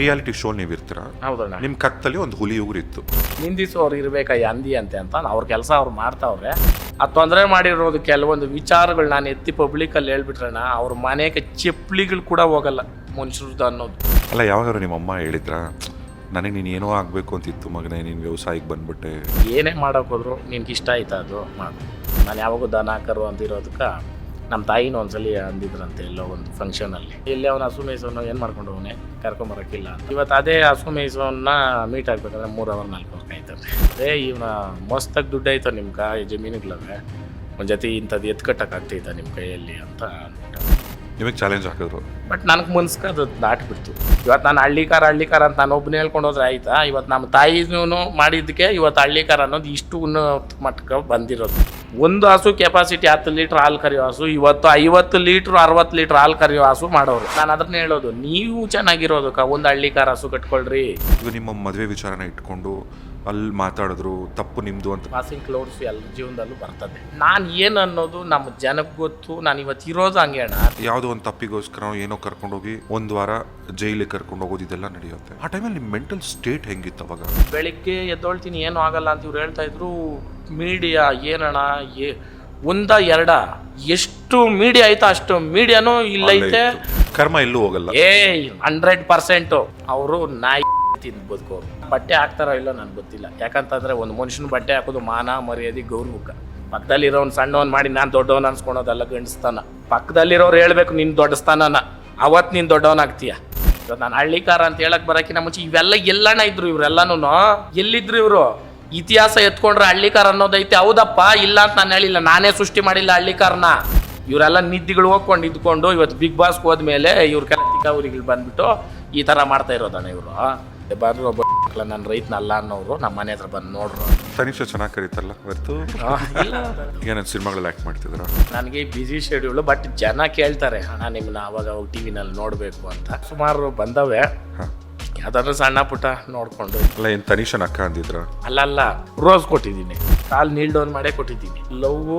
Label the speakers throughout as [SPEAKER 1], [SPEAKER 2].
[SPEAKER 1] Reality show ನೀವು ಇರ್ತೀರ,
[SPEAKER 2] ಹೌದಣ್ಣ.
[SPEAKER 1] ನಿಮ್ಮ ಕತ್ತಲ್ಲಿ ಒಂದು ಹುಲಿ ಉಗುರಿತ್ತು.
[SPEAKER 2] ನಿಂದಿಸೋರು ಇರ್ಬೇಕಾ ಅಂದಿ ಅಂತ ಅವ್ರ ಕೆಲಸ ಅವ್ರು ಮಾಡ್ತಾವ್ರೆ. ಆ ತೊಂದರೆ ಮಾಡಿರೋದು ಕೆಲವೊಂದು ವಿಚಾರಗಳು ನಾನು ಎತ್ತಿ ಪಬ್ಲಿಕಲ್ಲಿ ಹೇಳ್ಬಿಟ್ರಣ್ಣ, ಅವ್ರ ಮನೆಗೆ ಚಪ್ಪಲಿಗಳು ಕೂಡ ಹೋಗಲ್ಲ ಮನುಷ್ಯರದ್ದು ಅನ್ನೋದು.
[SPEAKER 1] ಅಲ್ಲ, ಯಾವಾಗಾದ್ರು ನಿಮ್ಮ ಅಮ್ಮ ಹೇಳಿದ್ರಾ, ನನಗೆ ನೀನು ಏನೋ ಆಗಬೇಕು ಅಂತಿತ್ತು ಮಗನೇ, ನೀನು ವ್ಯವಸಾಯಕ್ಕೆ ಬಂದ್ಬಿಟ್ಟೆ?
[SPEAKER 2] ಏನೇ ಮಾಡೋಕ್ಕೋದ್ರು ನಿನ್ಗೆ ಇಷ್ಟ ಆಯ್ತಾ ಅದು ಮಾಡು. ನಾನು ಯಾವಾಗೂ ದನ ಕರು ಅಂತಿರೋದಕ್ಕೆ ನಮ್ಮ ತಾಯಿನೂ ಒಂದ್ಸಲಿ ಅಂದಿದ್ರಂತೆ ಎಲ್ಲೋ ಒಂದು ಫಂಕ್ಷನಲ್ಲಿ, ಎಲ್ಲಿ ಅವನ ಹಸು ಮೇಯಿಸೋನು ಏನು ಮಾಡ್ಕೊಂಡು ಅವನೇ ಕರ್ಕೊಂಬರೋಕ್ಕಿಲ್ಲ ಅಂತ. ಇವತ್ತು ಅದೇ ಹಸು ಮೇಯಿಸೋನ್ನ ಮೀಟ್ ಆಗ್ಬೇಕಂದ್ರೆ 3 ಅವರ್ 4 ಅವರ್ ಕಾಯ್ತಾರೆ. ಅದೇ ಇವನ ಮಸ್ತಾಗಿ ದುಡ್ಡು ಆಯ್ತು ನಿಮ್ಮ ಜಮೀನುಗಳವೆ, ಒಂದು ಜೊತೆ ಇಂಥದ್ದು ಎತ್ಕಟ್ಟಕ್ಕಾಗ್ತೈತ ನಿಮ್ಮ ಕೈಯಲ್ಲಿ ಅಂತ ಅಂದ್ಬಿಟ್ಟು
[SPEAKER 1] ನಿಮಗೆ ಚಾಲೆಂಜ್ ಹಾಕಿದ್ರು.
[SPEAKER 2] ಬಟ್ ನನಗೆ ಮನ್ಸ್ಗೆ ಅದು ದಾಟ್ಬಿಡ್ತು. ಇವತ್ತು ನಾನು ಹಳ್ಳಿಕಾರ ಅಂತ ನಾನು ಒಬ್ಬನೇ ಹೇಳ್ಕೊಂಡು ಹೋದ್ರೆ ಆಯ್ತಾ? ಇವತ್ತು ನಮ್ಮ ತಾಯಿನೂ ಮಾಡಿದ್ದಕ್ಕೆ ಇವತ್ತು ಹಳ್ಳಿಕಾರ ಅನ್ನೋದು ಇಷ್ಟು ಉನ್ನತ ಮಟ್ಟಕ್ಕೆ ಬಂದಿರೋದು. ಒಂದು ಹಸು ಕೆಪಾಸಿಟಿ 10 ಲೀಟ್ರ್ ಹಾಲು ಕರಿಯೋ ಹಸು ಇವತ್ತು 50 ಲೀಟ್ರ್ 60 ಲೀಟ್ರ್ ಹಾಲು ಕರಿಯೋ ಹಸು ಮಾಡೋರು. ನಾನು ಅದನ್ನ ಹೇಳೋದು, ನೀವು ಚೆನ್ನಾಗಿರೋದಕ್ಕೆ ಒಂದು ಹಳ್ಳಿಕಾರ ಹಸು ಕಟ್ಕೊಳ್ರಿ.
[SPEAKER 1] ಈಗ ನಿಮ್ಮ ಮದುವೆ ವಿಚಾರನ ಇಟ್ಕೊಂಡು ಅಲ್ಲಿ ಮಾತಾಡಿದ್ರು, ತಪ್ಪು ನಿಮ್ಮದು ಅಂತ.
[SPEAKER 2] ಪಾಸಿಂಗ್ ಕ್ಲೌಡ್ಸ್ ಎಲ್ಲ ಜೀವನದಲ್ಲೂ ಬರ್ತದೆ. ನಾನು ಏನು ಅನ್ನೋದು ನಮ್ಮ ಜನಕ್ಕೆ ಗೊತ್ತು. ನಾನು ಇವತ್ತು ಇರೋದು ಹಂಗೆ ಅಣ್ಣ.
[SPEAKER 1] ಯಾವುದೋ ಒಂದು ತಪ್ಪಿಗೋಸ್ಕರ ಏನೋ ಕರ್ಕೊಂಡೋಗಿ 1 ವಾರ ಜೈಲಿಗೆ ಕರ್ಕೊಂಡು ಹೋಗೋದು, ಇದೆಲ್ಲ ನಡೆಯುತ್ತೆ. ಆ ಟೈಮಲ್ಲಿ ನಿಮ್ಮ ಮೆಂಟಲ್ ಸ್ಟೇಟ್ ಹೆಂಗಿತ್ತು ಅವಾಗ?
[SPEAKER 2] ಬೆಳಿಗ್ಗೆ ಎದ್ದೊಳ್ತೀನಿ ಏನೂ ಆಗಲ್ಲ ಅಂತ ಇವ್ರು ಹೇಳ್ತಾ ಇದ್ರು. ಮೀಡಿಯಾ ಏನಣ್ಣ, ಒಂದ ಎರಡ ಎಷ್ಟು ಮೀಡಿಯಾ ಆಯ್ತಾ ಅಷ್ಟು ಮೀಡಿಯಾನು ಇಲ್ಲೈತೆ.
[SPEAKER 1] ಕರ್ಮ ಎಲ್ಲೂ ಹೋಗಲ್ಲ.
[SPEAKER 2] 100% ಅವರು ನಾಯಿ ತಿಂದು ಬದುಕೋರು. ಬಟ್ಟೆ ಹಾಕ್ತಾರೋ ಇಲ್ಲೋ ನನಗೆ ಗೊತ್ತಿಲ್ಲ. ಯಾಕಂತಂದ್ರೆ ಒಂದು ಮನುಷ್ಯನ ಬಟ್ಟೆ ಹಾಕೋದು ಮಾನ ಮರ್ಯಾದೆ ಗೌರವಕ್ಕೆ. ಪಕ್ಕದಲ್ಲಿರೋನು ಸಣ್ಣವನ್ ಮಾಡಿ ನಾನು ದೊಡ್ಡವನ್ ಅನ್ಸ್ಕೊಳೋದಲ್ಲ ಗಂಡಸ್ತಾನ. ಪಕ್ಕದಲ್ಲಿರೋರು ಹೇಳ್ಬೇಕು ನಿನ್ ದೊಡ್ಡ ಸ್ಥಾನನ, ಅವತ್ತು ನೀನು ದೊಡ್ಡವನಾಗ್ತೀಯ. ಇವತ್ತು ನಾನು ಹಳ್ಳಿಕಾರ ಅಂತ ಹೇಳಕ್ ಬರೋಕ್ಕಿಂತ ಮುಂಚೆ ಇವೆಲ್ಲ ಎಲ್ಲಣ್ಣ ಇದ್ರು, ಇವರೆಲ್ಲಾನು ಎಲ್ಲಿದ್ರು ಇವರು? ಇತಿಹಾಸ ಎತ್ಕೊಂಡ್ರೆ ಹಳ್ಳಿಕಾರ ಅನ್ನೋದೈತೆ. ಹೌದಪ್ಪ, ಇಲ್ಲ ಅಂತ ನಾನು ಹೇಳಿಲ್ಲ, ನಾನೇ ಸೃಷ್ಟಿ ಮಾಡಿಲ್ಲ ಹಳ್ಳಿಕಾರನ. ಇವರೆಲ್ಲ ನಿದ್ದಿಗಳು ಹೋಗ್ಕೊಂಡು ಇದ್ಕೊಂಡು ಇವತ್ತು ಬಿಗ್ ಬಾಸ್ಗೆ ಹೋದ್ಮೇಲೆ ಇವ್ರ ಕೆಲ ಊರಿಗೆ ಬಂದ್ಬಿಟ್ಟು ಈ ಥರ ಮಾಡ್ತಾ ಇರೋದಣ್ಣ ಇವರು. ಬಾದ್ರು ಒಬ್ಬ ನನ್ನ ರೈತನಲ್ಲ ಅನ್ನೋರು ನಮ್ಮ ಮನೆ ಹತ್ರ ಬಂದು ನೋಡ್ರು.
[SPEAKER 1] ತನಿಷಾ ಚೆನ್ನಾಗಿ ಕರೀತಲ್ಲ ಇವತ್ತು. ಈಗ ನನ್ನ ಸಿನಿಮಾಗಳಲ್ಲಿ ಆ್ಯಕ್ಟ್ ಮಾಡ್ತಿದ್ರ.
[SPEAKER 2] ನನಗೆ ಬಿಸಿ ಶೆಡ್ಯೂಲು, ಬಟ್ ಜನ ಕೇಳ್ತಾರೆ ಅಣ್ಣ ನಿಮ್ಮನ್ನ ಅವಾಗ ಟಿ ವಿನಲ್ಲಿ ನೋಡಬೇಕು ಅಂತ. ಸುಮಾರು ಬಂದವೆ, ಯಾವ್ದಾದ್ರು ಸಣ್ಣ ಪುಟ್ಟ ನೋಡ್ಕೊಂಡು.
[SPEAKER 1] ಅಲ್ಲ, ಏನು ತನಿಷನ್ ಅಕ್ಕ ಅಂದಿದ್ರ?
[SPEAKER 2] ಅಲ್ಲ, ರೋಸ್ ಕೊಟ್ಟಿದ್ದೀನಿ, ಕಾಲ್ ನೀಲ್ ಡೌನ್ ಮಾಡೇ ಕೊಟ್ಟಿದ್ದೀನಿ. ಲವ್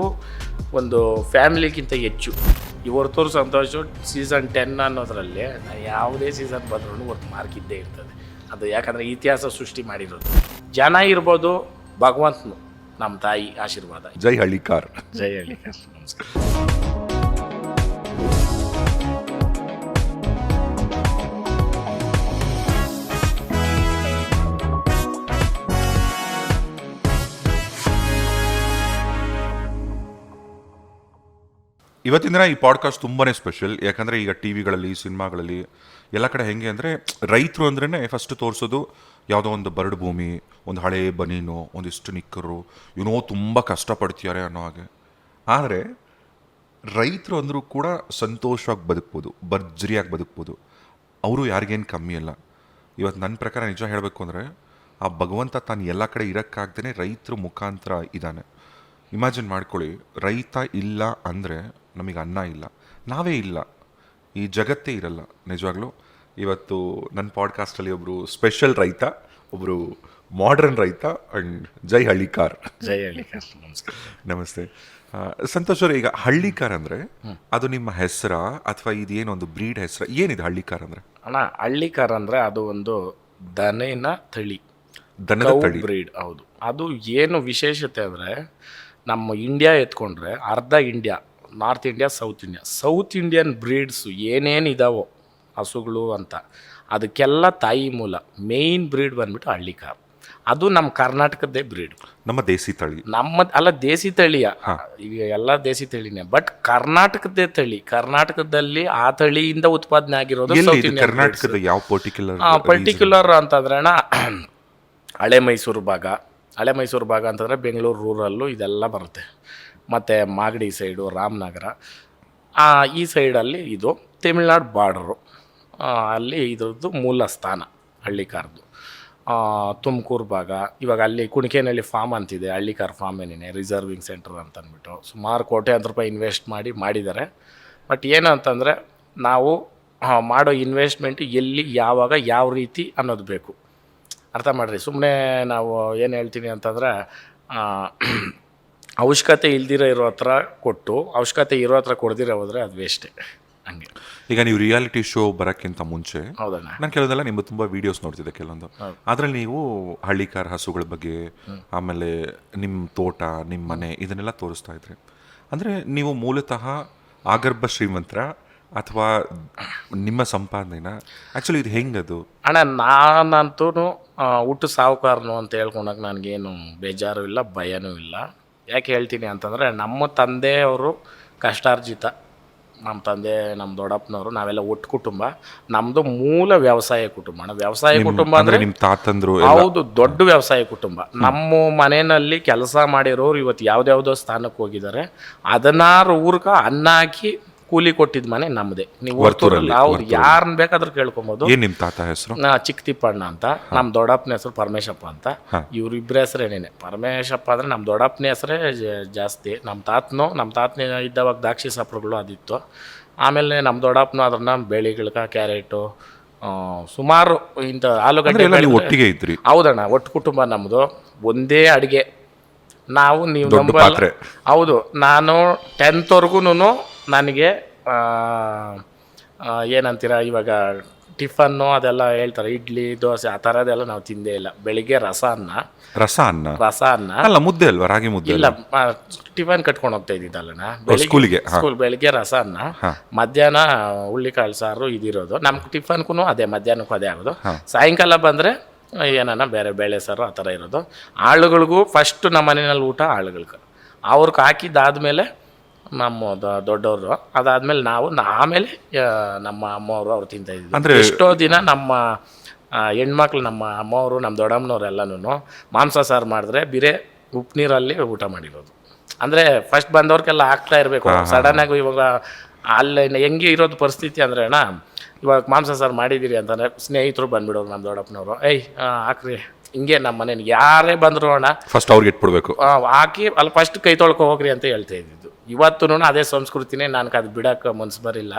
[SPEAKER 2] ಒಂದು ಫ್ಯಾಮಿಲಿಗಿಂತ ಹೆಚ್ಚು. ಈ ಹೊರತೂರು ಸಂತೋಷ ಸೀಸನ್ 10 ಅನ್ನೋದ್ರಲ್ಲಿ ನಾನು ಯಾವುದೇ ಸೀಸನ್ ಬಂದ್ರೂ ಹೊರ್ತು ಮಾರ್ಕ್ ಇದ್ದೇ ಇರ್ತದೆ. ಅದು ಯಾಕಂದರೆ ಇತಿಹಾಸ ಸೃಷ್ಟಿ ಮಾಡಿರೋದು. ಜನ ಇರ್ಬೋದು, ಭಗವಂತನು ನಮ್ಮ ತಾಯಿ ಆಶೀರ್ವಾದ.
[SPEAKER 1] ಜೈ ಹಳ್ಳಿಕಾರ್.
[SPEAKER 2] ಜೈ ಹಳ್ಳಿಕಾರ್. ನಮಸ್ಕಾರ.
[SPEAKER 1] ಇವತ್ತಿನ ದಿನ ಈ ಪಾಡ್ಕಾಸ್ಟ್ ತುಂಬಾ ಸ್ಪೆಷಲ್. ಯಾಕಂದರೆ ಈಗ ಟಿ ವಿಗಳಲ್ಲಿ, ಸಿನಿಮಾಗಳಲ್ಲಿ ಎಲ್ಲ ಕಡೆ ಹೆಂಗೆ ಅಂದರೆ, ರೈತರು ಅಂದ್ರೇ ಫಸ್ಟ್ ತೋರಿಸೋದು ಯಾವುದೋ ಒಂದು ಬರಡು ಭೂಮಿ, ಒಂದು ಹಳೆ ಬನೀನು, ಒಂದಿಷ್ಟು ನಿಕ್ಕರು, ಇವನೋ ತುಂಬ ಕಷ್ಟಪಡ್ತೀಯಾರೆ ಅನ್ನೋ ಹಾಗೆ. ಆದರೆ ರೈತರು ಅಂದರೂ ಕೂಡ ಸಂತೋಷವಾಗಿ ಬದುಕ್ಬೋದು, ಭರ್ಜರಿಯಾಗಿ ಬದುಕ್ಬೋದು. ಅವರು ಯಾರಿಗೇನು ಕಮ್ಮಿ ಅಲ್ಲ. ಇವತ್ತು ನನ್ನ ಪ್ರಕಾರ ನಿಜ ಹೇಳಬೇಕು ಅಂದರೆ, ಆ ಭಗವಂತ ತಾನು ಎಲ್ಲ ಕಡೆ ಇರೋಕ್ಕಾಗ್ದೇ ರೈತರ ಮುಖಾಂತರ ಇದ್ದಾನೆ. ಇಮ್ಯಾಜಿನ್ ಮಾಡ್ಕೊಳ್ಳಿ, ರೈತ ಇಲ್ಲ ಅಂದರೆ ನಮಗೆ ಅನ್ನ ಇಲ್ಲ, ನಾವೇ ಇಲ್ಲ, ಈ ಜಗತ್ತೇ ಇರಲ್ಲ ನಿಜವಾಗ್ಲೂ. ಇವತ್ತು ನನ್ನ ಪಾಡ್ಕಾಸ್ಟಲ್ಲಿ ಒಬ್ಬರು ಸ್ಪೆಷಲ್ ರೈತ, ಒಬ್ಬರು ಮಾಡ್ರನ್ ರೈತ, ಆ್ಯಂಡ್ ಜೈ ಹಳ್ಳಿಕಾರ್.
[SPEAKER 2] ಜೈ ಹಳ್ಳಿಕಾರ್. ನಮಸ್ಕಾರ.
[SPEAKER 1] ನಮಸ್ತೆ. ಸಂತೋಷ್ ಅವರು, ಈಗ ಹಳ್ಳಿಕಾರ್ ಅಂದರೆ ಅದು ನಿಮ್ಮ ಹೆಸರಾ ಅಥವಾ ಇದೇನೊಂದು ಬ್ರೀಡ್ ಹೆಸರಾ? ಏನಿದೆ ಹಳ್ಳಿಕಾರ್ ಅಂದರೆ?
[SPEAKER 2] ಅಣ್ಣ, ಹಳ್ಳಿಕಾರ್ ಅಂದರೆ ಅದು ಒಂದು ದನಿನ ತಳಿ,
[SPEAKER 1] ದನದ ತಳಿ
[SPEAKER 2] ಬ್ರೀಡ್. ಹೌದು. ಅದು ಏನು ವಿಶೇಷತೆ ಅಂದರೆ, ನಮ್ಮ ಇಂಡಿಯಾ ಎತ್ಕೊಂಡ್ರೆ ಅರ್ಧ India, north India, south Indian breeds ಏನೇನು ಇದಾವೋ ಹಸುಗಳು ಅಂತ, ಅದಕ್ಕೆಲ್ಲ ತಾಯಿ ಮೂಲ ಮೇಯ್ನ್ ಬ್ರೀಡ್ ಬಂದ್ಬಿಟ್ಟು ಹಳ್ಳಿಕಾರ್. ಅದು ನಮ್ಮ ಕರ್ನಾಟಕದ್ದೇ ಬ್ರೀಡ್,
[SPEAKER 1] ನಮ್ಮ ದೇಸಿ ತಳಿ.
[SPEAKER 2] ಅಲ್ಲ, ದೇಸಿ ತಳಿಯ, ಈಗ ಎಲ್ಲ ದೇಸಿ ತಳಿನೇ, ಬಟ್ ಕರ್ನಾಟಕದ್ದೇ ತಳಿ. ಕರ್ನಾಟಕದಲ್ಲಿ ಆ ತಳಿಯಿಂದ ಉತ್ಪಾದನೆ ಆಗಿರೋದು ಸೌತ್ ಇಂಡಿಯನ್.
[SPEAKER 1] ಕರ್ನಾಟಕದ ಯಾವ
[SPEAKER 2] ಪರ್ಟಿಕ್ಯುಲರ್ ಅಂತಂದ್ರೆ ಹಳೆ ಮೈಸೂರು ಭಾಗ ಅಂತಂದರೆ ಬೆಂಗಳೂರು ರೂರಲ್ಲು ಇದೆಲ್ಲ ಬರುತ್ತೆ. ಮತ್ತು ಮಾಗಡಿ ಸೈಡು, ರಾಮನಗರ, ಈ ಸೈಡಲ್ಲಿ ಇದು ತಮಿಳ್ನಾಡು ಬಾರ್ಡರು, ಅಲ್ಲಿ ಇದ್ರದ್ದು ಮೂಲ ಸ್ಥಾನ ಹಳ್ಳಿಕಾರ್ದು. ತುಮಕೂರು ಭಾಗ, ಇವಾಗ ಅಲ್ಲಿ ಕುಣಿಕೆನಲ್ಲಿ ಫಾರ್ಮ್ ಅಂತಿದೆ, ಹಳ್ಳಿಕಾರ್ ಫಾರ್ಮ್ ಏನೇನೆ ರಿಸರ್ವಿಂಗ್ ಸೆಂಟರ್ ಅಂತ ಅಂದ್ಬಿಟ್ಟು ಸುಮಾರು ಕೋಟ್ಯಾಂತರ ರೂಪಾಯಿ ಇನ್ವೆಸ್ಟ್ ಮಾಡಿದ್ದಾರೆ. ಬಟ್ ಏನು ಅಂತಂದರೆ, ನಾವು ಮಾಡೋ ಇನ್ವೆಸ್ಟ್ಮೆಂಟ್ ಎಲ್ಲಿ, ಯಾವಾಗ, ಯಾವ ರೀತಿ ಅನ್ನೋದು ಬೇಕು. ಅರ್ಥ ಮಾಡಿರಿ. ಸುಮ್ಮನೆ ನಾವು ಏನು ಹೇಳ್ತೀನಿ ಅಂತಂದರೆ, ಅವಶ್ಯಕತೆ ಇಲ್ದಿರೋ ಇರೋ ಹತ್ರ ಕೊಟ್ಟು ಅವಶ್ಯಕತೆ ಇರೋ ಹತ್ರ ಕೊಡ್ದಿರೋ ಹೋದರೆ ಅದು ವೇಸ್ಟೇ. ಹಂಗೆ.
[SPEAKER 1] ಈಗ ನೀವು ರಿಯಾಲಿಟಿ ಶೋ ಬರೋಕ್ಕಿಂತ ಮುಂಚೆ
[SPEAKER 2] ಹೌದಣ್ಣ.
[SPEAKER 1] ನಾನು ಕೆಲವೊಂದೆಲ್ಲ ನಿಮ್ಮ ತುಂಬ ವೀಡಿಯೋಸ್ ನೋಡ್ತಿದ್ದೆ ಕೆಲವೊಂದು. ಅದರಲ್ಲಿ ನೀವು ಹಳ್ಳಿಕಾರ ಹಸುಗಳ ಬಗ್ಗೆ, ಆಮೇಲೆ ನಿಮ್ಮ ತೋಟ, ನಿಮ್ಮ ಮನೆ ಇದನ್ನೆಲ್ಲ ತೋರಿಸ್ತಾ ಇದ್ರಿ. ಅಂದರೆ ನೀವು ಮೂಲತಃ ಆಗರ್ಭ ಶ್ರೀಮಂತರ ಅಥವಾ ನಿಮ್ಮ ಸಂಪಾದನೆನ? ಆ್ಯಕ್ಚುಲಿ ಇದು ಹೆಂಗದು?
[SPEAKER 2] ಅಣ್ಣ ನಾನಂತೂ ಹುಟ್ಟು ಸಾಹುಕಾರನು ಅಂತ ಹೇಳ್ಕೊಳಕ್ಕೆ ನನಗೇನು ಬೇಜಾರು ಇಲ್ಲ, ಭಯನೂ ಇಲ್ಲ. ಯಾಕೆ ಹೇಳ್ತೀನಿ ಅಂತಂದರೆ ನಮ್ಮ ತಂದೆಯವರು ಕಷ್ಟಾರ್ಜಿತ, ನಮ್ಮ ತಂದೆ ನಮ್ಮ ದೊಡ್ಡಪ್ಪನವರು ನಾವೆಲ್ಲ ಒಟ್ಟು ಕುಟುಂಬ. ನಮ್ಮದು ಮೂಲ ವ್ಯವಸಾಯ ಕುಟುಂಬ ಅಣ್ಣ. ವ್ಯವಸಾಯ ಕುಟುಂಬ ಅಂದರೆ
[SPEAKER 1] ನಿಮ್ಮ ತಾತಂದ್ರು?
[SPEAKER 2] ಹೌದು, ದೊಡ್ಡ ವ್ಯವಸಾಯ ಕುಟುಂಬ. ನಮ್ಮ ಮನೆಯಲ್ಲಿ ಕೆಲಸ ಮಾಡಿರೋರು ಇವತ್ತು ಯಾವ್ದ್ಯಾವುದೋ ಸ್ಥಾನಕ್ಕೆ ಹೋಗಿದ್ದಾರೆ. 16 ಊರ್ಗ ಅನ್ನ ಹಾಕಿ ಕೂಲಿ ಕೊಟ್ಟಿದ್ ಮನೆ ನಮ್ಮದೇ. ನೀವು ವರ್ತೂರಲ್ಲಿ ಹೌದು, ಯಾರನ್ನ ಬೇಕಾದ್ರೂ ಕೇಳ್ಕೊಬೋದು.
[SPEAKER 1] ಏನ್ ನಿಮ್ಮ ತಾತ ಹೆಸರು?
[SPEAKER 2] ಚಿಕ್ಕ ತಿಪ್ಪಣ್ಣ ಅಂತ, ನಮ್ಮ ದೊಡ್ಡಪ್ಪನ ಹೆಸರು ಪರಮೇಶಪ್ಪ ಅಂತ. ಇವ್ರಿಬ್ಬರ ಹೆಸರೇನೇನೆ. ಪರಮೇಶಪ್ಪ ಅಂದರೆ ನಮ್ಮ ದೊಡ್ಡಪ್ಪನ ಹೆಸರೇ ಜಾಸ್ತಿ. ನಮ್ಮ ತಾತನ ಇದ್ದವಾಗ ದ್ರಾಕ್ಷಿ ಸಪ್ರಗಳು ಅದಿತ್ತು. ಆಮೇಲೆ ನಮ್ಮ ದೊಡ್ಡಪ್ಪನ ಅದನ್ನ ಬೆಳೆಗಳ್ಕ ಕ್ಯಾರೆಟು ಸುಮಾರು ಇಂಥ ಆಲೂಗಡ್ಡೆ
[SPEAKER 1] ಒಟ್ಟಿಗೆ ಇದ್ರಿ?
[SPEAKER 2] ಹೌದಣ್ಣ, ಒಟ್ಟು ಕುಟುಂಬ ನಮ್ಮದು. ಒಂದೇ ಅಡುಗೆ. ನೀವು ನಂಬಲ್ಲ. ಹೌದು, ನಾನು 10th ನನಗೆ ಏನಂತೀರ ಇವಾಗ ಟಿಫನ್ನು ಅದೆಲ್ಲ ಹೇಳ್ತಾರೆ, ಇಡ್ಲಿ ದೋಸೆ ಆ ಥರದ್ದೆಲ್ಲ ನಾವು ತಿಂದೇ ಇಲ್ಲ. ಬೆಳಿಗ್ಗೆ ರಸ ಅನ್ನ
[SPEAKER 1] ಅಲ್ಲ, ಮುದ್ದೆ ಅಲ್ವಾ? ರಾಗಿ ಮುದ್ದೆ
[SPEAKER 2] ಇಲ್ಲ, ಟಿಫನ್ ಕಟ್ಕೊಂಡು ಹೋಗ್ತಾ ಇದ್ದಿದ್ದಲ್ಲಣ್ಣ ಬೆಳಿಗ್ಗೆ ರಸ ಅನ್ನ, ಮಧ್ಯಾಹ್ನ ಹುಳ್ಳಿಕಾಳು ಸಾರು ಇದಿರೋದು. ನಮ್ಗೆ ಟಿಫನ್ಗೂ ಅದೇ, ಮಧ್ಯಾಹ್ನಕ್ಕೂ ಅದೇ ಆಗೋದು. ಸಾಯಂಕಾಲ ಬಂದರೆ ಏನಾನ ಬೇರೆ ಬೇಳೆ ಸಾರು ಆ ಥರ ಇರೋದು. ಆಳುಗಳಿಗೂ ಫಸ್ಟ್ ನಮ್ಮ ಮನೆಯಲ್ಲಿ ಊಟ ಆಳುಗಳ್ಗೆ, ಅವ್ರಿಗೆ ಹಾಕಿದ್ದಾದ್ಮೇಲೆ ನಮ್ಮ ದೊಡ್ಡವರು, ಅದಾದ್ಮೇಲೆ ನಾವು, ಆಮೇಲೆ ನಮ್ಮ ಅಮ್ಮವರು ಅವ್ರು ತಿಂತಾಯಿದ್ವಿ. ಎಷ್ಟೋ ದಿನ ನಮ್ಮ ಹೆಣ್ಮಕ್ಳು, ನಮ್ಮ ಅಮ್ಮವರು ನಮ್ಮ ದೊಡ್ಡಮ್ಮನವ್ರೆಲ್ಲನೂ ಮಾಂಸ ಸಾರು ಮಾಡಿದ್ರೆ ಬಿರೆ ಉಪ್ಪು ನೀರಲ್ಲಿ ಊಟ ಮಾಡಿರೋದು. ಅಂದರೆ ಫಸ್ಟ್ ಬಂದವ್ರಿಗೆಲ್ಲ ಆಗ್ತಾ ಇರಬೇಕು. ಸಡನ್ನಾಗಿ ಇವಾಗ ಅಲ್ಲಿ ಹೆಂಗೆ ಇರೋದು ಪರಿಸ್ಥಿತಿ ಅಂದರೆ ಅಣ್ಣ, ಇವಾಗ ಮಾಂಸ ಸಾರು ಮಾಡಿದ್ದೀರಿ ಅಂತಂದರೆ ಸ್ನೇಹಿತರು ಬಂದ್ಬಿಡೋರು ನಮ್ಮ ದೊಡ್ಡಪ್ಪನವರು, ಹಾಕ್ರಿ ಹಿಂಗೆ. ನಮ್ಮ ಮನೇಲಿ ಯಾರೇ ಬಂದರು ಅಣ್ಣ
[SPEAKER 1] ಫಸ್ಟ್ ಅವ್ರಿಗೆ ಇಟ್ಬಿಡ್ಬೇಕು,
[SPEAKER 2] ಹಾಕಿ ಅಲ್ಲಿ ಫಸ್ಟ್ ಕೈ ತೊಳ್ಕೊ ಹೋಗ್ರಿ ಅಂತ ಹೇಳ್ತಾ ಇದ್ದಿದ್ದು. ಇವತ್ತು ಅದೇ ಸಂಸ್ಕೃತಿನೇ. ನನಗೆ ಅದು ಬಿಡೋಕ್ಕೆ ಮನ್ಸು ಬರಿಲ್ಲ.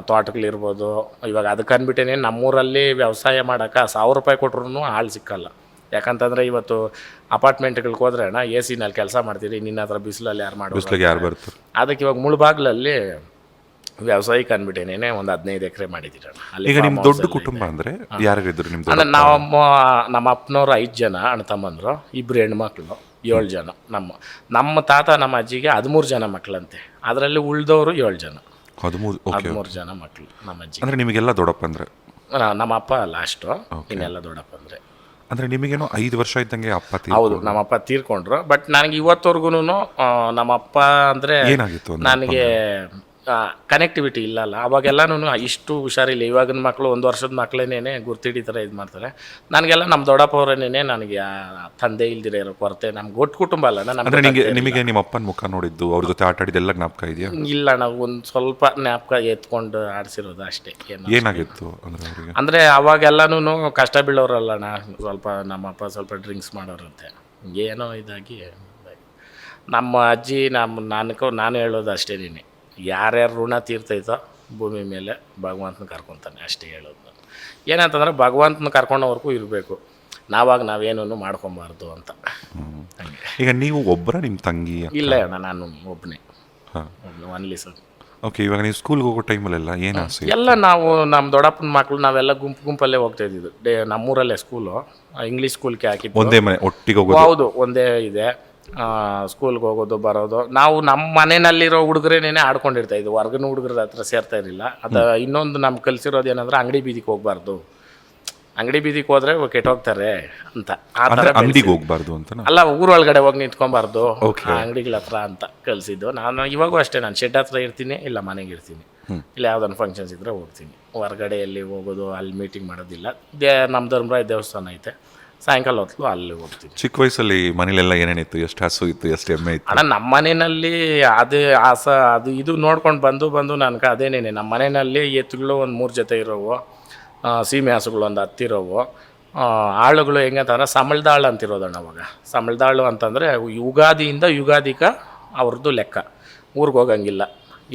[SPEAKER 2] ತೋಟಗಳಿರ್ಬೋದು, ಇವಾಗ ಅದಕ್ಕೆ ಅಂದ್ಬಿಟ್ಟೇನೆ ನಮ್ಮೂರಲ್ಲಿ ವ್ಯವಸಾಯ ಮಾಡೋಕೆ 1000 ರೂಪಾಯಿ ಕೊಟ್ರು ಆಳು ಸಿಕ್ಕಲ್ಲ. ಯಾಕಂತಂದರೆ ಇವತ್ತು ಅಪಾರ್ಟ್ಮೆಂಟ್ಗಳಿಗೆ ಹೋದ್ರೆ ಅಣ್ಣ AC ನಲ್ಲಿ ಕೆಲಸ ಮಾಡ್ತೀರಿ, ನಿನ್ನ ಹತ್ರ ಬಿಸಿಲಲ್ಲಿ ಯಾರು
[SPEAKER 1] ಬರ್ತಾರೆ?
[SPEAKER 2] ಅದಕ್ಕೆ ಇವಾಗ ಮುಳುಬಾಗ್ಲಲ್ಲಿ ವ್ಯವಸಾಯಕ್ಕೆ ಅಂದ್ಬಿಟ್ಟೇನೆ ಒಂದು 15 ಎಕರೆ ಮಾಡಿದ್ದೀರ.
[SPEAKER 1] ಈಗ ನಿಮ್ಮ ದೊಡ್ಡ ಕುಟುಂಬ ಅಂದರೆ ಯಾರಿದ್ರು?
[SPEAKER 2] ಅಂದರೆ ನಮ್ಮ ಅಪ್ಪನವ್ರು 5 ಜನ ಅಣ್ಣ ತಮ್ಮಂದರು, 2 ಹೆಣ್ಮಕ್ಳು, 7 ಜನ. ನಮ್ಮ ತಾತ ನಮ್ಮ ಅಜ್ಜಿಗೆ 13 ಜನ ಮಕ್ಕಳಂತೆ. ಅದರಲ್ಲಿ ಉಳಿದವರು 7 ಜನ. 13 ಜನ ಮಕ್ಕಳು ನಮ್ಮ ಅಜ್ಜಿ.
[SPEAKER 1] ಅಂದರೆ ನಿಮಗೆಲ್ಲ ದೊಡ್ಡಪ್ಪ ಅಂದರೆ?
[SPEAKER 2] ನಮ್ಮ ಅಪ್ಪ ಲಾಸ್ಟು, ಇನ್ನೆಲ್ಲ ದೊಡ್ಡಪ್ಪ ಅಂದರೆ.
[SPEAKER 1] ಅಂದರೆ ನಿಮಗೇನೋ 5 ವರ್ಷ ಇದ್ದಂಗೆ ಅಪ್ಪ?
[SPEAKER 2] ಹೌದು, ನಮ್ಮಪ್ಪ ತೀರ್ಕೊಂಡ್ರು. ಬಟ್ ನನಗೆ ಇವತ್ತವರೆಗೂ ನಮ್ಮಪ್ಪ ಅಂದರೆ
[SPEAKER 1] ಏನಾಗಿತ್ತು
[SPEAKER 2] ನನಗೆ ಕನೆಕ್ಟಿವಿಟಿ ಇಲ್ಲಲ್ಲ. ಅವಾಗೆಲ್ಲನೂ ಇಷ್ಟು ಹುಷಾರಿಲ್ಲ. ಇವಾಗಿನ ಮಕ್ಕಳು 1 ವರ್ಷದ ಮಕ್ಕಳೇನೇ ಗುರ್ತಿಡಿತಾರೆ, ಇದು ಮಾಡ್ತಾರೆ. ನನಗೆಲ್ಲ ನಮ್ಮ ದೊಡ್ಡಪ್ಪವರೇನೇ ನನಗೆ ತಂದೆ ಇಲ್ದಿರ ಇರೋ ಕೊರತೆ. ನಮ್ಗೆ ಒಟ್ಟು ಕುಟುಂಬ ಅಲ್ಲ.
[SPEAKER 1] ನಿಮಗೆ ನಿಮ್ಮ ಅಪ್ಪನ ಮುಖ ನೋಡಿದ್ದು, ಅವ್ರ ಜೊತೆ ಆಟ ಆಡಿದ್ದೆಲ್ಲ ಜ್ಞಾಪಕ ಇದೆಯಾ?
[SPEAKER 2] ಇಲ್ಲ, ನಾವು ಒಂದು ಸ್ವಲ್ಪ ಜ್ಞಾಪಕ ಎತ್ಕೊಂಡು ಆಡಿಸಿರೋದು ಅಷ್ಟೇ.
[SPEAKER 1] ಏನಾಗಿತ್ತು
[SPEAKER 2] ಅಂದರೆ ಅವಾಗೆಲ್ಲನೂ ಕಷ್ಟ ಬೀಳೋರಲ್ಲಣ್ಣ. ಸ್ವಲ್ಪ ನಮ್ಮಪ್ಪ ಸ್ವಲ್ಪ ಡ್ರಿಂಕ್ಸ್ ಮಾಡೋರಂತೆ, ಏನೋ ಇದಾಗಿ ನಮ್ಮ ಅಜ್ಜಿ ನಾನು ಹೇಳೋದು ಅಷ್ಟೇನೇ, ಯಾರ್ಯಾರು ಋಣ ತೀರ್ತೈತೋ ಭೂಮಿ ಮೇಲೆ ಭಗವಂತನ ಕರ್ಕೊತಾನೆ, ಅಷ್ಟೇ ಹೇಳೋದು ನಾನು. ಏನಂತಂದರೆ ಭಗವಂತನ ಕರ್ಕೊಂಡವ್ರಿಗೂ ಇರಬೇಕು, ನಾವೇನೂ ಮಾಡ್ಕೊಬಾರ್ದು ಅಂತ.
[SPEAKER 1] ಈಗ ನೀವು ಒಬ್ಬರ ನಿಮ್ಮ ತಂಗಿ?
[SPEAKER 2] ಇಲ್ಲ ಅಣ್ಣ, ನಾನು ಒಬ್ಬನೇ, ಒನ್ಲಿ ಸರ್.
[SPEAKER 1] ಓಕೆ. ಇವಾಗ ನೀವು ಸ್ಕೂಲ್ಗೆ ಹೋಗೋ ಟೈಮಲ್ಲೆಲ್ಲ ಏನು ಆಸೆ?
[SPEAKER 2] ಎಲ್ಲ ನಾವು ನಮ್ಮ ದೊಡ್ಡಪ್ಪನ ಮಕ್ಕಳು ನಾವೆಲ್ಲ ಗುಂಪಲ್ಲೇ ಹೋಗ್ತಾ ಇದ್ದಿದ್ದು. ನಮ್ಮೂರಲ್ಲೇ ಸ್ಕೂಲು, ಇಂಗ್ಲೀಷ್ ಸ್ಕೂಲ್ಗೆ ಹಾಕಿದ್ದು.
[SPEAKER 1] ಒಂದೇ ಮನೆ ಒಟ್ಟಿಗೆ ಹೋಗೋದು?
[SPEAKER 2] ಹೌದು, ಒಂದೇ ಇದೆ. ಸ್ಕೂಲ್ಗೆ ಹೋಗೋದು ಬರೋದು. ನಾವು ನಮ್ಮ ಮನೆಯಲ್ಲಿರೋ ಹುಡುಗರೇನೇ ಆಡ್ಕೊಂಡಿರ್ತಾ ಇದ್ವಿ, ಹೊರ್ಗಿನ ಹುಡುಗರ ಹತ್ರ ಸೇರ್ತಾ ಇರಲಿಲ್ಲ. ಇನ್ನೊಂದು ನಮ್ಗೆ ಕಲಿಸಿರೋದು ಏನಂದ್ರೆ ಅಂಗಡಿ ಬೀದಿಗೆ ಹೋಗ್ಬಾರ್ದು, ಅಂಗಡಿ ಬೀದಿಗೆ ಹೋದ್ರೆ ಕೆಟ್ಟೋಗ್ತಾರೆ ಅಂತ.
[SPEAKER 1] ಅಂಗಡಿಗೆ ಹೋಗ್ಬಾರ್ದು ಅಂತ
[SPEAKER 2] ಅಲ್ಲ, ಊರೊಳಗಡೆ ಹೋಗಿ ನಿಂತ್ಕೊಬಾರ್ದು ಅಂಗಡಿಗಳ ಹತ್ರ ಅಂತ ಕಲಿಸಿದ್ದು. ನಾನು ಇವಾಗೂ ಅಷ್ಟೇ, ನಾನು ಶೆಡ್ ಹತ್ರ ಇರ್ತೀನಿ, ಇಲ್ಲ ಮನೆಗೆ ಇರ್ತೀನಿ, ಇಲ್ಲ ಯಾವ್ದಾನ ಫಂಕ್ಷನ್ಸ್ ಇದ್ರೆ ಹೋಗ್ತೀನಿ. ಹೊರಗಡೆಯಲ್ಲಿ ಹೋಗೋದು, ಅಲ್ಲಿ ಮೀಟಿಂಗ್ ಮಾಡೋದಿಲ್ಲ. ನಮ್ಮ ಧರ್ಮರಾಯ ದೇವಸ್ಥಾನ ಐತೆ, ಸಾಯಂಕಾಲ ಹೊತ್ತು ಅಲ್ಲಿ ಹೋಗ್ತೀವಿ.
[SPEAKER 1] ಚಿಕ್ಕ ವಯಸ್ಸಲ್ಲಿ ಮನೇಲೆಲ್ಲ ಏನೇನಿತ್ತು? ಎಷ್ಟು ಹಸು ಇತ್ತು, ಎಷ್ಟು ಎಮ್ಮೆ ಇತ್ತು?
[SPEAKER 2] ಅಣ್ಣ, ನಮ್ಮ ಮನೆಯಲ್ಲಿ ಅದು ಇದು ನೋಡ್ಕೊಂಡು ಬಂದು ನನಗೆ ಅದೇನೇನೆ. ನಮ್ಮ ಮನೆಯಲ್ಲಿ ಎತ್ತುಗಳು ಒಂದು 3 ಜೊತೆ ಇರೋವು, ಸೀಮೆ ಹಸುಗಳು ಒಂದು 10 ಇರೋವು. ಆಳುಗಳು ಹೆಂಗಂತಂದ್ರೆ ಸಮಳ್ದಾಳು ಅಂತಿರೋದಣ್ಣ. ಅವಾಗ ಸಮಳ್ದಾಳು ಅಂತಂದರೆ ಯುಗಾದಿಯಿಂದ ಯುಗಾದಿಗೆ ಅವ್ರದ್ದು ಲೆಕ್ಕ. ಊರಿಗೆ ಹೋಗಂಗಿಲ್ಲ,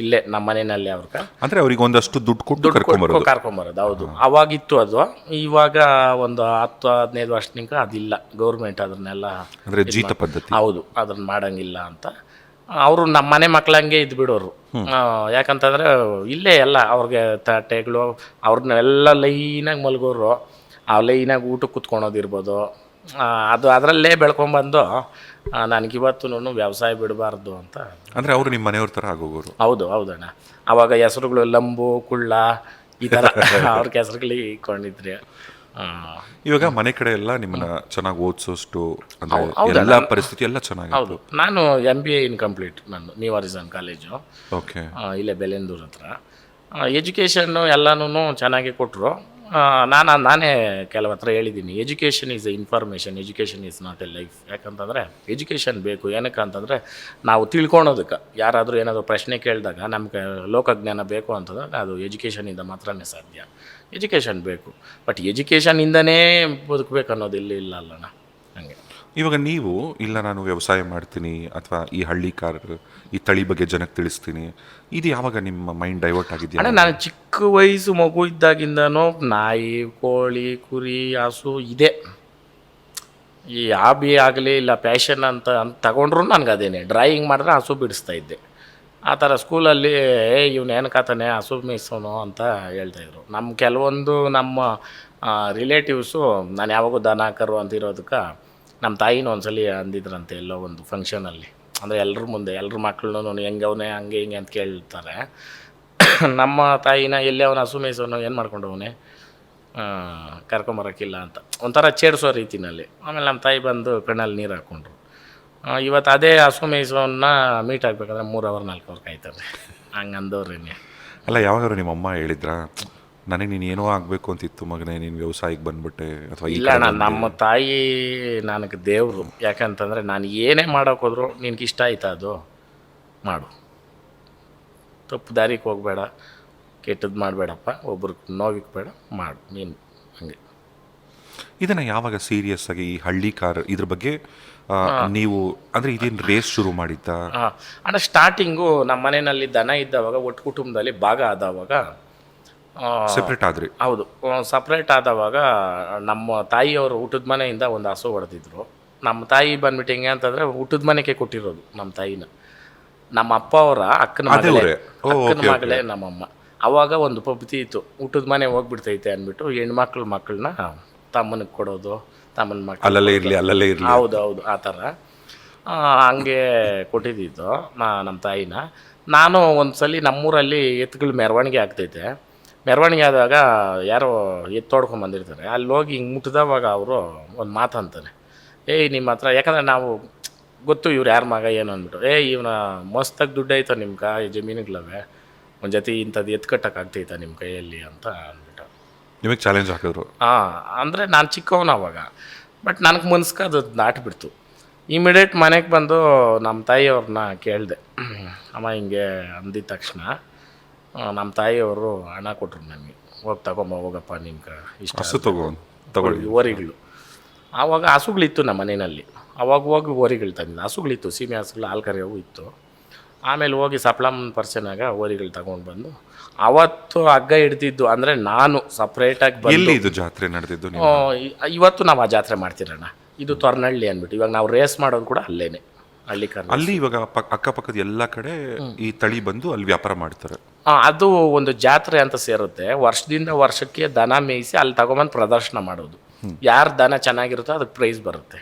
[SPEAKER 2] ಇಲ್ಲೇ ನಮ್ಮ ಮನೆಯಲ್ಲಿ ಅವ್ರಿಗೆ.
[SPEAKER 1] ಅಂದರೆ ಅವ್ರಿಗೆ ಒಂದಷ್ಟು ದುಡ್ಡು ಕೊಟ್ಟು
[SPEAKER 2] ಕರ್ಕೊಂಬರೋದು. ಹೌದು, ಅವಾಗಿತ್ತು ಅದು. ಇವಾಗ ಒಂದು 10-15 ವರ್ಷನಿಂದ ಅದಿಲ್ಲ. ಗೌರ್ಮೆಂಟ್ ಅದನ್ನೆಲ್ಲ
[SPEAKER 1] ಅಂದರೆ ಜೀತ ಪದ್ಧತಿ.
[SPEAKER 2] ಹೌದು, ಅದನ್ನ ಮಾಡಂಗಿಲ್ಲ ಅಂತ ಅವರು ನಮ್ಮ ಮನೆ ಮಕ್ಳಂಗೆ ಇದ್ಬಿಡೋರು. ಯಾಕಂತಂದರೆ ಇಲ್ಲೇ ಎಲ್ಲ ಅವ್ರಿಗೆ ತಟ್ಟೆಗಳು ಅವ್ರನ್ನೆಲ್ಲ ಲೈನಾಗಿ ಮಲಗೋರು, ಆ ಲೈನಾಗಿ ಊಟಕ್ಕೆ ಕುತ್ಕೊಳೋದಿರ್ಬೋದು. ಅದು ಅದರಲ್ಲೇ ಬೆಳ್ಕೊಂಬಂದು ನನಗಿವತ್ತು ವ್ಯವಸಾಯ ಬಿಡಬಾರ್ದು ಅಂತ.
[SPEAKER 1] ಅಂದರೆ ಅವರು ನಿಮ್ಮ ಮನೆಯವ್ರ ಥರ ಆಗೋಗೋರು.
[SPEAKER 2] ಹೌದಣ್ಣ. ಆವಾಗ ಹೆಸರುಗಳು ಲಂಬು, ಕುಳ್ಳ ಈ ಥರ ಅವ್ರ ಹೆಸರುಗಳಿಗೆ ಇಟ್ಕೊಂಡಿದ್ರಿ.
[SPEAKER 1] ಇವಾಗ ಮನೆ ಕಡೆ ಎಲ್ಲ ನಿಮ್ಮನ್ನ ಚೆನ್ನಾಗಿ ಓದಿಸೋಷ್ಟು ಅಂದರೆ ಎಲ್ಲ ಪರಿಸ್ಥಿತಿ ಎಲ್ಲ ಚೆನ್ನಾಗಿ.
[SPEAKER 2] ಹೌದು, ನಾನು MBA ಇನ್ಕಂಪ್ಲೀಟ್ ನಂದು, ನ್ಯೂ ಹಾರಿಝಾನ್ ಕಾಲೇಜು.
[SPEAKER 1] ಓಕೆ.
[SPEAKER 2] ಇಲ್ಲೇ ಬೆಲೆಂದೂರು ಹತ್ರ. ಎಜುಕೇಷನ್ನು ಎಲ್ಲನೂ ಚೆನ್ನಾಗಿ ಕೊಟ್ಟರು. ನಾನೇ ಕೆಲವು ಹತ್ರ ಹೇಳಿದ್ದೀನಿ, education is A information, education is not A life. ಯಾಕಂತಂದರೆ ಎಜುಕೇಷನ್ ಬೇಕು. ಏನಕ್ಕೆ ಅಂತಂದರೆ ನಾವು ತಿಳ್ಕೊಳೋದಕ್ಕೆ, ಯಾರಾದರೂ ಏನಾದರೂ ಪ್ರಶ್ನೆ ಕೇಳಿದಾಗ ನಮಗೆ ಲೋಕಜ್ಞಾನ ಬೇಕು ಅಂತಂದರೆ ಅದು ಎಜುಕೇಷನಿಂದ ಮಾತ್ರನೇ ಸಾಧ್ಯ. ಎಜುಕೇಷನ್ ಬೇಕು, ಬಟ್ ಎಜುಕೇಷನಿಂದನೇ ಬದುಕಬೇಕು ಅನ್ನೋದು ಇಲ್ಲ ಅಲ್ಲಣ್ಣ. ಹಾಗೆ
[SPEAKER 1] ಇವಾಗ ನೀವು ಇಲ್ಲ ನಾನು ವ್ಯವಸಾಯ ಮಾಡ್ತೀನಿ ಅಥವಾ ಈ ಹಳ್ಳಿ ಈ ತಳಿ ಬಗ್ಗೆ ಜನಕ್ಕೆ ತಿಳಿಸ್ತೀನಿ, ಇದು ಯಾವಾಗ ನಿಮ್ಮ ಮೈಂಡ್ ಡೈವರ್ಟ್ ಆಗಿದೆಯಾ?
[SPEAKER 2] ಅಣ್ಣ, ನಾನು ಚಿಕ್ಕ ವಯಸ್ಸು ಮಗು ಇದ್ದಾಗಿಂದನೂ ನಾಯಿ, ಕೋಳಿ, ಕುರಿ, ಹಸು ಇದೆ. ಈ ಹಾಬಿ ಆಗಲಿ ಇಲ್ಲ ಪ್ಯಾಷನ್ ಅಂತ ತಗೊಂಡ್ರು ನನಗೆ ಅದೇನೆ. ಡ್ರಾಯಿಂಗ್ ಮಾಡಿದ್ರೆ ಹಸು ಬಿಡಿಸ್ತಾ ಇದ್ದೆ. ಆ ಥರ ಸ್ಕೂಲಲ್ಲಿ ಇವನು ಏನು ಕಾತಾನೆ ಹಸು ಮೇಯಿಸೋನು ಅಂತ ಹೇಳ್ತಾಯಿದ್ರು. ಕೆಲವೊಂದು ನಮ್ಮ ರಿಲೇಟಿವ್ಸು ನಾನು ಯಾವಾಗೂ ದನ ಕರು ಅಂತಿರೋದಕ್ಕೆ ನಮ್ಮ ತಾಯಿನ ಒಂದ್ಸಲಿ ಅಂದಿದ್ರಂತೆ ಎಲ್ಲೋ ಒಂದು ಫಂಕ್ಷನಲ್ಲಿ. ಅಂದರೆ ಎಲ್ಲರ ಮುಂದೆ ಎಲ್ಲರ ಮಕ್ಕಳನ್ನೂ ಹೆಂಗವನೇ ಹಂಗೆ ಹಿಂಗೆ ಅಂತ ಕೇಳ್ತಾರೆ. ನಮ್ಮ ತಾಯಿನ ಎಲ್ಲೇ ಅವನು ಹಸು ಮೇಯಿಸೋನು, ಏನು ಮಾಡ್ಕೊಂಡವನೇ, ಕರ್ಕೊಂಬರೋಕ್ಕಿಲ್ಲ ಅಂತ ಒಂಥರ ಚೇಡಿಸೋ ರೀತಿಯಲ್ಲಿ. ಆಮೇಲೆ ನಮ್ಮ ತಾಯಿ ಬಂದು ಕಣ್ಣಲ್ಲಿ ನೀರು ಹಾಕ್ಕೊಂಡ್ರು. ಇವತ್ತು ಅದೇ ಹಸು ಮೇಯಿಸೋನ್ನ ಮೀಟ್ ಆಗಬೇಕಾದ್ರೆ 3 ಅವರ್ 4 ಅವರ್ ಕಾಯ್ತಾರೆ. ಹಂಗೆ ಅಂದವ್ರೇನೆ.
[SPEAKER 1] ಅಲ್ಲ, ಯಾವಾಗಾದ್ರು ನಿಮ್ಮ ಅಮ್ಮ ಹೇಳಿದ್ರಾ ನನಗೆ ನೀನು ಏನೋ ಆಗಬೇಕು ಅಂತಿತ್ತು ಮಗನೇ, ನೀನು ವ್ಯವಸಾಯಕ್ಕೆ ಬಂದ್ಬಿಟ್ಟೆ ಅಥವಾ?
[SPEAKER 2] ಇಲ್ಲ, ನಮ್ಮ ತಾಯಿ ನನಗೆ ದೇವರು. ಯಾಕಂತಂದರೆ ನಾನು ಏನೇ ಮಾಡೋಕ್ಕೋದ್ರು ನಿನಗೆ ಇಷ್ಟ ಆಯ್ತಾ ಅದು ಮಾಡು, ತಪ್ಪು ದಾರಿಗೆ ಹೋಗಬೇಡ, ಕೆಟ್ಟದ್ದು ಮಾಡಬೇಡಪ್ಪ, ಒಬ್ರಿಗೆ ನೋವಿಗೆ ಬೇಡ, ಮಾಡು ನೀನು. ಹಂಗೆ
[SPEAKER 1] ಇದನ್ನು ಯಾವಾಗ ಸೀರಿಯಸ್ ಆಗಿ ಈ ಹಳ್ಳಿ ಇದ್ರ ಬಗ್ಗೆ ನೀವು ಅಂದರೆ ಇದೇನು ರೇಸ್ ಶುರು ಮಾಡಿದ್ದ?
[SPEAKER 2] ಅಣ್ಣ, ಸ್ಟಾರ್ಟಿಂಗು ನಮ್ಮ ಮನೆಯಲ್ಲಿ ದನ ಇದ್ದವಾಗ ಒಟ್ಟು ಕುಟುಂಬದಲ್ಲಿ ಭಾಗ ಆದವಾಗ
[SPEAKER 1] ಸೆಪ್ರೇಟ್ ಆದ್ರಿ?
[SPEAKER 2] ಹೌದು, ಸಪ್ರೇಟ್ ಆದವಾಗ ನಮ್ಮ ತಾಯಿಯವರು ಊಟದ ಮನೆಯಿಂದ ಒಂದು ಹಸು ಹೊಡೆದಿದ್ರು. ನಮ್ಮ ತಾಯಿ ಬಂದ್ಬಿಟ್ಟು ಹೆಂಗೆ ಅಂತಂದರೆ ಊಟದ ಮನೆಗೆ ಕೊಟ್ಟಿರೋದು ನಮ್ಮ ತಾಯಿನ. ನಮ್ಮ ಅಪ್ಪ ಅವರ ಅಕ್ಕನ ಮಗಳೇ ನಮ್ಮಮ್ಮ. ಆವಾಗ ಒಂದು ಪದ್ಧತಿ ಇತ್ತು, ಊಟದ ಮನೆ ಹೋಗ್ಬಿಡ್ತೈತೆ ಅಂದ್ಬಿಟ್ಟು ಮಕ್ಕಳನ್ನ ತಮ್ಮನಿಗೆ ಕೊಡೋದು, ತಮ್ಮನ ಮಕ್ಕಳು
[SPEAKER 1] ಅಲ್ಲಲ್ಲೇ ಇರಲಿ.
[SPEAKER 2] ಹೌದು, ಆ ಥರ ಹಂಗೆ ಕೊಟ್ಟಿದ್ದು ನಮ್ಮ ತಾಯಿನ. ನಾನು ಒಂದು ಸಲ ನಮ್ಮೂರಲ್ಲಿ ಎತ್ತುಗಳು ಮೆರವಣಿಗೆ ಆಗ್ತೈತೆ. ಮೆರವಣಿಗೆ ಆದಾಗ ಯಾರೋ ಎತ್ತೋಡ್ಕೊಂಬಂದಿರ್ತಾರೆ. ಅಲ್ಲಿ ಹೋಗಿ ಹಿಂಗೆ ಮುಟ್ಟಿದವಾಗ ಅವರು ಒಂದು ಮಾತು ಅಂತಾರೆ, ನಿಮ್ಮ ಹತ್ರ, ಯಾಕಂದರೆ ನಾವು ಗೊತ್ತು ಇವ್ರು ಯಾರ ಮಗ ಏನು ಅಂದ್ಬಿಟ್ಟು, ಇವನ ಮಸ್ತಾಗಿ ದುಡ್ಡು ಐತ ನಿಮ್ಮ ಜಮೀನುಗಳವೆ, ಒಂದು ಜೊತೆ ಇಂಥದ್ದು ಎತ್ಕಟ್ಟಕ್ಕಾಗ್ತೈತ ನಿಮ್ಮ ಕೈಯಲ್ಲಿ ಅಂತ ಅಂದ್ಬಿಟ್ಟು
[SPEAKER 1] ನಿಮಗೆ ಚಾಲೆಂಜ್ ಹಾಕಿದ್ರು?
[SPEAKER 2] ಅಂದರೆ ನಾನು ಚಿಕ್ಕವನು ಅವಾಗ. ಬಟ್ ನನಗೆ ಮನ್ಸ್ಗೆ ಅದು ದಾಟ್ಬಿಡ್ತು. ಇಮಿಡಿಯೇಟ್ ಮನೆಗೆ ಬಂದು ನಮ್ಮ ತಾಯಿಯವ್ರನ್ನ ಕೇಳಿದೆ. ಅಮ್ಮ ಹಿಂಗೆ ಅಂದಿದ ತಕ್ಷಣ ನಮ್ಮ ತಾಯಿಯವರು ಹಣ ಕೊಟ್ಟರು ನನಗೆ. ಹೋಗಪ್ಪ ನಿಮ್ಗೆ ಇಷ್ಟ
[SPEAKER 1] ತಗೊಳ್ಳಿ
[SPEAKER 2] ಓರಿಗಳು. ಆವಾಗ ಹಸುಗಳಿತ್ತು ನಮ್ಮ ಮನೆಯಲ್ಲಿ. ಅವಾಗ ಹೋಗಿ ಓರಿಗಳು ತಂದಿದ್ದು. ಹಸುಗಳಿತ್ತು, ಸೀಮೆ ಹಸುಗಳು, ಹಾಲು ಕರೆಯವು ಇತ್ತು. ಆಮೇಲೆ ಹೋಗಿ ಸಪ್ಲಮ್ಮನ ಪರ್ಸನಾಗ ಓರಿಗಳು ತಗೊಂಡು ಬಂದು ಅವತ್ತು ಹಗ್ಗ ಹಿಡ್ದಿದ್ದು. ಅಂದರೆ ನಾನು ಸಪ್ರೇಟಾಗಿ
[SPEAKER 1] ಬಂದು ಇದು ಜಾತ್ರೆ ನಡೆದಿದ್ದು.
[SPEAKER 2] ಇವತ್ತು ನಾವು ಆ ಜಾತ್ರೆ ಮಾಡ್ತಿರೋಣ. ಇದು ತೊರ್ನಹಳ್ಳಿ ಅಂದ್ಬಿಟ್ಟು. ಇವಾಗ ನಾವು ರೇಸ್ ಮಾಡೋದು ಕೂಡ ಅಲ್ಲೇನೆ,
[SPEAKER 1] ಅಲ್ಲಿ. ಇವಾಗ ಅಕ್ಕಪಕ್ಕದ ಎಲ್ಲ ಕಡೆ ಈ ತಳಿ ಬಂದು ಅಲ್ಲಿ ವ್ಯಾಪಾರ ಮಾಡ್ತಾರೆ.
[SPEAKER 2] ಅದು ಒಂದು ಜಾತ್ರೆ ಅಂತ ಸೇರುತ್ತೆ. ವರ್ಷದಿಂದ ವರ್ಷಕ್ಕೆ ದನ ಮೇಯಿಸಿ ಅಲ್ಲಿ ತಗೊಂಬಂದು ಪ್ರದರ್ಶನ ಮಾಡೋದು. ಯಾರು ದನ ಚೆನ್ನಾಗಿರುತ್ತೋ ಅದಕ್ಕೆ ಪ್ರೈಸ್ ಬರುತ್ತೆ.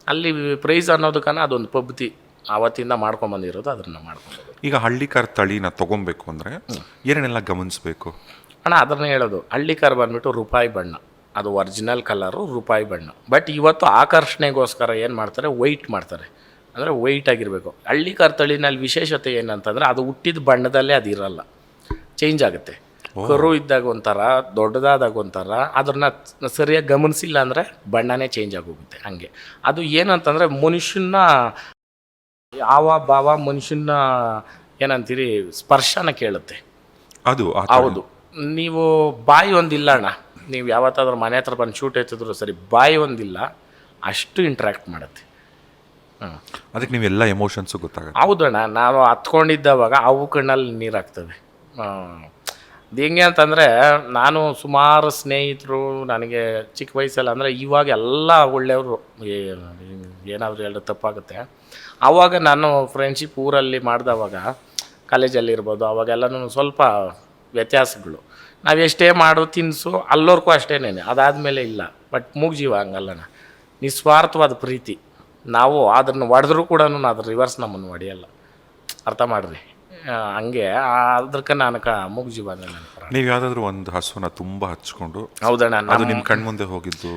[SPEAKER 2] ಅಲ್ಲಿ ಪ್ರೈಸ್ ಅನ್ನೋದಕ್ಕನ ಅದೊಂದು ಪದ್ಧತಿ ಅವತ್ತಿಂದ ಮಾಡ್ಕೊಂಬಂದಿರೋದು, ಅದನ್ನು ಮಾಡ್ಕೊಂಡು.
[SPEAKER 1] ಈಗ ಹಳ್ಳಿಕಾರ್ ತಳಿನ ತೊಗೊಬೇಕು ಅಂದರೆ ಏನೇನೆಲ್ಲ ಗಮನಿಸಬೇಕು
[SPEAKER 2] ಅಣ್ಣ? ಅದನ್ನೇ ಹೇಳೋದು. ಹಳ್ಳಿಕಾರ್ ಬಂದ್ಬಿಟ್ಟು ರೂಪಾಯಿ ಬಣ್ಣ, ಅದು ಒರಿಜಿನಲ್ ಕಲರು ರೂಪಾಯಿ ಬಣ್ಣ. ಬಟ್ ಇವತ್ತು ಆಕರ್ಷಣೆಗೋಸ್ಕರ ಏನು ಮಾಡ್ತಾರೆ, ವೈಟ್ ಮಾಡ್ತಾರೆ. ಅಂದರೆ ವೈಟ್ ಆಗಿರಬೇಕು. ಹಳ್ಳಿಕಾರ್ ತಳಿನಲ್ಲಿ ವಿಶೇಷತೆ ಏನಂತಂದರೆ ಅದು ಹುಟ್ಟಿದ ಬಣ್ಣದಲ್ಲೇ ಅದು ಇರಲ್ಲ, ಚೇಂಜ್ ಆಗುತ್ತೆ. ಕರು ಇದ್ದಾಗ ಒಂಥರ, ದೊಡ್ಡದಾದಾಗ ಒಂಥರ. ಅದನ್ನು ಸರಿಯಾಗಿ ಗಮನಿಸಿಲ್ಲ ಅಂದರೆ ಬಣ್ಣನೇ ಚೇಂಜ್ ಆಗೋಗುತ್ತೆ. ಹಾಗೆ ಅದು ಏನಂತಂದರೆ ಮನುಷ್ಯನ ಯಾವ ಭಾವ, ಮನುಷ್ಯನ ಏನಂತೀರಿ ಸ್ಪರ್ಶನ ಕೇಳುತ್ತೆ
[SPEAKER 1] ಅದು.
[SPEAKER 2] ಹೌದು. ನೀವು ಬಾಯಿ ಒಂದಿಲ್ಲ ಅಣ್ಣ, ನೀವು ಯಾವತ್ತಾದ್ರೂ ಮನೆ ಹತ್ರ ಬಂದು ಶೂಟ್ ಎತ್ತಿದ್ರು ಸರಿ, ಬಾಯಿ ಒಂದಿಲ್ಲ, ಅಷ್ಟು ಇಂಟ್ರ್ಯಾಕ್ಟ್ ಮಾಡುತ್ತೆ.
[SPEAKER 1] ಅದಕ್ಕೆ ನೀವೆಲ್ಲ ಎಮೋಷನ್ಸು ಗೊತ್ತಾಗುತ್ತೆ.
[SPEAKER 2] ಹೌದಣ್ಣ, ನಾವು ಹತ್ಕೊಂಡಿದ್ದವಾಗ ಅವು ಕಣ್ಣಲ್ಲಿ ನೀರಾಗ್ತವೆ. ಹೆಂಗೆ ಅಂತಂದರೆ ನಾನು ಸುಮಾರು ಸ್ನೇಹಿತರು ನನಗೆ ಚಿಕ್ಕ ವಯಸ್ಸಲ್ಲಿ ಅಂದರೆ ಇವಾಗ ಎಲ್ಲ ಒಳ್ಳೆಯವರು, ಏನಾದರೂ ಹೇಳಿದ್ರೆ ತಪ್ಪಾಗುತ್ತೆ. ಆವಾಗ ನಾನು ಫ್ರೆಂಡ್ಶಿಪ್ ಊರಲ್ಲಿ ಮಾಡಿದವಾಗ ಕಾಲೇಜಲ್ಲಿರ್ಬೋದು ಅವಾಗೆಲ್ಲನೂ ಸ್ವಲ್ಪ ವ್ಯತ್ಯಾಸಗಳು. ನಾವು ಎಷ್ಟೇ ಮಾಡು ತಿನಿಸು ಅಲ್ಲೋರ್ಗೂ ಅಷ್ಟೇನೆ, ಅದಾದಮೇಲೆ ಇಲ್ಲ. ಬಟ್ ಮೂಗ್ಜೀವ ಹಂಗಲ್ಲಣ್ಣ, ನಿಸ್ವಾರ್ಥವಾದ ಪ್ರೀತಿ. ನಾವು ಅದನ್ನು ಹೊಡೆದ್ರೂ ಕೂಡ ಅದ್ರ ರಿವರ್ಸ್ ನಮ್ಮನ್ನು ಹೊಡೆಯಲ್ಲ, ಅರ್ಥ ಮಾಡ್ರಿ. ಹಂಗೆ ಅದಕ್ಕೆ ನನಗೆ ಮೂಗ್ಜೀವ ಅಂದರೆ ನನಗೆ.
[SPEAKER 1] ನೀವು ಯಾವುದಾದ್ರೂ ಒಂದು ಹಸುವನ್ನ ತುಂಬ ಹಚ್ಕೊಂಡು
[SPEAKER 2] ಹೌದಣ್ಣ,
[SPEAKER 1] ಅದು ನಿಮ್ಮ ಕಣ್ಮುಂದೆ ಹೋಗಿದ್ದು?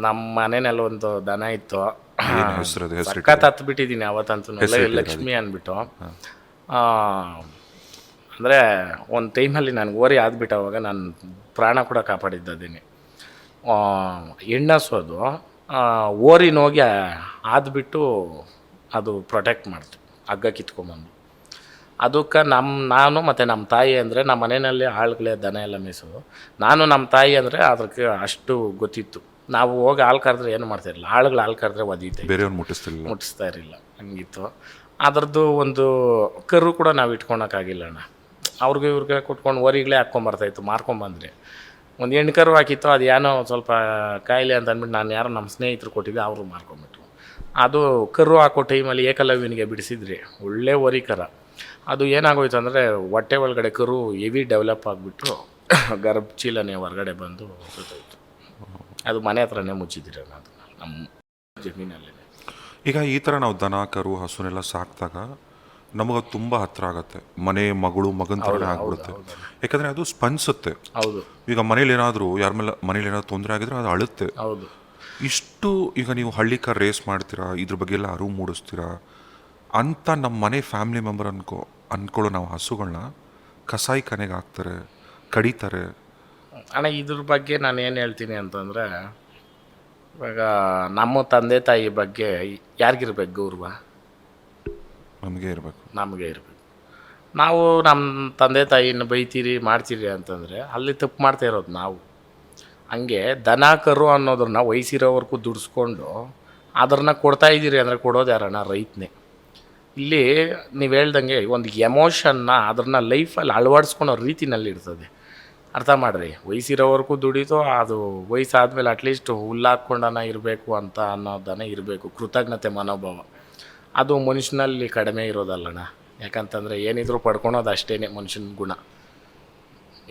[SPEAKER 2] ನಮ್ಮ ಮನೆಯಲ್ಲಿ ಒಂದು ದನ ಇತ್ತು,
[SPEAKER 1] ಹೆಸರು
[SPEAKER 2] ಸಖತ್ ಹತ್ಬಿಟ್ಟಿದ್ದೀನಿ ಅವತ್ತಂತೂ, ಲಕ್ಷ್ಮಿ ಅಂದ್ಬಿಟ್ಟು. ಅಂದರೆ ಒಂದು ಟೈಮಲ್ಲಿ ನನಗೆ ಓರಿ ಆದ್ಬಿಟ್ಟು ಅವಾಗ ನಾನು ಪ್ರಾಣ ಕೂಡ ಕಾಪಾಡಿದ್ದೀನಿ. ಹೆಣ್ಣಸೋದು ಓರಿನ ಹೋಗಿ ಆದ್ಬಿಟ್ಟು ಅದು ಪ್ರೊಟೆಕ್ಟ್ ಮಾಡ್ತು, ಹಗ್ಗ ಕಿತ್ಕೊಂಬಂದು. ಅದಕ್ಕೆ ನಾನು ಮತ್ತು ನಮ್ಮ ತಾಯಿ ಅಂದರೆ ನಮ್ಮ ಮನೆಯಲ್ಲಿ ಆಳುಗಳೇ ದನ ಎಲ್ಲ ಮೇಯಿಸೋದು. ನಾನು ನಮ್ಮ ತಾಯಿ ಅಂದರೆ ಅದಕ್ಕೆ ಅಷ್ಟು ಗೊತ್ತಿತ್ತು. ನಾವು ಹೋಗಿ ಹಾಲು ಕರೆದ್ರೆ ಏನು ಮಾಡ್ತಾಯಿರಲಿಲ್ಲ, ಆಳುಗಳು ಹಾಲು ಕರೆದ್ರೆ ಒದೀತೆ,
[SPEAKER 1] ಬೇರೆಯವ್ರು
[SPEAKER 2] ಮುಟ್ಟಿಸ್ತಾ ಇರಲಿಲ್ಲ, ಹಂಗಿತ್ತು. ಅದ್ರದ್ದು ಒಂದು ಕರು ಕೂಡ ನಾವು ಇಟ್ಕೊಳಕ್ಕಾಗಿಲ್ಲ ಅಣ್ಣ. ಇವ್ರಿಗೆ ಕೊಟ್ಕೊಂಡು ಓರಿಗಳೇ ಹಾಕ್ಕೊಂಬರ್ತಾಯಿತ್ತು, ಮಾರ್ಕೊಂಬಂದ್ರಿ. ಒಂದು ಹೆಣ್ಣು ಕರು ಹಾಕಿತ್ತು, ಅದು ಏನೋ ಸ್ವಲ್ಪ ಕಾಯಿಲೆ ಅಂತ ಅಂದ್ಬಿಟ್ಟು ನಾನು ಯಾರೋ ನಮ್ಮ ಸ್ನೇಹಿತರು ಕೊಟ್ಟಿದ್ದೆ, ಅವರು ಮಾರ್ಕೊಂಬಿಟ್ರು. ಅದು ಕರು ಹಾಕೋ ಟೈಮಲ್ಲಿ ಏಕಲವ್ಯನಿಗೆ ಬಿಡಿಸಿದ್ರಿ, ಒಳ್ಳೆ ಓರಿ ಕರ. ಅದು ಏನಾಗೋಯ್ತು ಅಂದರೆ ಹೊಟ್ಟೆ ಒಳಗಡೆ ಕರು ಹೆವಿ ಡೆವಲಪ್ ಆಗಿಬಿಟ್ಟು ಗರ್ಭ ಚೀಲನೆ ಹೊರಗಡೆ ಬಂದು ಸುತ್ತೋಯ್ತು. ಅದು ಮನೆ ಹತ್ರನೇ ಮುಚ್ಚಿದ್ದೀರ ಅದು ನಮ್ಮ ಜಮೀನಲ್ಲಿ.
[SPEAKER 1] ಈಗ ಈ ಥರ ನಾವು ದನ ಕರು ಹಸುನೆಲ್ಲ ಸಾಕಿದಾಗ ನಮಗದು ತುಂಬ ಹತ್ತಿರ ಆಗುತ್ತೆ, ಮನೆ ಮಗಳು ಮಗನ ಥರನೇ ಆಗ್ಬಿಡುತ್ತೆ. ಯಾಕಂದರೆ ಅದು ಸ್ಪಂದಿಸುತ್ತೆ.
[SPEAKER 2] ಹೌದು,
[SPEAKER 1] ಈಗ ಮನೇಲಿ ಏನಾದರೂ ಮನೇಲಿ ಏನಾದರೂ ತೊಂದರೆ ಆಗಿದ್ರೆ ಅದು ಅಳುತ್ತೆ.
[SPEAKER 2] ಹೌದು.
[SPEAKER 1] ಇಷ್ಟು ಈಗ ನೀವು ಹಳ್ಳಿ ಕಾರ್ ರೇಸ್ ಮಾಡ್ತೀರಾ, ಇದ್ರ ಬಗ್ಗೆ ಎಲ್ಲ ಅರಿವು ಮೂಡಿಸ್ತೀರಾ ಅಂತ ನಮ್ಮ ಮನೆ ಫ್ಯಾಮಿಲಿ ಮೆಂಬರ್ ಅಂದ್ಕೊಳ್ಳೋ ನಾವು ಹಸುಗಳನ್ನ ಕಸಾಯಿ ಕನೆಗೆ ಹಾಕ್ತಾರೆ, ಕಡಿತಾರೆ.
[SPEAKER 2] ಅಣ್ಣ ಇದ್ರ ಬಗ್ಗೆ ನಾನು ಏನು ಹೇಳ್ತೀನಿ ಅಂತಂದರೆ, ಇವಾಗ ನಮ್ಮ ತಂದೆ ತಾಯಿ ಬಗ್ಗೆ ಯಾರಿಗಿರ್ಬೇಕು ಗೌರವ?
[SPEAKER 1] ನಮಗೆ ಇರಬೇಕು.
[SPEAKER 2] ನಾವು ನಮ್ಮ ತಂದೆ ತಾಯಿನ ಬೈತೀರಿ ಮಾಡ್ತೀರಿ ಅಂತಂದರೆ ಅಲ್ಲಿ ತಪ್ಪು ಮಾಡ್ತಾ ಇರೋದು ನಾವು. ಹಂಗೆ ದನ ಕರು ಅನ್ನೋದನ್ನ ವಯಸ್ಸಿರೋವರೆಗೂ ದುಡಿಸ್ಕೊಂಡು ಅದನ್ನು ಕೊಡ್ತಾಯಿದ್ದೀರಿ ಅಂದರೆ ಕೊಡೋದು ಯಾರಣ್ಣ? ರೈತನೇ. ಇಲ್ಲಿ ನೀವು ಹೇಳ್ದಂಗೆ ಒಂದು ಎಮೋಷನ್ನ ಅದನ್ನು ಲೈಫಲ್ಲಿ ಅಳವಡಿಸ್ಕೊಳೋ ರೀತಿನಲ್ಲಿ ಇರ್ತದೆ, ಅರ್ಥ ಮಾಡಿರಿ. ವಯಸ್ಸಿರೋವರೆಗೂ ದುಡಿದು ಅದು ವಯಸ್ಸಾದ್ಮೇಲೆ ಅಟ್ಲೀಸ್ಟ್ ಹುಲ್ಲಾಕ್ಕೊಂಡನ ಇರಬೇಕು ಅಂತ ಅನ್ನೋದನ್ನೇ ಇರಬೇಕು, ಕೃತಜ್ಞತೆ ಮನೋಭಾವ. ಅದು ಮನುಷ್ಯನಲ್ಲಿ ಕಡಿಮೆ ಇರೋದಲ್ಲಣ್ಣ. ಯಾಕಂತಂದರೆ ಏನಿದ್ರು ಪಡ್ಕೊಳೋದು ಅಷ್ಟೇ ಮನುಷ್ಯನ ಗುಣ,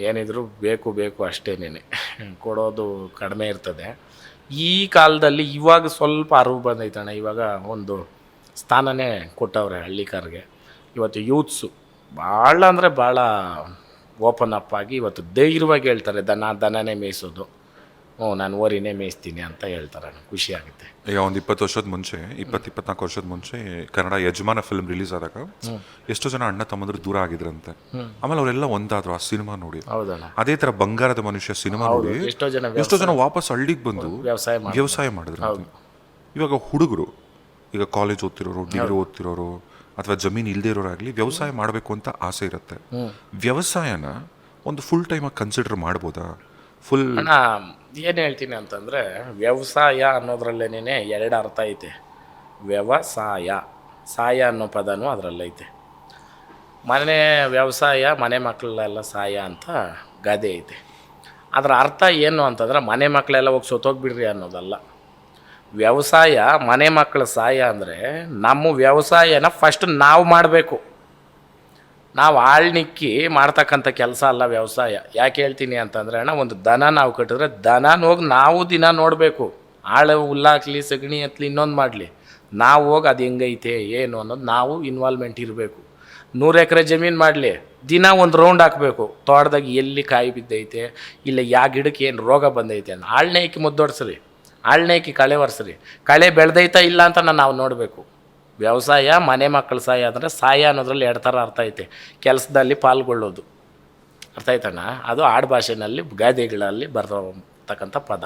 [SPEAKER 2] ಏನಿದ್ರು ಬೇಕು ಅಷ್ಟೇನೆ, ಕೊಡೋದು ಕಡಿಮೆ ಇರ್ತದೆ. ಈ ಕಾಲದಲ್ಲಿ ಇವಾಗ ಸ್ವಲ್ಪ ಅರಿವು ಬಂದೈತಣ್ಣ. ಇವಾಗ ಒಂದು ಸ್ಥಾನನೇ ಕೊಟ್ಟವ್ರೆ ಹಳ್ಳಿಕಾರ್ಗೆ. ಇವತ್ತು ಯೂತ್ಸು ಭಾಳ ಅಂದರೆ ಭಾಳ ಓಪನ್ ಅಪ್ ಆಗಿ ಇವತ್ತು ಧೈರ್ಯವಾಗಿ ಹೇಳ್ತಾರೆ, ದನನೇ ಮೇಯಿಸೋದು, ನಾನು ಓರಿನೇ ಮೇಯಿಸ್ತೀನಿ ಅಂತ ಹೇಳ್ತಾರೆ. ಖುಷಿ ಆಗುತ್ತೆ.
[SPEAKER 1] ಈಗ ಒಂದು 20 ವರ್ಷದ ಮುಂಚೆ 24 ವರ್ಷದ ಮುಂಚೆ ಕನ್ನಡ ಯಜಮಾನ ಫಿಲ್ಮ್ ರಿಲೀಸ್ ಆದಾಗ ಎಷ್ಟೋ ಜನ ಅಣ್ಣ ತಮ್ಮಂದ್ರು ದೂರ ಆಗಿದ್ರಂತೆ. ಆಮೇಲೆ ಅವರೆಲ್ಲ ಒಂದಾದ್ರು ಆ ಸಿನಿಮಾ ನೋಡಿ.
[SPEAKER 2] ಹೌದಣ್ಣ.
[SPEAKER 1] ಅದೇ ತರ ಬಂಗಾರದ ಮನುಷ್ಯ ಸಿನಿಮಾ ನೋಡಿ ಎಷ್ಟೋ ಜನ ವಾಪಸ್ ಹಳ್ಳಿಗೆ ಬಂದು ವ್ಯವಸಾಯ ಮಾಡಿದ್ರು. ಇವಾಗ ಹುಡುಗರು, ಈಗ ಕಾಲೇಜ್ ಓದ್ತಿರೋರು, ಡಿಗ್ರಿ ಓದ್ತಿರೋರು ಅಥವಾ ಜಮೀನು ಇಲ್ಲದೆ ಇರೋರಾಗಲಿ ವ್ಯವಸಾಯ ಮಾಡಬೇಕು ಅಂತ ಆಸೆ ಇರುತ್ತೆ. ವ್ಯವಸಾಯನ ಒಂದು ಫುಲ್ ಟೈಮಾಗಿ ಕನ್ಸಿಡರ್ ಮಾಡ್ಬೋದಾ? ಫುಲ್
[SPEAKER 2] ಅಣ್ಣ ಏನು ಹೇಳ್ತೀನಿ ಅಂತಂದರೆ, ವ್ಯವಸಾಯ ಅನ್ನೋದ್ರಲ್ಲೇನೇ ಎರಡು ಅರ್ಥ ಐತೆ. ಸಾಯ ಅನ್ನೋ ಪದನೂ ಅದರಲ್ಲೈತೆ. ಮನೆ ವ್ಯವಸಾಯ, ಮನೆ ಮಕ್ಕಳೆಲ್ಲ ಸಾಯ ಅಂತ ಗಾದೆ ಐತೆ. ಅದರ ಅರ್ಥ ಏನು ಅಂತಂದ್ರೆ ಮನೆ ಮಕ್ಕಳೆಲ್ಲ ಹೋಗಿ ಸೊತ್ತೋಗ್ಬಿಡ್ರಿ ಅನ್ನೋದಲ್ಲ. ವ್ಯವಸಾಯ ಮನೆ ಮಕ್ಕಳ ಸಹಾಯ ಅಂದರೆ ನಮ್ಮ ವ್ಯವಸಾಯನ ಫಸ್ಟ್ ನಾವು ಮಾಡಬೇಕು. ನಾವು ಆಳ್ನಿಕ್ಕಿ ಮಾಡ್ತಕ್ಕಂಥ ಕೆಲಸ ಅಲ್ಲ ವ್ಯವಸಾಯ. ಯಾಕೆ ಹೇಳ್ತೀನಿ ಅಂತಂದರೆ ಅಣ್ಣ, ಒಂದು ದನ ನಾವು ಕಟ್ಟಿದ್ರೆ ದನನ ಹೋಗಿ ನಾವು ದಿನ ನೋಡಬೇಕು. ಆಳು ಹುಲ್ಲಾಕ್ಲಿ, ಸಗಣಿ ಹತ್ಲಿ, ಇನ್ನೊಂದು ಮಾಡಲಿ, ನಾವು ಹೋಗಿ ಅದು ಹೆಂಗೈತೆ ಏನು ಅನ್ನೋದು ನಾವು ಇನ್ವಾಲ್ವ್ಮೆಂಟ್ ಇರಬೇಕು. 100 ಎಕರೆ ಜಮೀನು ಮಾಡಲಿ, ದಿನ ಒಂದು ರೌಂಡ್ ಹಾಕಬೇಕು. ತೋಟದಾಗ ಎಲ್ಲಿ ಕಾಯಿ ಬಿದ್ದೈತೆ, ಇಲ್ಲ ಯಾವ ಗಿಡಕ್ಕೆ ಏನು ರೋಗ ಬಂದೈತೆ ಅಂತ ಆಳ್ನೇಕಿ ಮುದ್ದೊಡ್ಸ್ರಿ, ಆಳ್ನೇಕಿ ಕಳೆ ಒರೆಸ್ರಿ. ಕಳೆ ಬೆಳೆದೈತಾ ಇಲ್ಲ ಅಂತ ನಾವು ನೋಡಬೇಕು. ವ್ಯವಸಾಯ ಮನೆ ಮಕ್ಕಳ ಸಹಾಯ ಅಂದರೆ ಸಹಾಯ ಅನ್ನೋದ್ರಲ್ಲಿ 2 ಥರ ಅರ್ಥ ಐತೆ. ಕೆಲಸದಲ್ಲಿ ಪಾಲ್ಗೊಳ್ಳೋದು, ಅರ್ಥ ಆಯ್ತಣ್ಣ? ಅದು ಆಡು ಭಾಷೆನಲ್ಲಿ ಗಾದೆಗಳಲ್ಲಿ ಬರ್ತಕ್ಕಂಥ ಪದ.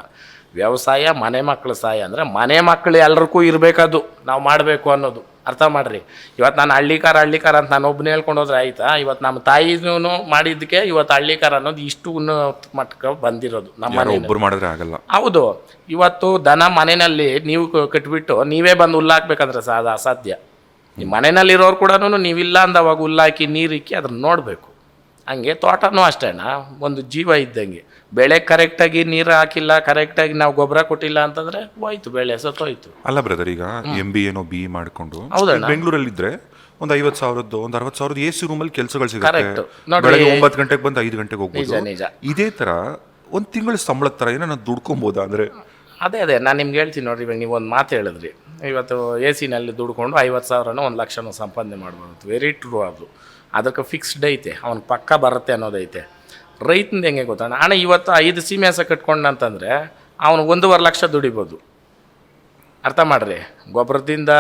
[SPEAKER 2] ವ್ಯವಸಾಯ ಮನೆ ಮಕ್ಕಳ ಸಹಾಯ ಅಂದರೆ ಮನೆ ಮಕ್ಕಳು ಎಲ್ಲರಿಗೂ ಇರಬೇಕದು, ನಾವು ಮಾಡಬೇಕು ಅನ್ನೋದು, ಅರ್ಥ ಮಾಡಿರಿ. ಇವತ್ತು ನಾನು ಹಳ್ಳಿಕಾರ ಅಂತ ನಾನು ಒಬ್ಬನೇ ಹೇಳ್ಕೊಂಡು ಹೋದ್ರೆ ಆಯಿತಾ? ಇವತ್ತು ನಮ್ಮ ತಾಯಿನೂ ಮಾಡಿದ್ದಕ್ಕೆ ಇವತ್ತು ಹಳ್ಳಿಕಾರ ಅನ್ನೋದು ಇಷ್ಟು ಉನ್ನತ ಮಟ್ಟಕ್ಕೆ ಬಂದಿರೋದು ನಮ್ಮ
[SPEAKER 1] ಒಬ್ಬರು ಮಾಡಿದ್ರೆ ಆಗಲ್ಲ.
[SPEAKER 2] ಹೌದು. ಇವತ್ತು ದನ ಮನೆಯಲ್ಲಿ ನೀವು ಕಟ್ಬಿಟ್ಟು ನೀವೇ ಬಂದು ಹುಲ್ಲಾಕ್ಬೇಕಂದ್ರೆ ಅದು ಅಸಾಧ್ಯ. ನಿಮ್ಮ ಮನೆಯಲ್ಲಿರೋರು ಕೂಡ ನೀವಿಲ್ಲ ಅಂದವಾಗ ಹುಲ್ಲಾಕಿ ನೀರಿಕ್ಕಿ ಅದನ್ನು ನೋಡಬೇಕು, ಹಂಗೆ ತೋಟನೂ ಅಷ್ಟೇ ಅಣ್ಣ, ಒಂದು ಜೀವ ಇದ್ದಂಗೆ. ಬೆಳೆ ಕರೆಕ್ಟಾಗಿ ನೀರು ಹಾಕಿಲ್ಲ, ಕರೆಕ್ಟಾಗಿ ನಾವು ಗೊಬ್ಬರ ಕೊಟ್ಟಿಲ್ಲ ಅಂತಂದರೆ ಹೋಯ್ತು, ಬೆಳೆ ಸತ್ತೋಯ್ತು.
[SPEAKER 1] ಅಲ್ಲ ಬ್ರದರ್, ಈಗ MBA ಬಿ ಮಾಡಿಕೊಂಡು
[SPEAKER 2] ಹೌದಣ್ಣ.
[SPEAKER 1] ಬೆಂಗಳೂರಲ್ಲಿದ್ದರೆ ಒಂದು 50,000 ಒಂದು 60,000 AC ರೂಮಲ್ಲಿ ಕೆಲಸಗಳು ಸಿಗುತ್ತೆ.
[SPEAKER 2] Correct. ನೋಡ್ರಿ.
[SPEAKER 1] ಬೆಳಗ್ಗೆ 9 ಗಂಟೆಗೆ ಬಂದು 5 ಗಂಟೆಗೆ ಹೋಗ್ಬೋದು.
[SPEAKER 2] ನಿಜ.
[SPEAKER 1] ಇದೇ ಥರ ಒಂದು ತಿಂಗಳ ಸಂಬಳದ ಥರ ಏನೋ ನಾನು ದುಡ್ಕೊಬೋದಾ ಅಂದರೆ?
[SPEAKER 2] ಅದೇ ನಾನು ನಿಮ್ಗೆ ಹೇಳ್ತೀನಿ ನೋಡ್ರಿ. ಇವಾಗ ನೀವು ಒಂದು ಮಾತು ಹೇಳಿದ್ರಿ, ಇವತ್ತು AC ನಲ್ಲಿ ದುಡ್ಕೊಂಡು 50,000 1,00,000 ಸಂಪಾದನೆ ಮಾಡ್ಬೋದು. Very true. ಅದಕ್ಕೆ ಫಿಕ್ಸ್ಡ್ ಐತೆ, ಅವ್ನು ಪಕ್ಕ ಬರುತ್ತೆ ಅನ್ನೋದೈತೆ. ರೈತಂದು ಹೆಂಗೆ ಗೊತ್ತಣ್ಣ, ಹಣ ಇವತ್ತು 5 ಸೀಮೆ ಹಸ ಕಟ್ಕೊಂಡಂತಂದರೆ ಅವನು 1.5 ಲಕ್ಷ ದುಡಿಬೋದು. ಅರ್ಥ ಮಾಡ್ರಿ. ಗೊಬ್ಬರದಿಂದ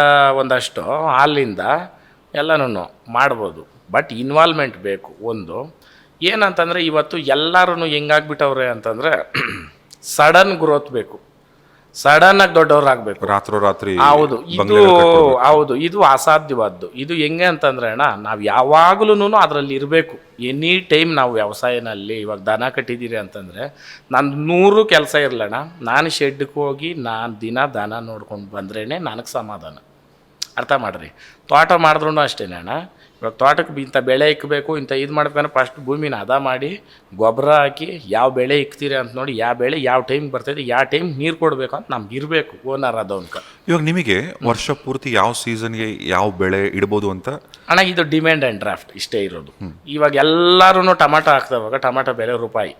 [SPEAKER 2] ಒಂದಷ್ಟು, ಹಾಲಿಂದ ಎಲ್ಲನೂ ಮಾಡ್ಬೋದು. ಬಟ್ ಇನ್ವಾಲ್ವ್ಮೆಂಟ್ ಬೇಕು. ಒಂದು ಏನಂತಂದರೆ ಇವತ್ತು ಎಲ್ಲರೂ ಹೆಂಗಾಗ್ಬಿಟ್ಟವ್ರೆ ಅಂತಂದರೆ ಸಡನ್ ಗ್ರೋತ್ ಬೇಕು, ಸಡನ್ನಾಗಿ ದೊಡ್ಡವ್ರಾಗಬೇಕು,
[SPEAKER 1] ರಾತ್ರೋರಾತ್ರಿ.
[SPEAKER 2] ಹೌದು, ಇದು ಅಸಾಧ್ಯವಾದ್ದು. ಇದು ಹೆಂಗೆ ಅಂತಂದ್ರೆ ಅಣ್ಣ, ನಾವು ಯಾವಾಗಲೂ ಅದರಲ್ಲಿ ಇರಬೇಕು. ಎನಿ ಟೈಮ್ ನಾವು ವ್ಯವಸಾಯನಲ್ಲಿ ಇವಾಗ ದನ ಕಟ್ಟಿದ್ದೀರಿ ಅಂತಂದರೆ ನಂದು 100 ಕೆಲಸ ಇರಲಣ್ಣ, ನಾನು ಶೆಡ್ಗೆ ಹೋಗಿ ನಾನು ದಿನ ದನ ನೋಡ್ಕೊಂಡು ಬಂದ್ರೇ ನನಗೆ ಸಮಾಧಾನ. ಅರ್ಥ ಮಾಡಿರಿ. ತೋಟ ಮಾಡಿದ್ರೂ ಅಷ್ಟೇ ಅಣ್ಣ. ಇವಾಗ ತೋಟಕ್ಕೆ ಇಂಥ ಬೆಳೆ ಇಕ್ಕಬೇಕು, ಇಂಥ ಇದು ಮಾಡ್ಬೇಕಂದ್ರೆ ಫಸ್ಟ್ ಭೂಮಿನ ಹದ ಮಾಡಿ ಗೊಬ್ಬರ ಹಾಕಿ ಯಾವ ಬೆಳೆ ಇಕ್ತೀರಿ ಅಂತ ನೋಡಿ, ಯಾವ ಬೆಳೆ ಯಾವ ಟೈಮ್ಗೆ ಬರ್ತೈತೆ, ಯಾವ ಟೈಮ್ ನೀರು ಕೊಡಬೇಕು ಅಂತ ನಮ್ಗೆ ಇರಬೇಕು, ಓನರ್ ಅದವನ್ಕ.
[SPEAKER 1] ಇವಾಗ ನಿಮಗೆ ವರ್ಷ ಪೂರ್ತಿ ಯಾವ ಸೀಸನ್ಗೆ ಯಾವ ಬೆಳೆ ಇಡ್ಬೋದು ಅಂತ?
[SPEAKER 2] ಅಣ್ಣ, ಇದು ಡಿಮ್ಯಾಂಡ್ ಆ್ಯಂಡ್ ಡ್ರಾಫ್ಟ್ ಇಷ್ಟೇ ಇರೋದು. ಇವಾಗ ಎಲ್ಲರೂ ಟೊಮಾಟೊ ಹಾಕ್ದವಾಗ ಟೊಮಾಟೊ ಬೆಲೆ ರೂಪಾಯಿ.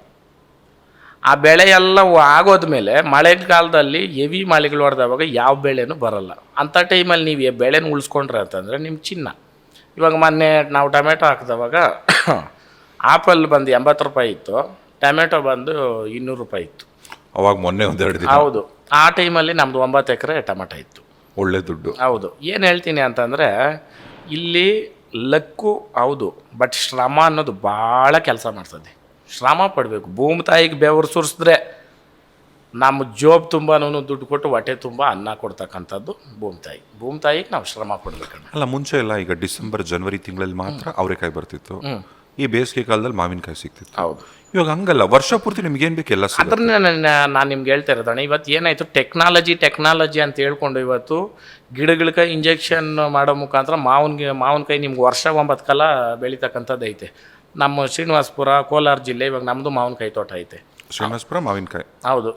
[SPEAKER 2] ಆ ಬೆಳೆ ಎಲ್ಲ ಆಗೋದ್ಮೇಲೆ ಮಳೆಗಾಲದಲ್ಲಿ ಹೆವಿ ಮಳೆಗಳು ಹೊಡೆದವಾಗ ಯಾವ ಬೆಳೆನೂ ಬರಲ್ಲ. ಅಂಥ ಟೈಮಲ್ಲಿ ನೀವು ಬೆಳೆನ ಉಳಿಸ್ಕೊಂಡ್ರೆ ಅಂತಂದರೆ ನಿಮ್ಮ ಚಿನ್ನ. ಇವಾಗ ಮೊನ್ನೆ ನಾವು ಟೊಮೆಟೊ ಹಾಕಿದವಾಗ ಆಪಲ್ ಬಂದು 80 ರೂಪಾಯಿ ಇತ್ತು, ಟೊಮೆಟೊ ಬಂದು 200 ರೂಪಾಯಿ ಇತ್ತು.
[SPEAKER 1] ಅವಾಗ ಮೊನ್ನೆ ಒಂದೆರಡು ದಿನ.
[SPEAKER 2] ಹೌದು, ಆ ಟೈಮಲ್ಲಿ ನಮ್ಮದು 9 ಎಕರೆ ಟೊಮೆಟೊ ಇತ್ತು.
[SPEAKER 1] ಒಳ್ಳೆ ದುಡ್ಡು.
[SPEAKER 2] ಹೌದು. ಏನು ಹೇಳ್ತೀನಿ ಅಂತಂದರೆ ಇಲ್ಲಿ ಲಕ್ಕು ಹೌದು, ಬಟ್ ಶ್ರಮ ಅನ್ನೋದು ಭಾಳ ಕೆಲಸ ಮಾಡ್ತದೆ. ಶ್ರಮ ಪಡಬೇಕು. ಭೂಮಿ ತಾಯಿಗೆ ಬೆವರು ಸುರಿಸಿದ್ರೆ ನಮ್ಮ ಜೋಬ್ ತುಂಬಾ ದುಡ್ಡು ಕೊಟ್ಟು ಹೊಟ್ಟೆ ತುಂಬ ಅನ್ನ ಕೊಡ್ತಕ್ಕಂಥದ್ದು ಭೂಮಿ ತಾಯಿಗೆ ನಾವು ಶ್ರಮ ಪಡ್ಬೇಕಣ್ಣ.
[SPEAKER 1] ಅಲ್ಲ, ಮುಂಚೆ ಎಲ್ಲ ಈಗ ಡಿಸೆಂಬರ್ ಜನವರಿ ತಿಂಗಳಲ್ಲಿ ಮಾತ್ರ ಅವರೆಕಾಯಿ ಬರ್ತಿತ್ತು, ಈ ಬೇಸಿಗೆ ಕಾಲದಲ್ಲಿ ಮಾವಿನಕಾಯಿ ಸಿಗ್ತಿತ್ತು.
[SPEAKER 2] ಹೌದು.
[SPEAKER 1] ಇವಾಗ ಹಂಗಲ್ಲ, ವರ್ಷ ಪೂರ್ತಿ ನಿಮ್ಗೆ ಏನು ಬೇಕು ಎಲ್ಲ ಸಿಗುತ್ತೆ.
[SPEAKER 2] ಅದನ್ನೇ ನಾನು ನಿಮ್ಗೆ ಹೇಳ್ತಾ ಇರೋದಣ್ಣ. ಇವತ್ತು ಏನಾಯಿತು, ಟೆಕ್ನಾಲಜಿ ಅಂತ ಹೇಳ್ಕೊಂಡು ಇವತ್ತು ಗಿಡಗಳಿಗೆ ಇಂಜೆಕ್ಷನ್ ಮಾಡೋ ಮುಖಾಂತರ ಮಾವಿನಕಾಯಿ ನಿಮ್ಗೆ ವರ್ಷ 9 ಕಾಲ ಬೆಳೀತಕ್ಕಂಥದ್ದು ಐತೆ. ನಮ್ಮ ಶ್ರೀನಿವಾಸಪುರ, ಕೋಲಾರ ಜಿಲ್ಲೆ, ಇವಾಗ ನಮ್ಮದು ಮಾವಿನಕಾಯಿ ತೋಟ ಐತೆ.
[SPEAKER 1] ಶ್ರೀನಿವಾಸಪುರ ಮಾವಿನಕಾಯಿ.
[SPEAKER 2] ಹೌದು,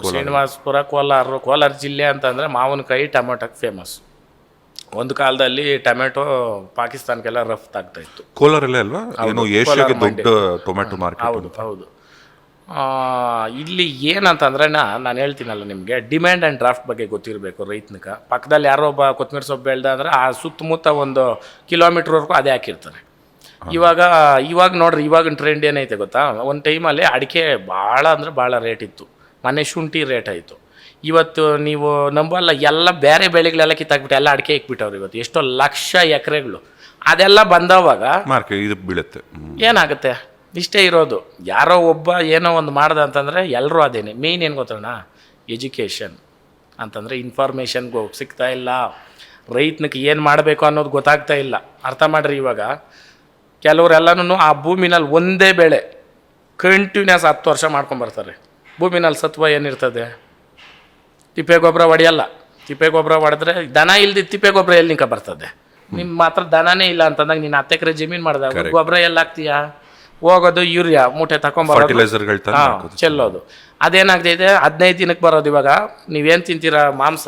[SPEAKER 2] ಶ್ರೀನಿವಾಸಪುರ, ಕೋಲಾರ ಜಿಲ್ಲೆ ಅಂತಂದರೆ ಮಾವಿನಕಾಯಿ ಟೊಮೆಟೊಕ್ಕೆ ಫೇಮಸ್. ಒಂದು ಕಾಲದಲ್ಲಿ ಟೊಮೆಟೊ ಪಾಕಿಸ್ತಾನಕ್ಕೆಲ್ಲ ರಫ್ತಾಗ್ತಾ ಇತ್ತು.
[SPEAKER 1] ಕೋಲಾರಲ್ಲೇ ಅಲ್ವಾ ಏನು ಏಷ್ಯಾಗೆ ದೊಡ್ಡ ಟೊಮೆಟೊ ಮಾರ್ಕೆಟ್?
[SPEAKER 2] ಹೌದು. ಇಲ್ಲಿ ಏನಂತಂದ್ರೆ ನಾನು ಹೇಳ್ತೀನಲ್ಲ ನಿಮಗೆ, ಡಿಮ್ಯಾಂಡ್ ಆ್ಯಂಡ್ ಡ್ರಾಫ್ಟ್ ಬಗ್ಗೆ ಗೊತ್ತಿರಬೇಕು ರೈತನಿಗೆ. ಪಕ್ಕದಲ್ಲಿ ಯಾರೋ ಒಬ್ಬ ಕೊತ್ತಂಬರಿ ಸೊಪ್ಪು ಬೆಳ್ದ ಅಂದರೆ ಆ ಸುತ್ತಮುತ್ತ 1 ಕಿಲೋಮೀಟ್ರ್ವರೆಗೂ ಅದೇ ಹಾಕಿರ್ತಾರೆ. ಇವಾಗ ನೋಡ್ರಿ, ಇವಾಗಿನ ಟ್ರೆಂಡ್ ಏನೈತೆ ಗೊತ್ತಾ, ಒಂದು ಟೈಮಲ್ಲಿ ಅಡಿಕೆ ಭಾಳ ರೇಟ್ ಇತ್ತು. ಮೊನ್ನೆ ಶುಂಠಿ ರೇಟ್ ಆಯಿತು. ಇವತ್ತು ನೀವು ನಂಬಲ್ಲ, ಎಲ್ಲ ಬೇರೆ ಬೆಳೆಗಳೆಲ್ಲ ಕಿತ್ತಾಕ್ಬಿಟ್ಟು ಎಲ್ಲ ಅಡಿಕೆ ಇಕ್ಬಿಟ್ಟವ್ರು. ಇವತ್ತು ಎಷ್ಟೋ ಲಕ್ಷ ಎಕರೆಗಳು ಅದೆಲ್ಲ ಬಂದವಾಗ
[SPEAKER 1] ಮಾರ್ಕೆಟ್ ಇದು ಬೀಳುತ್ತೆ.
[SPEAKER 2] ಏನಾಗುತ್ತೆ? ಇಷ್ಟೇ ಇರೋದು. ಯಾರೋ ಒಬ್ಬ ಏನೋ ಒಂದು ಮಾಡ್ದ ಅಂತಂದರೆ ಎಲ್ಲರೂ ಅದೇನೆ. ಮೇಯ್ನ್ ಏನು ಗೊತ್ತಣ್ಣ, ಎಜುಕೇಷನ್ ಅಂತಂದರೆ ಇನ್ಫಾರ್ಮೇಷನ್ಗೂ ಸಿಗ್ತಾ ಇಲ್ಲ. ರೈತನಿಗೆ ಏನು ಮಾಡಬೇಕು ಅನ್ನೋದು ಗೊತ್ತಾಗ್ತಾ ಇಲ್ಲ. ಅರ್ಥ ಮಾಡ್ರಿ. ಇವಾಗ ಕೆಲವರೆಲ್ಲನೂ ಆ ಭೂಮಿನಲ್ಲಿ ಒಂದೇ ಬೆಳೆ ಕಂಟಿನ್ಯೂಸ್ 10 ವರ್ಷ ಮಾಡ್ಕೊಂಬರ್ತಾರೆ. ಭೂಮಿನಲ್ಲಿ ಸತ್ವ ಏನಿರ್ತದೆ? ತಿಪ್ಪೆ ಗೊಬ್ಬರ ಹೊಡೆಯಲ್ಲ. ತಿಪ್ಪೆ ಗೊಬ್ಬರ ಹೊಡೆದ್ರೆ ದನ ಇಲ್ದಿ ತಿಪ್ಪೆ ಗೊಬ್ಬರ ಎಲ್ಲಿ ನಿಂಕ ಬರ್ತದೆ? ನಿಮ್ಮ ಮಾತ್ರ ದನನೇ ಇಲ್ಲ ಅಂತಂದಾಗ ನೀನು 10 ಎಕರೆ ಜಮೀನು ಮಾಡಿದಾಗ ಗೊಬ್ಬರ ಎಲ್ಲ ಹಾಕ್ತೀಯಾ? ಹೋಗೋದು ಯೂರಿಯಾ ಮೂಟೆ ತಗೊಂಬರೋದು, ಚೆಲ್ಲೋದು. ಅದೇನಾಗ್ತೈತೆ, 15 ದಿನಕ್ಕೆ ಬರೋದು. ಇವಾಗ ನೀವೇನು ತಿಂತೀರ ಮಾಂಸ,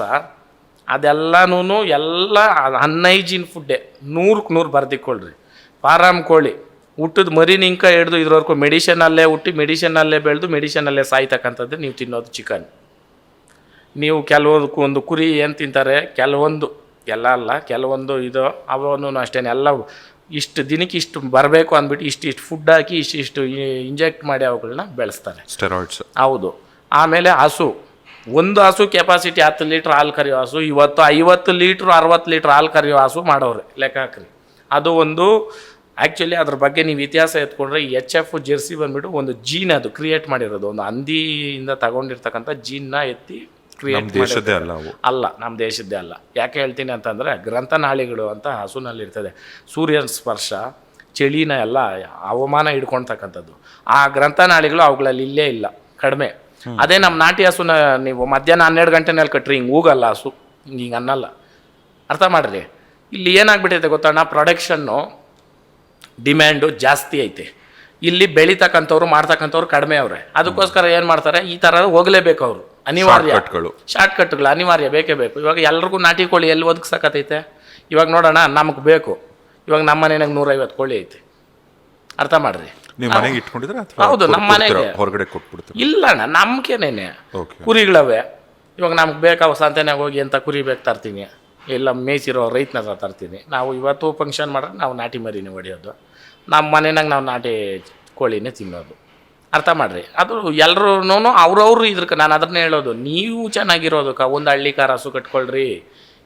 [SPEAKER 2] ಅದೆಲ್ಲನೂ ಎಲ್ಲ ಅನ್ಹೈಜೀನ್ ಫುಡ್ಡೇ. 100ಕ್ಕೆ 100 ಬರ್ದಿಕ್ಕೊಳ್ರಿ. ಫಾರಮ್ ಕೋಳಿ ಹುಟ್ಟಿದ ಮರಿ ನಿಂಕ ಹಿಡ್ದು ಇದ್ರವರೆಗೂ ಮೆಡಿಷನಲ್ಲೇ ಹುಟ್ಟಿ, ಮೆಡಿಷನಲ್ಲೇ ಬೆಳೆದು, ಮೆಡಿಷನಲ್ಲೇ ಸಾಯ್ತಕ್ಕಂಥದ್ದು ನೀವು ತಿನ್ನೋದು ಚಿಕನ್. ನೀವು ಕೆಲವೊಂದು ಕುರಿ ಏನು ತಿಂತಾರೆ, ಕೆಲವೊಂದು ಎಲ್ಲ ಅಲ್ಲ, ಕೆಲವೊಂದು ಇದು ಅವನು ಅಷ್ಟೇ ಎಲ್ಲ ಇಷ್ಟು ದಿನಕ್ಕೆ ಇಷ್ಟು ಬರಬೇಕು ಅಂದ್ಬಿಟ್ಟು ಇಷ್ಟು ಫುಡ್ ಹಾಕಿ ಇಷ್ಟು ಇಂಜೆಕ್ಟ್ ಮಾಡಿ ಅವುಗಳನ್ನ ಬೆಳೆಸ್ತಾರೆ,
[SPEAKER 1] ಸ್ಟೆರಾಯ್ಡ್ಸ್.
[SPEAKER 2] ಹೌದು. ಆಮೇಲೆ ಹಸು, ಒಂದು ಹಸು ಕೆಪಾಸಿಟಿ 10 ಲೀಟ್ರ್ ಹಾಲು ಕರೆಯೋ ಹಸು ಇವತ್ತು 50 ಲೀಟ್ರ್ 60 ಲೀಟ್ರ್ ಹಾಲು ಕರೆಯೋ ಹಸು ಮಾಡೋರೆ, ಲೆಕ್ಕ ಹಾಕ್ರಿ. ಅದು ಒಂದು ಆ್ಯಕ್ಚುಲಿ ಅದ್ರ ಬಗ್ಗೆ ನೀವು ಇತಿಹಾಸ ಎತ್ಕೊಂಡ್ರೆ HF ಜೆರ್ಸಿ ಬಂದುಬಿಟ್ಟು ಒಂದು ಜೀನ್ ಅದು ಕ್ರಿಯೇಟ್ ಮಾಡಿರೋದು, ಒಂದು ಹಂದಿಯಿಂದ ತಗೊಂಡಿರ್ತಕ್ಕಂಥ ಜೀನ್ನ ಎತ್ತಿ ಕ್ರಿಯೇಟ್ ಮಾಡಿರೋದು. ಅಲ್ಲ, ನಮ್ಮ ದೇಶದ್ದೇ ಅಲ್ಲ. ಯಾಕೆ ಹೇಳ್ತೀನಿ ಅಂತಂದರೆ, ಗ್ರಂಥನಾಳಿಗಳು ಅಂತ ಹಸುನಲ್ಲಿರ್ತದೆ. ಸೂರ್ಯನ ಸ್ಪರ್ಶ, ಚಳಿನ ಎಲ್ಲ ಹವಾಮಾನ ಹಿಡ್ಕೊಳ್ತಕ್ಕಂಥದ್ದು. ಆ ಗ್ರಂಥನಾಳಿಗಳು ಅವುಗಳಲ್ಲಿ ಇಲ್ಲೇ ಇಲ್ಲ, ಕಡಿಮೆ. ಅದೇ ನಮ್ಮ ನಾಟಿ ಹಸುನ ನೀವು ಮಧ್ಯಾಹ್ನ 12 ಗಂಟೆನಲ್ಲಿ ಕಟ್ರಿ ಹಿಂಗೆ ಹೋಗಲ್ಲ ಹಸು, ಹಿಂಗೆ ಅನ್ನಲ್ಲ. ಅರ್ಥ ಮಾಡಿರಿ. ಇಲ್ಲಿ ಏನಾಗ್ಬಿಟ್ಟೈತೆ ಗೊತ್ತಣ್ಣ, ಪ್ರೊಡಕ್ಷನ್ನು ಡಿಮ್ಯಾಂಡು ಜಾಸ್ತಿ ಐತೆ. ಇಲ್ಲಿ ಬೆಳಿತಕ್ಕಂಥವ್ರು ಮಾಡ್ತಕ್ಕಂಥವ್ರು ಕಡಿಮೆ ಅವ್ರೆ. ಅದಕ್ಕೋಸ್ಕರ ಏನು ಮಾಡ್ತಾರೆ, ಈ ಥರ ಹೋಗಲೇಬೇಕು ಅವರು, ಅನಿವಾರ್ಯ. ಶಾರ್ಟ್ಕಟ್ಗಳು ಅನಿವಾರ್ಯ, ಬೇಕೇ ಬೇಕು. ಇವಾಗ ಎಲ್ರಿಗೂ ನಾಟಿ ಕೋಳಿ ಎಲ್ಲಿ ಒದಗಿಸಕತ್ತೈತೆ? ಇವಾಗ ನೋಡೋಣ, ನಮಗೆ ಬೇಕು. ಇವಾಗ ನಮ್ಮ ಮನೆಯಾಗ 150 ಕೋಳಿ ಐತೆ, ಅರ್ಥ ಮಾಡ್ರಿ.
[SPEAKER 1] ನೀವು ಮನೆಗೆ ಇಟ್ಕೊಂಡಿದ್ರೆ
[SPEAKER 2] ಹೌದು, ನಮ್ಮ ಮನೆಗೆ
[SPEAKER 1] ಹೊರಗಡೆ ಕೊಟ್ಬಿಡ್ತೀವಿ.
[SPEAKER 2] ಇಲ್ಲ ಅಣ್ಣ, ನಮ್ಗೇನೇನೆ ಕುರಿಗಳವೆ. ಇವಾಗ ನಮ್ಗೆ ಬೇಕಾವ ಸಂತೆನಾಗ ಹೋಗಿ ಅಂತ ಕುರಿ ಬೇಕು ತರ್ತೀನಿ, ಇಲ್ಲ ಮೇಯ್ಸಿರೋ ರೈತನ ಹತ್ರ ತರ್ತೀನಿ. ನಾವು ಇವತ್ತು ಫಂಕ್ಷನ್ ಮಾಡಿದ್ರೆ ನಾವು ನಾಟಿ ಮರಿನೇ ಹೊಡೆಯೋದು, ನಮ್ಮ ಮನೆಯಾಗ ನಾವು ನಾಟಿ ಕೋಳಿನೇ ತಿನ್ನೋದು, ಅರ್ಥ ಮಾಡ್ರಿ. ಅದು ಎಲ್ಲರೂ ಅವ್ರವ್ರು ಇದ್ರಕ್ಕೆ ನಾನು ಅದನ್ನೇ ಹೇಳೋದು, ನೀವು ಚೆನ್ನಾಗಿರೋದಕ್ಕೆ ಒಂದು ಹಳ್ಳಿ ಕಾರ್ ಹಸು ಕಟ್ಕೊಳ್ರಿ.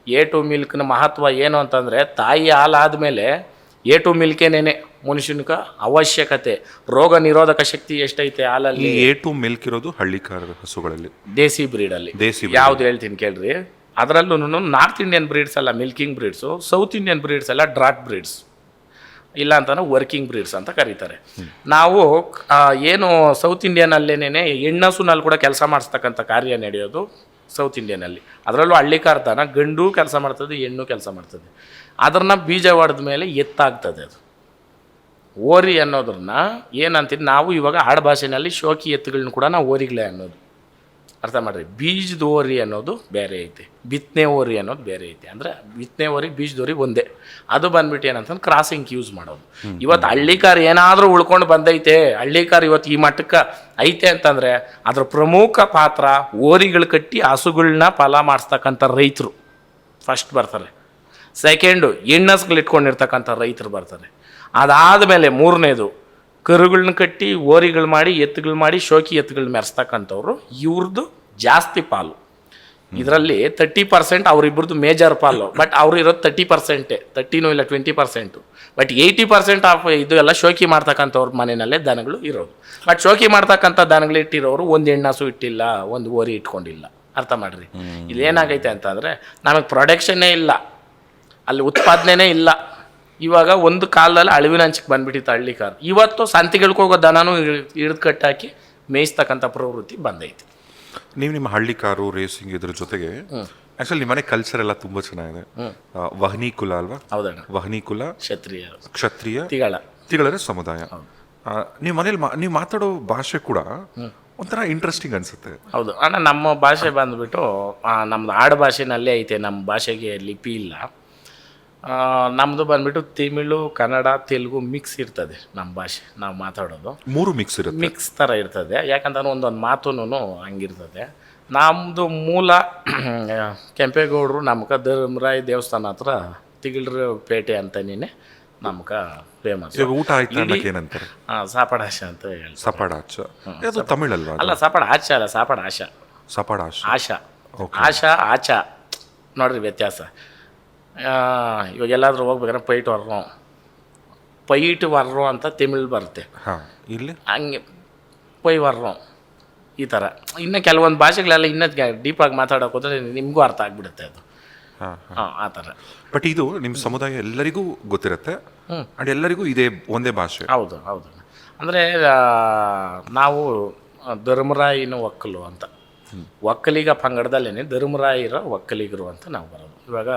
[SPEAKER 2] A2 ಮಿಲ್ಕ್ನ ಮಹತ್ವ ಏನು ಅಂತಂದರೆ, ತಾಯಿ ಹಾಲು ಆದಮೇಲೆ A2 ಮಿಲ್ಕೇನೇನೆ ಮನುಷ್ಯನಿಗೆ ಅವಶ್ಯಕತೆ. ರೋಗ ನಿರೋಧಕ ಶಕ್ತಿ ಎಷ್ಟೈತೆ ಹಾಲಲ್ಲಿ.
[SPEAKER 1] A2 ಮಿಲ್ಕ್ ಇರೋದು ಹಳ್ಳಿಕಾರ ಹಸುಗಳಲ್ಲಿ, ದೇಸಿ ಬ್ರೀಡಲ್ಲಿ.
[SPEAKER 2] ಯಾವ್ದು ಹೇಳ್ತೀನಿ ಕೇಳ್ರಿ. ಅದರಲ್ಲೂ ನಾರ್ತ್ ಇಂಡಿಯನ್ ಬ್ರೀಡ್ಸ್ ಅಲ್ಲ milking breeds, south Indian breeds ಎಲ್ಲ ಡ್ರಾಟ್ ಬ್ರೀಡ್ಸ್, ಇಲ್ಲ ಅಂತಂದ್ರೆ ವರ್ಕಿಂಗ್ ಬ್ರೀಡ್ಸ್ ಅಂತ ಕರೀತಾರೆ. ನಾವು ಏನು ಸೌತ್ ಇಂಡಿಯನಲ್ಲೇನೇ ಹೆಣ್ಣಸುನಲ್ಲಿ ಕೂಡ ಕೆಲಸ ಮಾಡಿಸ್ತಕ್ಕಂಥ ಕಾರ್ಯ ನಡೆಯೋದು ಸೌತ್ ಇಂಡಿಯನಲ್ಲಿ. ಅದರಲ್ಲೂ ಹಳ್ಳಿಕಾರ್ದನ ಗಂಡು ಕೆಲಸ ಮಾಡ್ತದೆ, ಹೆಣ್ಣು ಕೆಲಸ ಮಾಡ್ತದೆ. ಅದನ್ನ ಬೀಜ ಹೊಡೆದ ಮೇಲೆ ಎತ್ತಾಗ್ತದೆ. ಅದು ಓರಿ ಅನ್ನೋದನ್ನ ಏನಂತೀವಿ ನಾವು ಇವಾಗ ಆಡುಭಾಷೆನಲ್ಲಿ ಶೋಕಿ ಎತ್ತುಗಳನ್ನ ಕೂಡ ನಾವು ಓರಿಗಳೇ ಅನ್ನೋದು, ಅರ್ಥ ಮಾಡ್ರಿ. ಬೀಜದ ಓರಿ ಅನ್ನೋದು ಬೇರೆ ಐತೆ, ಬಿತ್ತನೆ ಓರಿ ಅನ್ನೋದು ಬೇರೆ ಐತೆ. ಅಂದರೆ ಬಿತ್ತನೆ ಓರಿ ಬೀಜದೋರಿ ಒಂದೇ. ಅದು ಬಂದ್ಬಿಟ್ಟು ಏನಂತಂದ್ರೆ ಕ್ರಾಸಿಂಗ್ ಯೂಸ್ ಮಾಡೋದು. ಇವತ್ತು ಹಳ್ಳಿಕಾರ್ ಏನಾದರೂ ಉಳ್ಕೊಂಡು ಬಂದೈತೆ, ಹಳ್ಳಿಕಾರ್ ಇವತ್ತು ಈ ಮಟ್ಟಕ್ಕೆ ಐತೆ ಅಂತಂದರೆ ಅದ್ರ ಪ್ರಮುಖ ಪಾತ್ರ ಓರಿಗಳು ಕಟ್ಟಿ ಹಸುಗಳನ್ನ ಫಲ ಮಾಡಿಸ್ತಕ್ಕಂಥ ರೈತರು ಫಸ್ಟ್ ಬರ್ತಾರೆ. ಸೆಕೆಂಡು ಹೆಣ್ಣಸ್ಗಳು ಇಟ್ಕೊಂಡಿರ್ತಕ್ಕಂಥ ರೈತರು ಬರ್ತಾರೆ. ಅದಾದಮೇಲೆ ಮೂರನೇದು ಕರುಗಳನ್ನ ಕಟ್ಟಿ ಓರಿಗಳು ಮಾಡಿ ಎತ್ತುಗಳು ಮಾಡಿ ಶೋಕಿ ಎತ್ತುಗಳು ಮೆರೆಸ್ತಕ್ಕಂಥವ್ರು, ಇವ್ರದ್ದು ಜಾಸ್ತಿ ಪಾಲು. ಇದರಲ್ಲಿ 30% ಅವರಿಬ್ಬರದ್ದು ಮೇಜರ್ ಪಾಲು. ಬಟ್ ಅವ್ರು ಇರೋದು 30%, 30 ಇಲ್ಲ 20%. ಬಟ್ 80% ಆಫ್ ಇದು ಎಲ್ಲ ಶೋಕಿ ಮಾಡ್ತಕ್ಕಂಥವ್ರ ಮನೆಯಲ್ಲೇ ದನಗಳು ಇರೋದು. ಬಟ್ ಶೋಕಿ ಮಾಡ್ತಕ್ಕಂಥ ದನಗಳು ಇಟ್ಟಿರೋರು ಒಂದು ಹೆಣ್ಣಸು ಇಟ್ಟಿಲ್ಲ, ಒಂದು ಓರಿ ಇಟ್ಕೊಂಡಿಲ್ಲ, ಅರ್ಥ ಮಾಡ್ರಿ. ಇಲ್ಲೇನಾಗೈತೆ ಅಂತಂದರೆ ನಮಗೆ ಪ್ರೊಡಕ್ಷನ್ನೇ ಇಲ್ಲ, ಅಲ್ಲಿ ಉತ್ಪಾದನೆ ಇಲ್ಲ. ಇವಾಗ ಒಂದು ಕಾಲದಲ್ಲಿ ಅಳಿವಿನ ಅಂಚಿಗೆ ಬಂದ್ಬಿಟ್ಟಿತ್ತು ಹಳ್ಳಿಕಾರ್. ಇವತ್ತು ಸಂತೆಗಳಿಗೆ ಹೋಗೋ ದನನೂ ಹಿಡಿದು ಕಟ್ಟಾಕಿ ಮೇಯಿಸ್ತಕ್ಕಂಥ ಪ್ರವೃತ್ತಿ ಬಂದೈತಿ.
[SPEAKER 1] ನೀವು ನಿಮ್ಮ ಹಳ್ಳಿ ಕಾರು ರೇಸಿಂಗ್ ಇದ್ರ ಜೊತೆಗೆ ಆಕ್ಚುಲಿ ನಿಮ್ಮ ಮನೆ ಕಲ್ಚರ್ ಎಲ್ಲ ತುಂಬಾ ಚೆನ್ನಾಗಿದೆ. ವಹನಿ ಕುಲ ಅಲ್ವಾ?
[SPEAKER 2] ಹೌದಣ್ಣ.
[SPEAKER 1] ವಹನಿ ಕುಲ, ಕ್ಷತ್ರಿಯ, ತಿಗಳರ ಸಮುದಾಯ. ನಿಮ್ಮ ಮನೇಲಿ ನೀವು ಮಾತಾಡೋ ಭಾಷೆ ಕೂಡ ಒಂಥರ ಇಂಟ್ರೆಸ್ಟಿಂಗ್ ಅನ್ಸುತ್ತೆ.
[SPEAKER 2] ಹೌದು ಅಣ್ಣ, ನಮ್ಮ ಭಾಷೆ ಬಂದ್ಬಿಟ್ಟು ನಮ್ದು ಆಡು ಭಾಷೆನಲ್ಲೇ ಐತೆ. ನಮ್ಮ ಭಾಷೆಗೆ ಲಿಪಿ ಇಲ್ಲ. ನಮ್ಮದು ಬಂದ್ಬಿಟ್ಟು ತಮಿಳು, ಕನ್ನಡ, ತೆಲುಗು ಮಿಕ್ಸ್ ಇರ್ತದೆ ನಮ್ಮ ಭಾಷೆ. ನಾವು ಮಾತಾಡೋದು
[SPEAKER 1] 3 ಮಿಕ್ಸ್ ಇರುತ್ತೆ,
[SPEAKER 2] ಮಿಕ್ಸ್ ಥರ ಇರ್ತದೆ. ಯಾಕಂತಂದ್ರೆ ಒಂದೊಂದು ಮಾತೂ ಹಂಗಿರ್ತದೆ. ನಮ್ಮದು ಮೂಲ ಕೆಂಪೇಗೌಡರು, ನಮ್ಗೆ ಧರ್ಮರಾಯ ದೇವಸ್ಥಾನ ಹತ್ರ ತಿಗಳರ ಪೇಟೆ ಅಂತನೇ ನಮ್ಗೆ ಫೇಮಸ್.
[SPEAKER 1] ಊಟ ಆಯ್ತು ಏನಂತಾರೆ?
[SPEAKER 2] ಸಾಪಡಾಶ ಅಂತ ಹೇಳಿ.
[SPEAKER 1] ಸಪಾಡಾಚ ಅದು ತಮಿಳಲ್ವಾ?
[SPEAKER 2] ಅಲ್ಲ, ಸಾಪಡ ಆಚ ಅಲ್ಲ, ಸಾಪಡಾಶ.
[SPEAKER 1] ಸಪಾಡಾಶ,
[SPEAKER 2] ಆಶಾ, ಆಶಾ, ಆಚ ನೋಡ್ರಿ ವ್ಯತ್ಯಾಸ. ಇವಾಗ ಎಲ್ಲಾದರೂ ಹೋಗ್ಬೇಕಾದ್ರೆ ಪೈಟ್ ವರ್ರೋ ಅಂತ ತಮಿಳ್ ಬರುತ್ತೆ.
[SPEAKER 1] ಇಲ್ಲಿ
[SPEAKER 2] ಹಂಗೆ ಪೈ ವರ್ರೋ ಈ ಥರ. ಇನ್ನು ಕೆಲವೊಂದು ಭಾಷೆಗಳೆಲ್ಲ ಇನ್ನೂ ಡೀಪಾಗಿ ಮಾತಾಡೋಕೆ ಹೋದರೆ ನಿಮಗೂ ಅರ್ಥ ಆಗಿಬಿಡುತ್ತೆ ಅದು. ಆ ಥರ.
[SPEAKER 1] ಬಟ್ ಇದು ನಿಮ್ಮ ಸಮುದಾಯ ಎಲ್ಲರಿಗೂ ಗೊತ್ತಿರುತ್ತೆ ಅಂಡ್ ಎಲ್ಲರಿಗೂ ಇದೇ ಒಂದೇ ಭಾಷೆ.
[SPEAKER 2] ಹೌದು ಹೌದು. ಅಂದರೆ ನಾವು ಧರ್ಮರಾಯಿನ ಒಕ್ಕಲು ಅಂತ, ಒಕ್ಕಲಿಗ ಪಂಗಡದಲ್ಲೇ ಧರ್ಮರಾಯರ ಒಕ್ಕಲಿಗರು ಅಂತ ನಾವು ಬರೋದು. ಇವಾಗ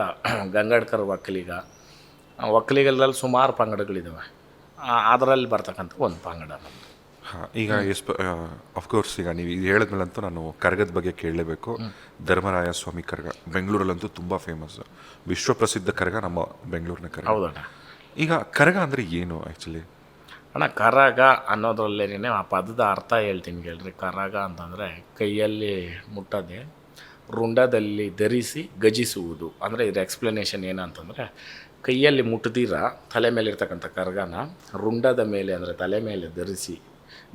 [SPEAKER 2] ಗಂಗಾಡ್ಕರ್ ಒಕ್ಕಲಿಗರಲ್ಲಿ ಸುಮಾರು ಪಂಗಡಗಳಿದ್ದಾವೆ. ಅದರಲ್ಲಿ ಬರ್ತಕ್ಕಂಥ ಒಂದು ಪಂಗಡ ನಮ್ಮದು.
[SPEAKER 1] ಈಗ ಅಫ್ಕೋರ್ಸ್ ಈಗ ನೀವು ಇದು ಹೇಳಿದ್ಮೇಲಂತೂ ನಾನು ಕರಗದ ಬಗ್ಗೆ ಕೇಳಲೇಬೇಕು. ಧರ್ಮರಾಯ ಸ್ವಾಮಿ ಕರಗ ಬೆಂಗಳೂರಲ್ಲಂತೂ ತುಂಬ ಫೇಮಸ್, ವಿಶ್ವಪ್ರಸಿದ್ಧ ಕರಗ ನಮ್ಮ ಬೆಂಗಳೂರಿನ ಕರಗ.
[SPEAKER 2] ಹೌದಣ್ಣ.
[SPEAKER 1] ಈಗ ಕರಗ ಅಂದರೆ ಏನು ಆ್ಯಕ್ಚುಲಿ?
[SPEAKER 2] ಅಣ್ಣ, ಕರಗ ಅನ್ನೋದ್ರಲ್ಲೇನೇ ಆ ಪದದ ಅರ್ಥ ಹೇಳ್ತೀನಿ ಕೇಳ್ರಿ. ಕರಗ ಅಂತಂದರೆ ಕೈಯಲ್ಲಿ ಮುಟ್ಟದೆ, ರುಂಡದಲ್ಲಿ ಧರಿಸಿ ಗಜಿಸುವುದು. ಅಂದರೆ ಇದ್ರ ಎಕ್ಸ್ಪ್ಲನೇಷನ್ ಏನಂತಂದರೆ, ಕೈಯಲ್ಲಿ ಮುಟ್ಟದಿರ ತಲೆ ಮೇಲೆ ಇರ್ತಕ್ಕಂಥ ಕರಗನ ರುಂಡದ ಮೇಲೆ ಅಂದರೆ ತಲೆ ಮೇಲೆ ಧರಿಸಿ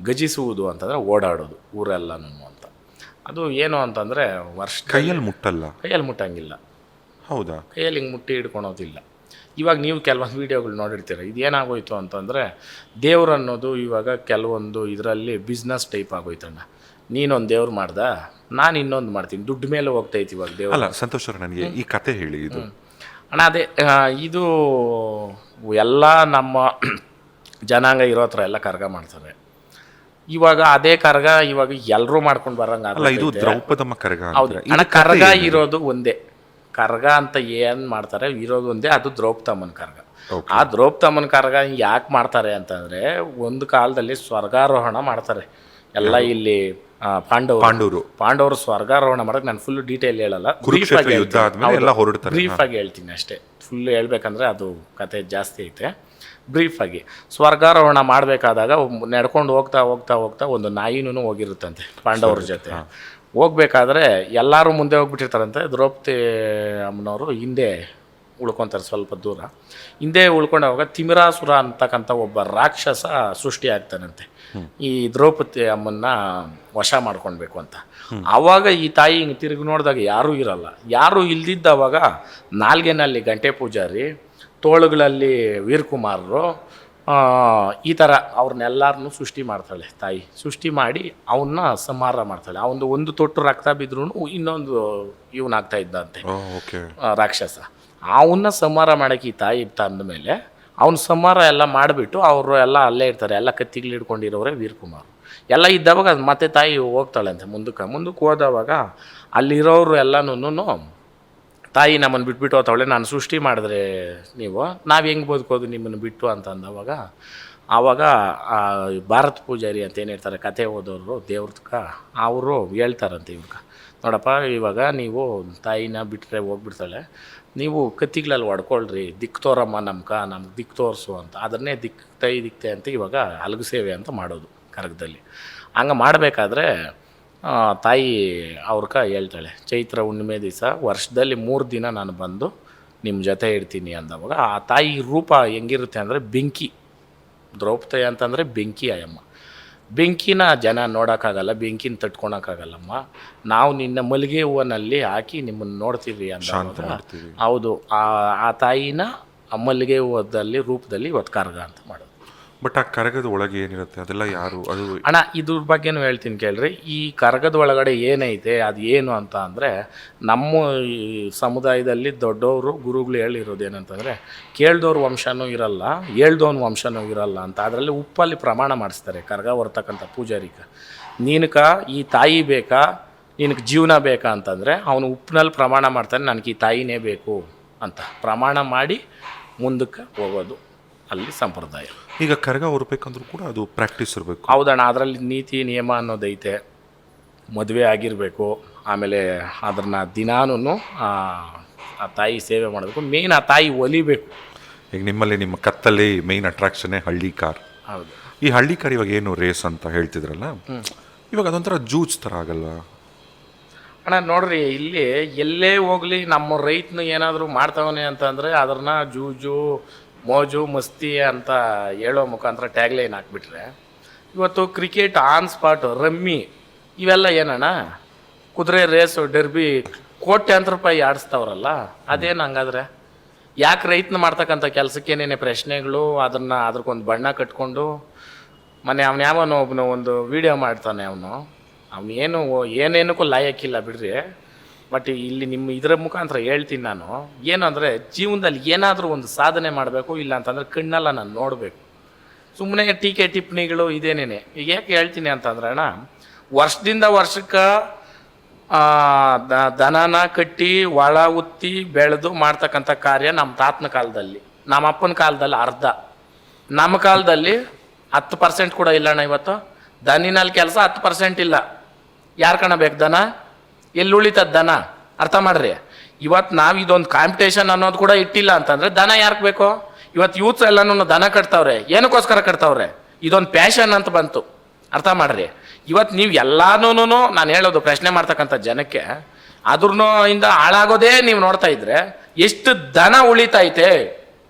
[SPEAKER 2] ಗಜಿಸುವುದು ಅಂತಂದರೆ ಓಡಾಡೋದು ಊರೆಲ್ಲನೂ ಅಂತ. ಅದು ಏನು ಅಂತಂದರೆ
[SPEAKER 1] ಕೈಯಲ್ಲಿ ಮುಟ್ಟಲ್ಲ,
[SPEAKER 2] ಕೈಯಲ್ಲಿ ಮುಟ್ಟಂಗಿಲ್ಲ.
[SPEAKER 1] ಹೌದಾ?
[SPEAKER 2] ಕೈಯಲ್ಲಿ ಹಿಂಗೆ ಮುಟ್ಟಿ ಹಿಡ್ಕೊಳೋದಿಲ್ಲ. ಇವಾಗ ನೀವು ಕೆಲವೊಂದು ವೀಡಿಯೋಗಳು ನೋಡಿರ್ತೀರ. ಇದೇನಾಗೋಯ್ತು ಅಂತಂದರೆ, ದೇವ್ರು ಅನ್ನೋದು ಇವಾಗ ಕೆಲವೊಂದು ಇದರಲ್ಲಿ ಬಿಸ್ನೆಸ್ ಟೈಪ್ ಆಗೋಯ್ತಣ್ಣ. ನೀನೊಂದು ದೇವ್ರು ಮಾಡ್ದ, ನಾನು ಇನ್ನೊಂದು ಮಾಡ್ತೀನಿ, ದುಡ್ಡು ಮೇಲೆ ಹೋಗ್ತೈತಿ ಇವಾಗ ದೇವ್ರು.
[SPEAKER 1] ಅಲ್ಲ ಸಂತೋಷ್ ಅವ್ರೆ, ನನಗೆ ಈ ಕತೆ ಹೇಳಿ. ಇದು
[SPEAKER 2] ಅಣ್ಣ ಅದೇ ಇದು ಎಲ್ಲ ನಮ್ಮ ಜನಾಂಗ ಇರೋ ಹತ್ರ ಎಲ್ಲ ಕರ್ಗ ಮಾಡ್ತಾರೆ. ಇವಾಗ ಅದೇ ಕರ್ಗ ಇವಾಗ ಎಲ್ಲರೂ ಮಾಡ್ಕೊಂಡು ಬರಂಗ.
[SPEAKER 1] ಇದು ದ್ರೌಪದಮ್ಮ ಕರ್ಗ.
[SPEAKER 2] ಹೌದು ಅಣ್ಣ, ಕರ್ಗ ಇರೋದು ಒಂದೇ. ಕರ್ಗ ಅಂತ ಏನು ಮಾಡ್ತಾರೆ ಇರೋದು ಒಂದೇ, ಅದು ದ್ರೌಪದಮ್ಮನ ಕರ್ಗ. ಆ ದ್ರೌಪದಮ್ಮನ ಕರ್ಗ ಯಾಕೆ ಮಾಡ್ತಾರೆ ಅಂತಂದರೆ, ಒಂದು ಕಾಲದಲ್ಲಿ ಸ್ವರ್ಗಾರೋಹಣ ಮಾಡ್ತಾರೆ ಎಲ್ಲ ಇಲ್ಲಿ ಪಾಂಡವರು ಸ್ವರ್ಗಾರೋಹಣ ಮಾಡೋಕೆ ನಾನು ಫುಲ್ ಡೀಟೇಲ್ ಹೇಳಲ್ಲ, ಬ್ರೀಫಾಗಿ ಹೇಳ್ತೀನಿ ಅಷ್ಟೇ. ಫುಲ್ ಹೇಳ್ಬೇಕಂದ್ರೆ ಅದು ಕತೆ ಜಾಸ್ತಿ ಐತೆ. ಬ್ರೀಫಾಗಿ ಸ್ವರ್ಗಾರೋಹಣ ಮಾಡಬೇಕಾದಾಗ ನಡ್ಕೊಂಡು ಹೋಗ್ತಾ ಹೋಗ್ತಾ ಹೋಗ್ತಾ ಒಂದು ನಾಯಿನೂ ಹೋಗಿರುತ್ತಂತೆ ಪಾಂಡವ್ರ ಜೊತೆ. ಹೋಗ್ಬೇಕಾದ್ರೆ ಎಲ್ಲರೂ ಮುಂದೆ ಹೋಗ್ಬಿಟ್ಟಿರ್ತಾರಂತೆ, ದ್ರೌಪದಿ ಅಮ್ಮನವರು ಹಿಂದೆ ಉಳ್ಕೊತಾರೆ ಸ್ವಲ್ಪ ದೂರ. ಹಿಂದೆ ಉಳ್ಕೊಂಡಾಗ ತಿಮಿರಾಸುರ ಅಂತಕ್ಕಂಥ ಒಬ್ಬ ರಾಕ್ಷಸ ಸೃಷ್ಟಿ ಆಗ್ತಾನಂತೆ ಈ ದ್ರೌಪದಿ ಅಮ್ಮನ್ನ ವಶ ಮಾಡ್ಕೊಳ್ಬೇಕು ಅಂತ. ಆವಾಗ ಈ ತಾಯಿ ಹಿಂಗೆ ತಿರುಗಿ ನೋಡಿದಾಗ ಯಾರೂ ಇರಲ್ಲ. ಯಾರೂ ಇಲ್ದಿದ್ದವಾಗ ನಾಲ್ಗೆನಲ್ಲಿ ಗಂಟೆ ಪೂಜಾರಿ, ತೋಳುಗಳಲ್ಲಿ ವೀರಕುಮಾರರು, ಈ ಥರ ಅವ್ರನ್ನೆಲ್ಲರನ್ನೂ ಸೃಷ್ಟಿ ಮಾಡ್ತಾಳೆ ತಾಯಿ. ಸೃಷ್ಟಿ ಮಾಡಿ ಅವನ್ನ ಸಂಹಾರ ಮಾಡ್ತಾಳೆ. ಅವನು ಒಂದು ತೊಟ್ಟು ರಕ್ತ ಬಿದ್ರೂ ಇನ್ನೊಂದು ಇವನಾಗ್ತಾ ಇದ್ದಂತೆ ರಾಕ್ಷಸ. ಅವನ್ನ ಸಂಹಾರ ಮಾಡೋಕ್ಕೆ ಈ ತಾಯಿ ತಂದಮೇಲೆ ಅವ್ನ ಸಂಹಾರ ಎಲ್ಲ ಮಾಡಿಬಿಟ್ಟು ಅವರು ಎಲ್ಲ ಅಲ್ಲೇ ಇರ್ತಾರೆ. ಎಲ್ಲ ಕತ್ತಿಗಳು ಹಿಡ್ಕೊಂಡಿರೋರೆ ವೀರಕುಮಾರ್ ಎಲ್ಲ ಇದ್ದವಾಗ ಅದು ಮತ್ತೆ ತಾಯಿ ಹೋಗ್ತಾಳಂತೆ ಮುಂದಕ್ಕೆ ಹೋದವಾಗ ಅಲ್ಲಿರೋರು ಎಲ್ಲನೂ ತಾಯಿ ನಮ್ಮನ್ನು ಬಿಟ್ಬಿಟ್ಟು ಹೋಗ್ತಾವಳೆ. ನಾನು ಸೃಷ್ಟಿ ಮಾಡಿದ್ರೆ ನಾವು ಹೆಂಗೆ ಬದುಕೋದು ನಿಮ್ಮನ್ನು ಬಿಟ್ಟು ಅಂತ ಅಂದವಾಗ ಆವಾಗ ಭಾರತ ಪೂಜಾರಿ ಅಂತ ಏನಿರ್ತಾರೆ ಕತೆ ಓದೋರು ದೇವ್ರದಕ್ಕ, ಅವರು ಹೇಳ್ತಾರಂತೆ ಇವ್ರಿಗೆ, ನೋಡಪ್ಪ ಇವಾಗ ನೀವು ತಾಯಿನ ಬಿಟ್ಟರೆ ಹೋಗ್ಬಿಡ್ತಾಳೆ, ನೀವು ಕತ್ತಿಗಳಲ್ಲಿ ಹೊಡ್ಕೊಳ್ರಿ, ದಿಕ್ಕು ತೋರಮ್ಮ ನಮ್ಗೆ ದಿಕ್ಕು ತೋರಿಸು ಅಂತ. ಅದನ್ನೇ ದಿಕ್ತೆ ಅಂತ ಇವಾಗ ಅಲಗು ಸೇವೆ ಅಂತ ಮಾಡೋದು ಕರಗದಲ್ಲಿ. ಹಂಗೆ ಮಾಡಬೇಕಾದ್ರೆ ತಾಯಿ ಅವ್ರಕ ಹೇಳ್ತಾಳೆ, ಚೈತ್ರ ಹುಣ್ಣಿಮೆ ದಿವಸ ವರ್ಷದಲ್ಲಿ 3 ದಿನ ನಾನು ಬಂದು ನಿಮ್ಮ ಜೊತೆ ಇರ್ತೀನಿ ಅಂದವಾಗ ಆ ತಾಯಿ ರೂಪ ಹೆಂಗಿರುತ್ತೆ ಅಂದರೆ ಬೆಂಕಿ. ದ್ರೌಪದಿ ಅಂತಂದರೆ ಬೆಂಕಿ ಆಯಮ್ಮ. ಬೆಂಕಿನ ಜನ ನೋಡೋಕ್ಕಾಗಲ್ಲ, ಬೆಂಕಿನ ತಟ್ಕೊಳಕ್ಕಾಗಲ್ಲಮ್ಮ, ನಾವು ನಿನ್ನ ಮಲ್ಲಿಗೆ ಹೂವಿನಲ್ಲಿ ಹಾಕಿ ನಿಮ್ಮನ್ನು ನೋಡ್ತೀವಿ ಅಂತ. ಹೌದು, ಆ ತಾಯಿನ ಮಲ್ಲಿಗೆ ಹೂವದಲ್ಲಿ ರೂಪದಲ್ಲಿ ಇವತ್ತು ಕರ್ಗ ಅಂತ ಮಾಡೋದು.
[SPEAKER 1] ಬಟ್ ಆ ಕರಗದ ಒಳಗೆ ಏನಿರುತ್ತೆ ಅದೆಲ್ಲ ಯಾರು ಅದು
[SPEAKER 2] ಅಣ್ಣ ಇದ್ರ ಬಗ್ಗೆನೂ ಹೇಳ್ತೀನಿ ಕೇಳ್ರಿ. ಈ ಕರಗದ ಒಳಗಡೆ ಏನೈತೆ ಅದು ಏನು ಅಂತ ಅಂದರೆ, ನಮ್ಮ ಈ ಸಮುದಾಯದಲ್ಲಿ ದೊಡ್ಡವರು ಗುರುಗಳು ಹೇಳಿರೋದು ಏನಂತಂದರೆ, ಕೇಳ್ದವ್ರ ವಂಶನೂ ಇರಲ್ಲ, ಹೇಳ್ದವನ ವಂಶನೂ ಇರಲ್ಲ ಅಂತ. ಅದರಲ್ಲಿ ಉಪ್ಪಲ್ಲಿ ಪ್ರಮಾಣ ಮಾಡಿಸ್ತಾರೆ ಕರಗ ಹೊರ್ತಕ್ಕಂಥ ಪೂಜಾರಿಕ. ನೀನಕ ಈ ತಾಯಿ ಬೇಕಾ, ನಿನಗೆ ಜೀವನ ಬೇಕಾ ಅಂತಂದರೆ ಅವನು ಉಪ್ಪಿನಲ್ಲಿ ಪ್ರಮಾಣ ಮಾಡ್ತಾನೆ, ನನಗೆ ಈ ತಾಯಿನೇ ಬೇಕು ಅಂತ ಪ್ರಮಾಣ ಮಾಡಿ ಮುಂದಕ್ಕೆ ಹೋಗೋದು ಅಲ್ಲಿ ಸಂಪ್ರದಾಯ.
[SPEAKER 1] ಈಗ ಕರಗ ಹೊರಬೇಕಂದ್ರೂ ಕೂಡ ಅದು ಪ್ರಾಕ್ಟೀಸ್ ಇರಬೇಕು.
[SPEAKER 2] ಹೌದಣ್ಣ, ಅದರಲ್ಲಿ ನೀತಿ ನಿಯಮ ಅನ್ನೋದೈತೆ. ಮದುವೆ ಆಗಿರಬೇಕು, ಆಮೇಲೆ ಅದನ್ನು ದಿನಾನು ಆ ತಾಯಿ ಸೇವೆ ಮಾಡಬೇಕು. ಮೇನ್ ಆ ತಾಯಿ ಒಲಿಬೇಕು.
[SPEAKER 1] ಈಗ ನಿಮ್ಮಲ್ಲಿ ನಿಮ್ಮ ಕತ್ತಲ್ಲಿ ಮೇನ್ ಅಟ್ರಾಕ್ಷನ್ನೇ ಹಳ್ಳಿ ಕಾರ್.
[SPEAKER 2] ಹೌದು,
[SPEAKER 1] ಈ ಹಳ್ಳಿ ಕಾರ್ ಇವಾಗ ಏನು ರೇಸ್ ಅಂತ ಹೇಳ್ತಿದ್ರಲ್ಲ, ಇವಾಗ ಅದೊಂಥರ ಜೂಜ್ ಥರ ಆಗಲ್ವಾ
[SPEAKER 2] ಅಣ್ಣ? ನೋಡ್ರಿ, ಇಲ್ಲಿ ಎಲ್ಲೇ ಹೋಗಲಿ ನಮ್ಮ ರೈತನು ಏನಾದರೂ ಮಾಡ್ತಾವನೆ ಅಂತಂದರೆ ಅದನ್ನ ಜೂಜು ಮೋಜು ಮಸ್ತಿ ಅಂತ ಹೇಳೋ ಮುಖಾಂತರ ಟ್ಯಾಗ್ಲೈನ್ ಹಾಕ್ಬಿಟ್ರೆ, ಇವತ್ತು ಕ್ರಿಕೆಟ್ ಆನ್ ಸ್ಪಾಟು, ರಮ್ಮಿ, ಇವೆಲ್ಲ ಏನಣ್ಣ? ಕುದುರೆ ರೇಸು, ಡರ್ಬಿ, ಕೋಟ್ಯಾಂತರ ರೂಪಾಯಿ ಆಡಿಸ್ತಾವ್ರಲ್ಲ, ಅದೇನು ಹಂಗಾದ್ರೆ? ಯಾಕೆ ರೈತನ ಮಾಡ್ತಕ್ಕಂಥ ಕೆಲಸಕ್ಕೇನೇನೆ ಪ್ರಶ್ನೆಗಳು, ಅದಕ್ಕೊಂದು ಬಣ್ಣ ಕಟ್ಕೊಂಡು ಮನೆ ಅವನು ಒಬ್ಬನು ಒಂದು ವಿಡಿಯೋ ಮಾಡ್ತಾನೆ. ಅವನೇನು ಏನೇನಕ್ಕೂ ಲಾಯಕ್ಕಿಲ್ಲ ಬಿಡ್ರಿ. ಬಟ್ ಇಲ್ಲಿ ನಿಮ್ಮ ಇದರ ಮುಖಾಂತರ ಹೇಳ್ತೀನಿ ನಾನು, ಏನು ಅಂದರೆ ಜೀವನದಲ್ಲಿ ಏನಾದರೂ ಒಂದು ಸಾಧನೆ ಮಾಡಬೇಕು, ಇಲ್ಲ ಅಂತಂದರೆ ಕಣ್ಣೆಲ್ಲ ನಾನು ನೋಡಬೇಕು. ಸುಮ್ಮನೆ ಟೀಕೆ ಟಿಪ್ಪಣಿಗಳು ಇದೇನೇನೆ. ಈಗ ಯಾಕೆ ಹೇಳ್ತೀನಿ ಅಂತಂದ್ರೆ ಅಣ್ಣ, ವರ್ಷದಿಂದ ವರ್ಷಕ್ಕೆ ದನನ ಕಟ್ಟಿ ಒಳ ಉತ್ತಿ ಬೆಳೆದು ಮಾಡ್ತಕ್ಕಂಥ ಕಾರ್ಯ ನಮ್ಮ ತಾತನ ಕಾಲದಲ್ಲಿ, ನಮ್ಮ ಅಪ್ಪನ ಕಾಲದಲ್ಲಿ ಅರ್ಧ, ನಮ್ಮ ಕಾಲದಲ್ಲಿ 10% ಕೂಡ ಇಲ್ಲ ಅಣ್ಣ. ಇವತ್ತು ದನಿನಲ್ಲಿ ಕೆಲಸ 10% ಇಲ್ಲ. ಯಾರು ಕಾಣಬೇಕು ದನ? ಎಲ್ಲಿ ಉಳಿತದ ದನ? ಅರ್ಥ ಮಾಡ್ರಿ. ಇವತ್ತು ನಾವು ಇದೊಂದು ಕಾಂಪಿಟೇಷನ್ ಅನ್ನೋದು ಕೂಡ ಇಟ್ಟಿಲ್ಲ ಅಂತಂದರೆ ದನ ಯಾರಿಗೆ ಬೇಕು? ಇವತ್ತು ಯೂತ್ಸ್ ಎಲ್ಲನೂ ದನ ಕಟ್ತಾವ್ರೆ. ಏನಕ್ಕೋಸ್ಕರ ಕಟ್ತಾವ್ರೆ? ಇದೊಂದು ಪ್ಯಾಷನ್ ಅಂತ ಬಂತು. ಅರ್ಥ ಮಾಡ್ರಿ. ಇವತ್ತು ನೀವು ಎಲ್ಲಾನು ನಾನು ಹೇಳೋದು ಪ್ರಶ್ನೆ ಮಾಡ್ತಕ್ಕಂಥ ಜನಕ್ಕೆ ಅದ್ರೂ ಇಂದ ಹಾಳಾಗೋದೇ ನೀವು ನೋಡ್ತಾ ಇದ್ರೆ ಎಷ್ಟು ದನ ಉಳಿತೈತೆ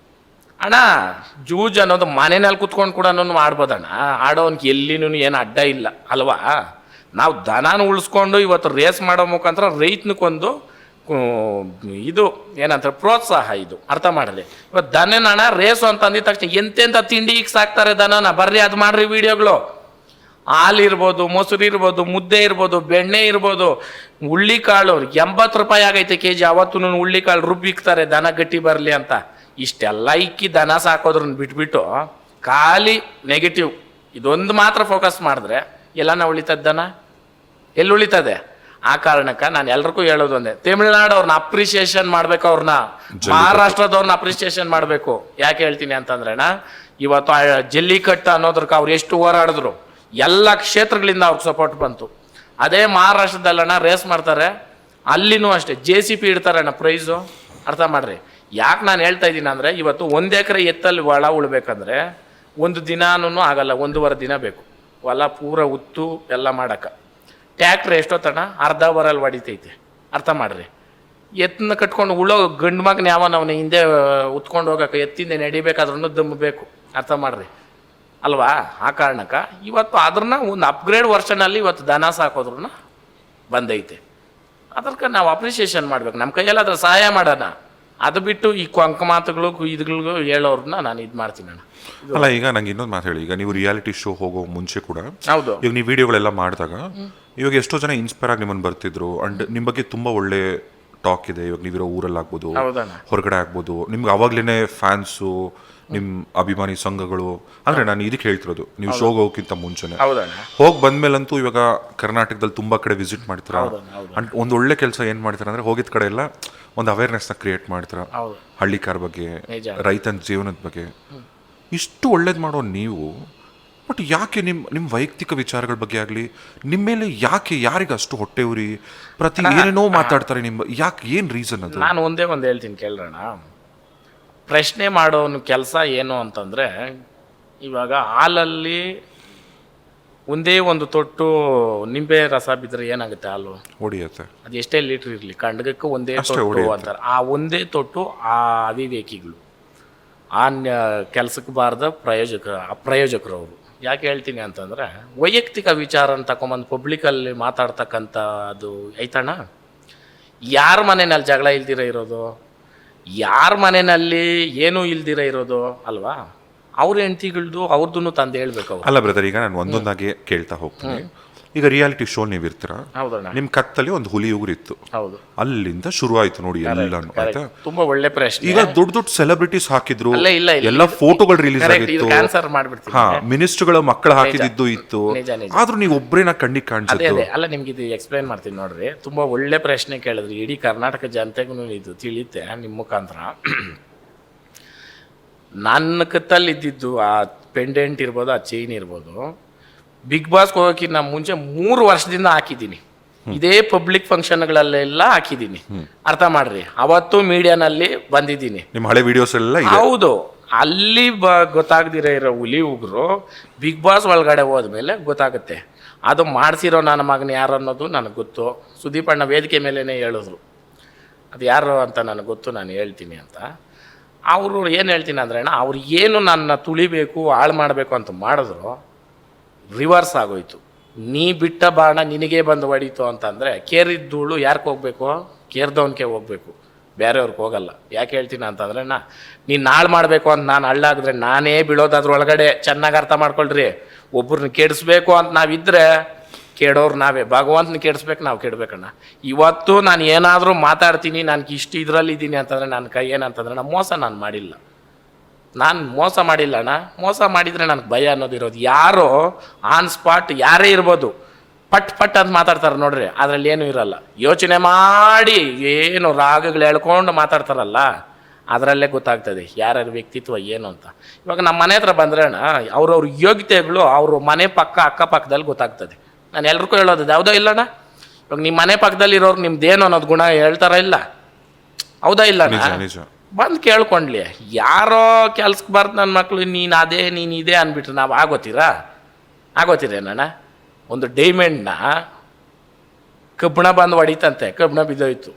[SPEAKER 2] ಅಣ್ಣ. ಜೂಜ್ ಅನ್ನೋದು ಮನೆಯಲ್ಲಿ ಕುತ್ಕೊಂಡು ಕೂಡ ಆಡ್ಬೋದಣ್ಣ. ಆಡೋನ್ಗೆ ಎಲ್ಲಿನೂ ಏನು ಅಡ್ಡ ಇಲ್ಲ ಅಲ್ವಾ? ನಾವು ದನಾನ ಉಳಿಸ್ಕೊಂಡು ಇವತ್ತು ರೇಸ್ ಮಾಡೋ ಮುಖಾಂತರ ರೈತನಕ್ಕೊಂದು ಇದು ಏನಂತಾರೆ ಪ್ರೋತ್ಸಾಹ. ಇದು ಅರ್ಥ ಮಾಡ್ರಿ. ಇವತ್ತು ದನನ ರೇಸು ಅಂತ ಅಂದಿದ ತಕ್ಷಣ ಎಂತೆಂಥ ತಿಂಡಿ ಈಗ ಸಾಕ್ತಾರೆ ದನನ. ಬರ್ರಿ ಅದು ಮಾಡ್ರಿ ವಿಡಿಯೋಗಳು. ಹಾಲು ಇರ್ಬೋದು, ಮೊಸರು ಇರ್ಬೋದು, ಮುದ್ದೆ ಇರ್ಬೋದು, ಬೆಣ್ಣೆ ಇರ್ಬೋದು, ಹುಳ್ಳಿಕಾಳು 80 ರೂಪಾಯಿ ಆಗೈತೆ ಕೆಜಿ. ಅವತ್ತು ಹುಳ್ಳಿಕಾಳು ರುಬ್ಬಿಕ್ತಾರೆ ದನ ಗಟ್ಟಿ ಬರಲಿ ಅಂತ. ಇಷ್ಟೆಲ್ಲ ಇಕ್ಕಿ ದನ ಸಾಕೋದ್ರನ್ನ ಬಿಟ್ಬಿಟ್ಟು ಖಾಲಿ ನೆಗೆಟಿವ್ ಇದೊಂದು ಮಾತ್ರ ಫೋಕಸ್ ಮಾಡಿದ್ರೆ ಎಲ್ಲನ ಉಳಿತದ ದನ? ಎಲ್ಲಿ ಉಳಿತದೆ? ಆ ಕಾರಣಕ್ಕೆ ನಾನು ಎಲ್ರಿಗೂ ಹೇಳೋದು ಒಂದೇ, ತಮಿಳ್ನಾಡು ಅವ್ರನ್ನ ಅಪ್ರಿಸಿಯೇಷನ್ ಮಾಡ್ಬೇಕು, ಅವ್ರನ್ನ ಮಹಾರಾಷ್ಟ್ರದವ್ರನ್ನ ಅಪ್ರಿಸಿಯೇಷನ್ ಮಾಡಬೇಕು. ಯಾಕೆ ಹೇಳ್ತೀನಿ ಅಂತಂದ್ರೆಣ್ಣ, ಇವತ್ತು ಜಲ್ಲಿಕಟ್ಟು ಅನ್ನೋದ್ರಕ್ಕೆ ಅವ್ರು ಎಷ್ಟು ಹೋರಾಡಿದ್ರು, ಎಲ್ಲ ಕ್ಷೇತ್ರಗಳಿಂದ ಅವ್ರಿಗೆ ಸಪೋರ್ಟ್ ಬಂತು. ಅದೇ ಮಹಾರಾಷ್ಟ್ರದಲ್ಲಣ್ಣ ರೇಸ್ ಮಾಡ್ತಾರೆ, ಅಲ್ಲಿನೂ ಅಷ್ಟೇ JCP ಇಡ್ತಾರಣ್ಣ ಪ್ರೈಸು. ಅರ್ಥ ಮಾಡ್ರಿ. ಯಾಕೆ ನಾನು ಹೇಳ್ತಾ ಇದ್ದೀನಿ ಅಂದರೆ, ಇವತ್ತು 1 ಎಕರೆ ಎತ್ತಲ್ಲಿ ಹೊಲ ಉಳ್ಬೇಕಂದ್ರೆ ಒಂದು ದಿನಾನೂ ಆಗಲ್ಲ, 1.5 ದಿನ ಬೇಕು ಹೊಲ ಪೂರ ಉತ್ತು ಎಲ್ಲ ಮಾಡಕ್ಕೆ. ಟ್ಯಾಕ್ಟ್ರ್ ಎಷ್ಟೊತ್ತಣ್ಣ ಅರ್ಧ ಬರಲ್ಲಿ ಹೊಡಿತೈತೆ. ಅರ್ಥ ಮಾಡ್ರಿ. ಎತ್ತನ್ನ ಕಟ್ಕೊಂಡು ಉಳೋ ಗಂಡು ಮಗನ ಅವನ ಹಿಂದೆ ಉತ್ಕೊಂಡು ಹೋಗಕ್ಕೆ ಎತ್ತಿಂದ ನಡಿಬೇಕಾದ್ರೂ ದಮ್ಮು ಬೇಕು. ಅರ್ಥ ಮಾಡ್ರಿ ಅಲ್ವಾ? ಆ ಕಾರಣಕ್ಕೆ ಇವತ್ತು ಅದನ್ನ ಒಂದು ಅಪ್ಗ್ರೇಡ್ ವರ್ಷನಲ್ಲಿ ಇವತ್ತು ದನ ಸಾಕೋದ್ರೂ ಬಂದೈತೆ. ಅದಕ್ಕೆ ನಾವು ಅಪ್ರಿಷಿಯೇಷನ್ ಮಾಡ್ಬೇಕು, ನಮ್ಮ ಕೈಯಲ್ಲಾದ್ರೆ ಸಹಾಯ ಮಾಡೋಣ. ಅದು ಬಿಟ್ಟು ಈ ಕೊಂಕ ಮಾತುಗಳು ಇದುಗಳಿಗೂ ಹೇಳೋರನ್ನ ನಾನು ಇದು ಮಾಡ್ತೀನಿ ಅಣ್ಣ.
[SPEAKER 1] ಅಲ್ಲ, ಈಗ ನಂಗೆ ಇನ್ನೊಂದು ಮಾತು ಹೇಳಿ. ಈಗ ನೀವು ರಿಯಾಲಿಟಿ ಶೋ ಹೋಗೋ ಮುಂಚೆ ಕೂಡ
[SPEAKER 2] ಹೌದು,
[SPEAKER 1] ಈಗ ನೀವು ವಿಡಿಯೋಗಳೆಲ್ಲ ಮಾಡಿದಾಗ ಇವಾಗ ಎಷ್ಟೋ ಜನ ಇನ್ಸ್ಪೈರ್ ಆಗಿ ನಿಮ್ಮನ್ನು ಬರ್ತಿದ್ರು. ಅಂಡ್ ನಿಮ್ಮ ಬಗ್ಗೆ ತುಂಬ ಒಳ್ಳೆ ಟಾಕ್ ಇದೆ. ಇವಾಗ ನೀವಿರೋ ಊರಲ್ಲಿ ಆಗ್ಬೋದು, ಹೊರಗಡೆ ಆಗ್ಬೋದು, ನಿಮ್ಗೆ ಅವಾಗ್ಲೇ ಫ್ಯಾನ್ಸು, ನಿಮ್ಮ ಅಭಿಮಾನಿ ಸಂಘಗಳು. ಅಂದ್ರೆ ನಾನು ಇದಕ್ಕೆ ಹೇಳ್ತಿರೋದು, ನೀವು ಶೋಗೆ ಹೋಗೋಕ್ಕಿಂತ ಮುಂಚೆನೆ ಹೋಗಿ ಬಂದ್ಮೇಲಂತೂ ಇವಾಗ ಕರ್ನಾಟಕದಲ್ಲಿ ತುಂಬಾ ಕಡೆ ವಿಸಿಟ್ ಮಾಡ್ತೀರಾ. ಅಂಡ್ ಒಂದು ಒಳ್ಳೆ ಕೆಲಸ ಏನು ಮಾಡ್ತೀರಾ ಅಂದ್ರೆ, ಹೋಗಿದ ಕಡೆ ಎಲ್ಲ ಒಂದು ಅವೇರ್ನೆಸ್ನ ಕ್ರಿಯೇಟ್ ಮಾಡ್ತೀರಾ, ಹಳ್ಳಿಕಾರ ಬಗ್ಗೆ, ರೈತನ ಜೀವನದ ಬಗ್ಗೆ. ಇಷ್ಟು ಒಳ್ಳೇದು ಮಾಡೋ ನೀವು, ಬಟ್ ಯಾಕೆ ನಿಮ್ಮ ವೈಯಕ್ತಿಕ ವಿಚಾರಗಳ ಬಗ್ಗೆ ಆಗಲಿ, ನಿಮ್ಮ ಮೇಲೆ ಯಾಕೆ ಯಾರಿಗೆ ಅಷ್ಟು ಹೊಟ್ಟೆ ಉರಿ, ಪ್ರತಿ ಏನೇನೋ ಮಾತಾಡ್ತಾರೆ ನಿಮ್ಮ, ಯಾಕೆ, ಏನು ರೀಸನ್ ಅದು?
[SPEAKER 2] ನಾನು ಒಂದೇ ಒಂದು ಹೇಳ್ತೀನಿ ಕೇಳ್ರಣ. ಪ್ರಶ್ನೆ ಮಾಡೋನು ಕೆಲಸ ಏನು ಅಂತಂದರೆ, ಇವಾಗ ಹಾಲಲ್ಲಿ ಒಂದೇ ಒಂದು ತೊಟ್ಟು ನಿಂಬೆ ರಸ ಬಿದ್ದರೆ ಏನಾಗುತ್ತೆ? ಹಾಲು
[SPEAKER 1] ಹೊಡಿಯುತ್ತೆ.
[SPEAKER 2] ಅದು ಎಷ್ಟೇ ಲೀಟ್ರ್ ಇರಲಿ, ಕಂಡಗಕ್ಕೆ ಒಂದೇ ತೊಟ್ಟು ಅಂತಾರೆ. ಆ ಒಂದೇ ತೊಟ್ಟು ಆ ಅವಿವೇಕಿಗಳು, ಆ ಕೆಲಸಕ್ಕೆ ಬಾರ್ದ ಅಪ್ರಯೋಜಕರು ಅವರು. ಯಾಕೆ ಹೇಳ್ತೀನಿ ಅಂತಂದರೆ, ವೈಯಕ್ತಿಕ ವಿಚಾರನ ತಗೊಂಬಂದು ಪಬ್ಲಿಕಲ್ಲಿ ಮಾತಾಡ್ತಕ್ಕಂಥ ಅದು ಐತಣ್ಣ. ಯಾರ ಮನೆಯಲ್ಲಿ ಜಗಳ ಇಲ್ದಿರ ಇರೋದು, ಯಾರ ಮನೆಯಲ್ಲಿ ಏನೂ ಇಲ್ದಿರ ಇರೋದು ಅಲ್ವಾ? ಅವ್ರ ಹೆಂಡತಿಗಳ್ದು ಅವ್ರದ್ದು ತಂದೆ ಹೇಳ್ಬೇಕು.
[SPEAKER 1] ಅಲ್ಲ ಬ್ರದರ್, ಈಗ ನಾನು ಒಂದೊಂದಾಗಿ ಕೇಳ್ತಾ ಹೋಗ್ತೀನಿ. ಈಗ ರಿಯಾಲಿಟಿ ಶೋ ನೀವು ಇರ್ತೀರಾ, ನಿಮ್ ಕತ್ತಲ್ಲಿ ಒಂದು ಹುಲಿ ಉಗುರಿತ್ತು, ಅಲ್ಲಿಂದ ಶುರು ಆಯ್ತು ನೋಡಿ ಎಲ್ಲಾನು. ಆಯ್ತಾ?
[SPEAKER 2] ತುಂಬಾ ಒಳ್ಳೆ ಪ್ರಶ್ನೆ.
[SPEAKER 1] ಈಗ ದೊಡ್ಡ ಸೆಲೆಬ್ರಿಟೀಸ್ ಹಾಕಿದ್ರು, ಎಲ್ಲ ಫೋಟೋಗಳು ರಿಲೀಸ್ ಆಗಿತ್ತು, ಮಿನಿಸ್ಟರ್ಗಳ ಮಕ್ಕಳು ಹಾಕಿದ್ದು ಇತ್ತು. ಆದ್ರೂ ನೀವು ಒಬ್ಬರೇನ ಕಣ್ಣಿಗೆ ಕಾಣಿಸುತ್ತೆ.
[SPEAKER 2] ಅಲ್ಲ, ನಿಮ್ಗೆ ಇದು ಎಕ್ಸ್ಪ್ಲೈನ್ ಮಾಡ್ತೀನಿ ನೋಡ್ರಿ. ತುಂಬಾ ಒಳ್ಳೆ ಪ್ರಶ್ನೆ ಕೇಳಿದ್ರಿ. ಇಡೀ ಕರ್ನಾಟಕ ಜನತೆಗೂ ಇದು ತಿಳಿಯುತ್ತೆ ನಿಮ್ಮ ಮುಖಾಂತರ. ನನ್ನ ಕತ್ತಲ್ಲಿ ಇದ್ದಿದ್ದು ಆ ಪೆಂಡೆಂಟ್ ಇರ್ಬೋದು, ಆ ಚೈನ್ ಇರ್ಬೋದು, ಬಿಗ್ ಬಾಸ್ಗೆ ಹೋಗೋಕ್ಕಿಂತ ಮುಂಚೆ 3 ವರ್ಷದಿಂದ ಹಾಕಿದ್ದೀನಿ. ಇದೇ ಪಬ್ಲಿಕ್ ಫಂಕ್ಷನ್ಗಳಲ್ಲೆಲ್ಲ ಹಾಕಿದ್ದೀನಿ. ಅರ್ಥ ಮಾಡ್ರಿ. ಅವತ್ತು ಮೀಡಿಯಾನಲ್ಲಿ ಬಂದಿದ್ದೀನಿ,
[SPEAKER 1] ನಿಮ್ಮ ಹಳೆ ವಿಡಿಯೋಸ್ ಎಲ್ಲ.
[SPEAKER 2] ಹೌದು. ಅಲ್ಲಿ ಗೊತ್ತಾಗದಿರ ಇರೋ ಹುಲಿ ಉಗ್ರು ಬಿಗ್ ಬಾಸ್ ಒಳಗಡೆ ಹೋದ್ಮೇಲೆ ಗೊತ್ತಾಗುತ್ತೆ. ಅದು ಮಾಡಿಸಿರೋ ನನ್ನ ಮಗನ ಯಾರು ಅನ್ನೋದು ನನಗೆ ಗೊತ್ತು. ಸುದೀಪ್ ಅಣ್ಣ ವೇದಿಕೆ ಮೇಲೇ ಹೇಳಿದ್ರು, ಅದು ಯಾರು ಅಂತ ನನಗೆ ಗೊತ್ತು, ನಾನು ಹೇಳ್ತೀನಿ ಅಂತ. ಅವರು ಏನು ಹೇಳ್ತೀನಿ ಅಂದ್ರೆ ಅಣ್ಣ, ಅವ್ರು ಏನು ನನ್ನ ತುಳಿಬೇಕು, ಹಾಳು ಮಾಡಬೇಕು ಅಂತ ಮಾಡಿದ್ರು, ರಿವರ್ಸ್ ಆಗೋಯ್ತು. ನೀ ಬಿಟ್ಟ ಬಾಣ ನಿನಗೆ ಬಂದು ಹೊಡೀತು ಅಂತಂದರೆ, ಕೇರಿದ್ದೂಳು ಯಾರಿಗೆ ಹೋಗ್ಬೇಕು? ಕೇರ್ದವನಿಗೆ ಹೋಗ್ಬೇಕು, ಬೇರೆಯವ್ರಿಗೆ ಹೋಗಲ್ಲ. ಯಾಕೆ ಹೇಳ್ತೀನಿ ಅಂತಂದ್ರೆ, ನೀನು ಹಾಳು ಮಾಡಬೇಕು ಅಂತ ನಾನು ಹಳ್ಳಾಗಿದ್ರೆ ನಾನೇ ಬೀಳೋದಾದ್ರ ಒಳಗಡೆ. ಚೆನ್ನಾಗಿ ಅರ್ಥ ಮಾಡ್ಕೊಳ್ರಿ. ಒಬ್ಬರನ್ನ ಕೆಡಿಸ್ಬೇಕು ಅಂತ ನಾವಿದ್ರೆ ಕೆಡೋರು ನಾವೇ. ಭಗವಂತನ ಕೆಡಿಸ್ಬೇಕು, ನಾವು ಕೆಡಬೇಕಣ್ಣ. ಇವತ್ತು ನಾನು ಏನಾದರೂ ಮಾತಾಡ್ತೀನಿ, ನನಗೆ ಇಷ್ಟು ಇದರಲ್ಲಿದ್ದೀನಿ ಅಂತಂದರೆ ನನ್ನ ಕೈ ಏನಂತಂದ್ರೆ, ಮೋಸ ನಾನು ಮಾಡಿಲ್ಲ. ನಾನು ಮೋಸ ಮಾಡಿಲ್ಲ ಅಣ್ಣ. ಮೋಸ ಮಾಡಿದರೆ ನನಗೆ ಭಯ ಅನ್ನೋದಿರೋದು. ಯಾರೋ ಆನ್ ಸ್ಪಾಟ್ ಯಾರೇ ಇರ್ಬೋದು, ಪಟ್ ಅಂತ ಮಾತಾಡ್ತಾರೆ ನೋಡ್ರಿ, ಅದರಲ್ಲಿ ಏನೂ ಇರಲ್ಲ. ಯೋಚನೆ ಮಾಡಿ ಏನು ರಾಗಗಳು ಹೇಳ್ಕೊಂಡು ಮಾತಾಡ್ತಾರಲ್ಲ, ಅದರಲ್ಲೇ ಗೊತ್ತಾಗ್ತದೆ ಯಾರ್ಯಾರ ವ್ಯಕ್ತಿತ್ವ ಏನು ಅಂತ. ಇವಾಗ ನಮ್ಮ ಮನೆ ಹತ್ರ ಬಂದ್ರೆ ಅಣ್ಣ, ಅವ್ರವ್ರ ಯೋಗ್ಯತೆಗಳು ಅವ್ರ ಮನೆ ಅಕ್ಕಪಕ್ಕದಲ್ಲಿ ಗೊತ್ತಾಗ್ತದೆ. ನಾನು ಎಲ್ರಿಗೂ ಹೇಳೋದು ಯಾವುದೋ ಇಲ್ಲಣ್ಣ. ಇವಾಗ ನಿಮ್ಮ ಮನೆ ಪಕ್ಕದಲ್ಲಿ ಇರೋರು ನಿಮ್ದೇನು ಅನ್ನೋದು ಗುಣ ಹೇಳ್ತಾರ ಇಲ್ಲ? ಹೌದಾ ಇಲ್ಲ? ಬಂದು ಕೇಳ್ಕೊಂಡ್ಲಿ. ಯಾರೋ ಕೆಲ್ಸಕ್ಕೆ ಬರ್ದು ನನ್ನ ಮಕ್ಕಳು ನೀನು ಅದೇ ನೀನು ಇದೇ ಅಂದ್ಬಿಟ್ರೆ ನಾವು ಆಗೋತೀರೇನಣ್ಣ? ಒಂದು ಡೈಮಂಡ್ನ ಕಬ್ಬಣ ಬಂದು ಹೊಡಿತಂತೆ, ಕಬ್ಬಣ ಬಿದ್ದೋಯ್ತು.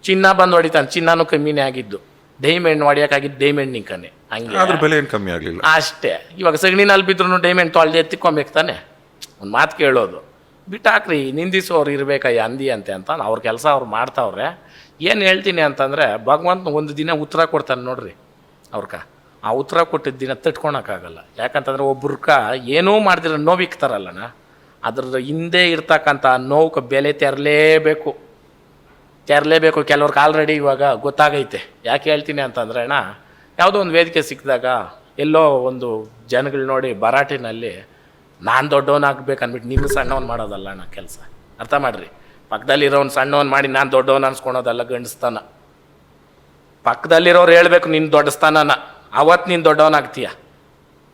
[SPEAKER 2] ಚಿನ್ನ ಬಂದು ಹೊಡಿತಾನೆ, ಚಿನ್ನನೂ ಕಮ್ಮಿನೇ ಆಗಿದ್ದು. ಡೈಮಂಡ್ ಹೊಡಿಯೋಕ್ಕಾಗಿದ್ದು ಡೈಮಂಡ್ ನಿಂಕನೆ, ಹಂಗೆ ಅದ್ರ ಬೆಲೆ ಏನು ಕಮ್ಮಿ ಆಗಲಿಲ್ಲ ಅಷ್ಟೇ. ಇವಾಗ ಸಗಣಿನಲ್ಲಿ ಬಿದ್ರು ಡೈಮಂಡ್ ತೊಳೆದು ಎತ್ತಿಕೊಬೇಕು ತಾನೆ. ಒಂದು ಮಾತು ಕೇಳೋದು ಬಿಟ್ಟಾಕ್ರಿ, ನಿಂದಿಸೋರು ಇರಬೇಕಯ್ಯ ಅಂದಿ ಅಂತ ಅವ್ರ ಕೆಲಸ ಅವ್ರು ಮಾಡ್ತಾವ್ರೆ. ಏನು ಹೇಳ್ತೀನಿ ಅಂತಂದರೆ, ಭಗವಂತ ಒಂದು ದಿನ ಉತ್ತರ ಕೊಡ್ತಾನೆ ನೋಡ್ರಿ ಅವ್ರಕ. ಆ ಉತ್ತರ ಕೊಟ್ಟಿದ್ದ ದಿನ ತಟ್ಕೊಳಕ್ಕಾಗಲ್ಲ. ಯಾಕಂತಂದ್ರೆ ಒಬ್ರಕ ಏನೂ ಮಾಡ್ದಿರ ನೋವಿಕ್ತಾರಲ್ಲಣ್ಣ, ಅದ್ರದ್ದು ಹಿಂದೆ ಇರ್ತಕ್ಕಂಥ ನೋವುಕ್ಕೆ ಬೆಲೆ ತೆರಲೇಬೇಕು. ಕೆಲವ್ರಿಗೆ ಆಲ್ರೆಡಿ ಇವಾಗ ಗೊತ್ತಾಗೈತೆ. ಯಾಕೆ ಹೇಳ್ತೀನಿ ಅಂತಂದ್ರೆ ಅಣ್ಣ, ಯಾವುದೋ ಒಂದು ವೇದಿಕೆ ಸಿಕ್ಕಿದಾಗ ಎಲ್ಲೋ ಒಂದು ಜನಗಳು ನೋಡಿ ಭರಾಟೆನಲ್ಲಿ ನಾನು ದೊಡ್ಡವನಾಗಬೇಕು ಅಂದ್ಬಿಟ್ಟು ನೀನು ಸಣ್ಣವನು ಮಾಡೋದಲ್ಲ ಅಣ್ಣ ಕೆಲಸ. ಅರ್ಥ ಮಾಡ್ರಿ. ಪಕ್ಕದಲ್ಲಿರೋನು ಸಣ್ಣವನ್ ಮಾಡಿ ನಾನು ದೊಡ್ಡವನ್ ಅನ್ಸ್ಕೊಳೋದಲ್ಲ ಗಂಡಸ್ತಾನ. ಪಕ್ಕದಲ್ಲಿರೋರು ಹೇಳ್ಬೇಕು ನಿನ್ನ ದೊಡ್ಡ ಸ್ಥಾನನ, ಅವತ್ತು ನೀನು ದೊಡ್ಡವನಾಗ್ತೀಯ.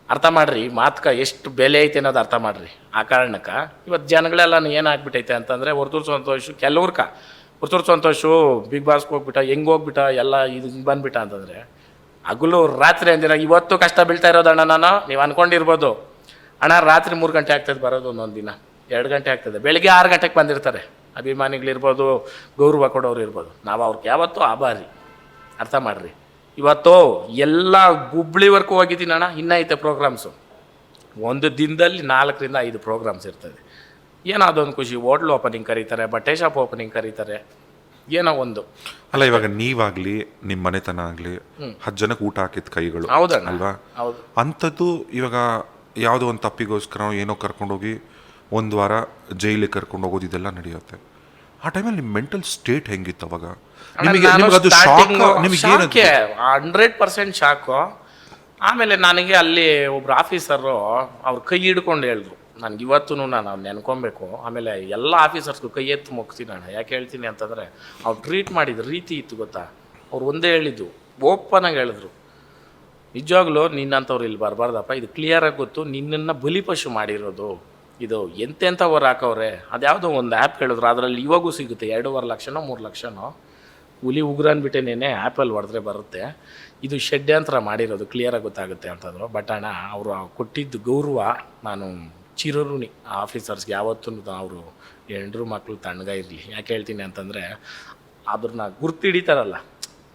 [SPEAKER 2] ಅರ್ಥ ಮಾಡ್ರಿ ಮಾತ್ಕ ಎಷ್ಟು ಬೆಲೆ ಐತೆ ಅನ್ನೋದು ಅರ್ಥ ಮಾಡ್ರಿ. ಆ ಕಾರಣಕ್ಕೆ ಇವತ್ತು ಜನಗಳೆಲ್ಲ ಏನಾಗ್ಬಿಟ್ಟೈತೆ ಅಂತಂದರೆ ಹೊರತೂರು ಸಂತೋಷ ಹೊರತೂರು ಸಂತೋಷು ಬಿಗ್ ಬಾಸ್ಗೆ ಹೋಗ್ಬಿಟ್ಟ, ಹೆಂಗೆ ಹೋಗ್ಬಿಟ್ಟ, ಎಲ್ಲ ಇದು ಬಂದ್ಬಿಟ್ಟ ಅಂತಂದರೆ ಹಗಲು ರಾತ್ರಿ ಅಂದಿರ ಇವತ್ತು ಕಷ್ಟ ಬೀಳ್ತಾ ಇರೋದು ಅಣ್ಣ. ನಾನು ನೀವು ಅಂದ್ಕೊಂಡಿರ್ಬೋದು ಅಣ್ಣ ರಾತ್ರಿ 3 ಗಂಟೆ ಆಗ್ತದೆ ಬರೋದು, ಒಂದೊಂದು ದಿನ 2 ಗಂಟೆ ಆಗ್ತದೆ, ಬೆಳಿಗ್ಗೆ 6 ಗಂಟೆಗೆ ಬಂದಿರ್ತಾರೆ ಅಭಿಮಾನಿಗಳಿರ್ಬೋದು, ಗೌರವ ಕೊಡೋರು ಇರ್ಬೋದು. ನಾವು ಅವ್ರಿಗೆ ಯಾವತ್ತೂ ಆಭಾರಿ. ಅರ್ಥ ಮಾಡ್ರಿ. ಇವತ್ತು ಎಲ್ಲ ಹುಬ್ಳಿವರೆಗೂ ಹೋಗಿದ್ದೀನಿ ಅಣ್ಣ, ಇನ್ನೂ ಐತೆ ಪ್ರೋಗ್ರಾಮ್ಸು. ಒಂದು ದಿನದಲ್ಲಿ 4ರಿಂದ 5 ಪ್ರೋಗ್ರಾಮ್ಸ್ ಇರ್ತದೆ. ಏನೋ ಅದೊಂದು ಖುಷಿ. ಹೋಟ್ಲ್ ಓಪನಿಂಗ್ ಕರೀತಾರೆ, ಬಟ್ಟೆ ಶಾಪ್ ಓಪನಿಂಗ್ ಕರೀತಾರೆ, ಏನೋ ಒಂದು.
[SPEAKER 1] ಅಲ್ಲ ಇವಾಗ ನೀವಾಗ್ಲಿ ನಿಮ್ಮ ಮನೆತನ ಆಗಲಿ 10 ಜನಕ್ಕೆ ಊಟ ಹಾಕಿದ ಕೈಗಳು
[SPEAKER 2] ಹೌದಣ್ಣ,
[SPEAKER 1] ಅಲ್ವಾ?
[SPEAKER 2] ಹೌದು.
[SPEAKER 1] ಅಂಥದ್ದು ಇವಾಗ ಯಾವುದೋ ಒಂದು ತಪ್ಪಿಗೋಸ್ಕರ ಏನೋ ಕರ್ಕೊಂಡೋಗಿ 1 ವಾರ ಜೈಲಿಗೆ ಕರ್ಕೊಂಡು ಹೋಗೋದು ಇದೆಲ್ಲ ನಡೆಯುತ್ತೆ. ಆ ಟೈಮಲ್ಲಿ ನಿಮ್ಮ ಮೆಂಟಲ್ ಸ್ಟೇಟ್ ಹೆಂಗಿತ್ತು ಅವಾಗ? ನಿಮಗೆ ಅದು ಶಾಕ್? ನಿಮಗೆ
[SPEAKER 2] 100% ಶಾಕು. ಆಮೇಲೆ ನನಗೆ ಅಲ್ಲಿ ಒಬ್ರು ಆಫೀಸರು ಅವ್ರ ಕೈ ಹಿಡ್ಕೊಂಡು ಹೇಳಿದ್ರು, ನನಗೆ ಇವತ್ತೂ ನಾನು ನೆನ್ಕೊಬೇಕು. ಆಮೇಲೆ ಎಲ್ಲ ಆಫೀಸರ್ಸ್ಗೂ ಕೈ ಎತ್ತು ಮುಗ್ತೀನಿ ಅಣ್ಣ. ಯಾಕೆ ಹೇಳ್ತೀನಿ ಅಂತಂದರೆ ಅವ್ರು ಟ್ರೀಟ್ ಮಾಡಿದ ರೀತಿ ಇತ್ತು ಗೊತ್ತಾ. ಅವ್ರು ಒಂದೇ ಹೇಳಿದ್ದು, ಓಪನಾಗಿ ಹೇಳಿದ್ರು, ನಿಜವಾಗ್ಲೂ ನಿನ್ನಂಥವ್ರು ಇಲ್ಲಿ ಬರಬಾರ್ದಪ್ಪ, ಇದು ಕ್ಲಿಯರಾಗಿ ಗೊತ್ತು, ನಿನ್ನನ್ನು ಬಲಿಪಶು ಮಾಡಿರೋದು ಇದು. ಎಂತೆಂಥವ್ರು ಹಾಕವ್ರೆ. ಅದ್ಯಾವುದೋ ಒಂದು ಆ್ಯಪ್ ಹೇಳಿದ್ರು, ಅದರಲ್ಲಿ ಇವಾಗೂ ಸಿಗುತ್ತೆ 2.5 ಲಕ್ಷನೋ 3 ಲಕ್ಷನೋ. ಹುಲಿ ಉಗ್ರ ಅಂದ್ಬಿಟ್ಟೇನೇನೆ ಆ್ಯಪಲ್ಲಿ ಹೊಡೆದ್ರೆ ಬರುತ್ತೆ, ಇದು ಷಡ್ಯಂತ್ರ ಮಾಡಿರೋದು ಕ್ಲಿಯರಾಗಿ ಗೊತ್ತಾಗುತ್ತೆ ಅಂತಂದರು. ಬಟ್ ಅಣ್ಣ ಅವರು ಕೊಟ್ಟಿದ್ದು ಗೌರವ ನಾನು ಚಿರಋಣಿ ಆ ಆಫೀಸರ್ಸ್ಗೆ ಯಾವತ್ತೂ. ಅವರು ಹೆಂಡ್ರು ಮಕ್ಕಳು ತಣ್ಣಗ ಇರಲಿ. ಯಾಕೆ ಹೇಳ್ತೀನಿ ಅಂತಂದರೆ ಅದನ್ನ ಗುರ್ತು ಹಿಡಿತಾರಲ್ಲ,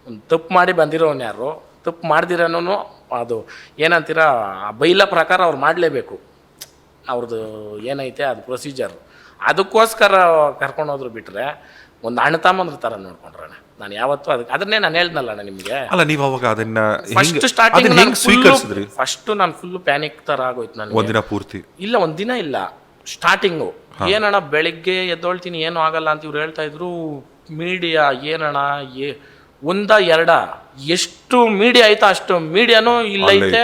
[SPEAKER 2] ಒಂದು ತಪ್ಪು ಮಾಡಿ ಬಂದಿರೋನು ಯಾರು, ತಪ್ಪು ಮಾಡ್ದಿರೋನು ಅದು ಏನಂತೀರ ಬೈಲ ಪ್ರಕಾರ ಅವ್ರು ಮಾಡಲೇಬೇಕು. ಅವ್ರದ್ದು ಏನೈತೆ ಅದು ಪ್ರೊಸೀಜರು. ಅದಕ್ಕೋಸ್ಕರ ಕರ್ಕೊಂಡೋದ್ರು. ಬಿಟ್ಟರೆ ಒಂದು ಅಣ್ಣ ತಮ್ಮಂದ್ರ ಥರ ನೋಡ್ಕೊಂಡ್ರಣ್ಣ. ನಾನು ಯಾವತ್ತೂ ಅದನ್ನೇ ನಾನು ಹೇಳ್ದಲ್ಲ ಅಣ್ಣ ನಿಮಗೆ.
[SPEAKER 1] ಅಲ್ಲ ನೀವು ಅವಾಗ ಅದನ್ನ
[SPEAKER 2] ಫಸ್ಟ್ ಸ್ಟಾರ್ಟಿಂಗ್
[SPEAKER 1] ಸ್ವೀಕರಿಸಿದ್ರಿ?
[SPEAKER 2] ಫಸ್ಟ್ ನಾನು ಫುಲ್ ಪ್ಯಾನಿಕ್ ಥರ ಆಗೋಯ್ತು ನನಗೆ.
[SPEAKER 1] ಒಂದಿನ ಪೂರ್ತಿ ಇಲ್ಲ,
[SPEAKER 2] ಒಂದಿನ ಇಲ್ಲ, ಸ್ಟಾರ್ಟಿಂಗು ಏನಣ್ಣ ಬೆಳಿಗ್ಗೆ ಎದ್ದೊಳ್ತೀನಿ ಏನೂ ಆಗಲ್ಲ ಅಂತ ಇವ್ರು ಹೇಳ್ತಾ ಇದ್ರು. ಮೀಡಿಯಾ ಏನಣ್ಣ ಒಂದ ಎರಡ ಎಷ್ಟು ಮೀಡಿಯಾ ಆಯ್ತಾ ಅಷ್ಟು ಮೀಡಿಯಾನೂ ಇಲ್ಲ ಐತೆ.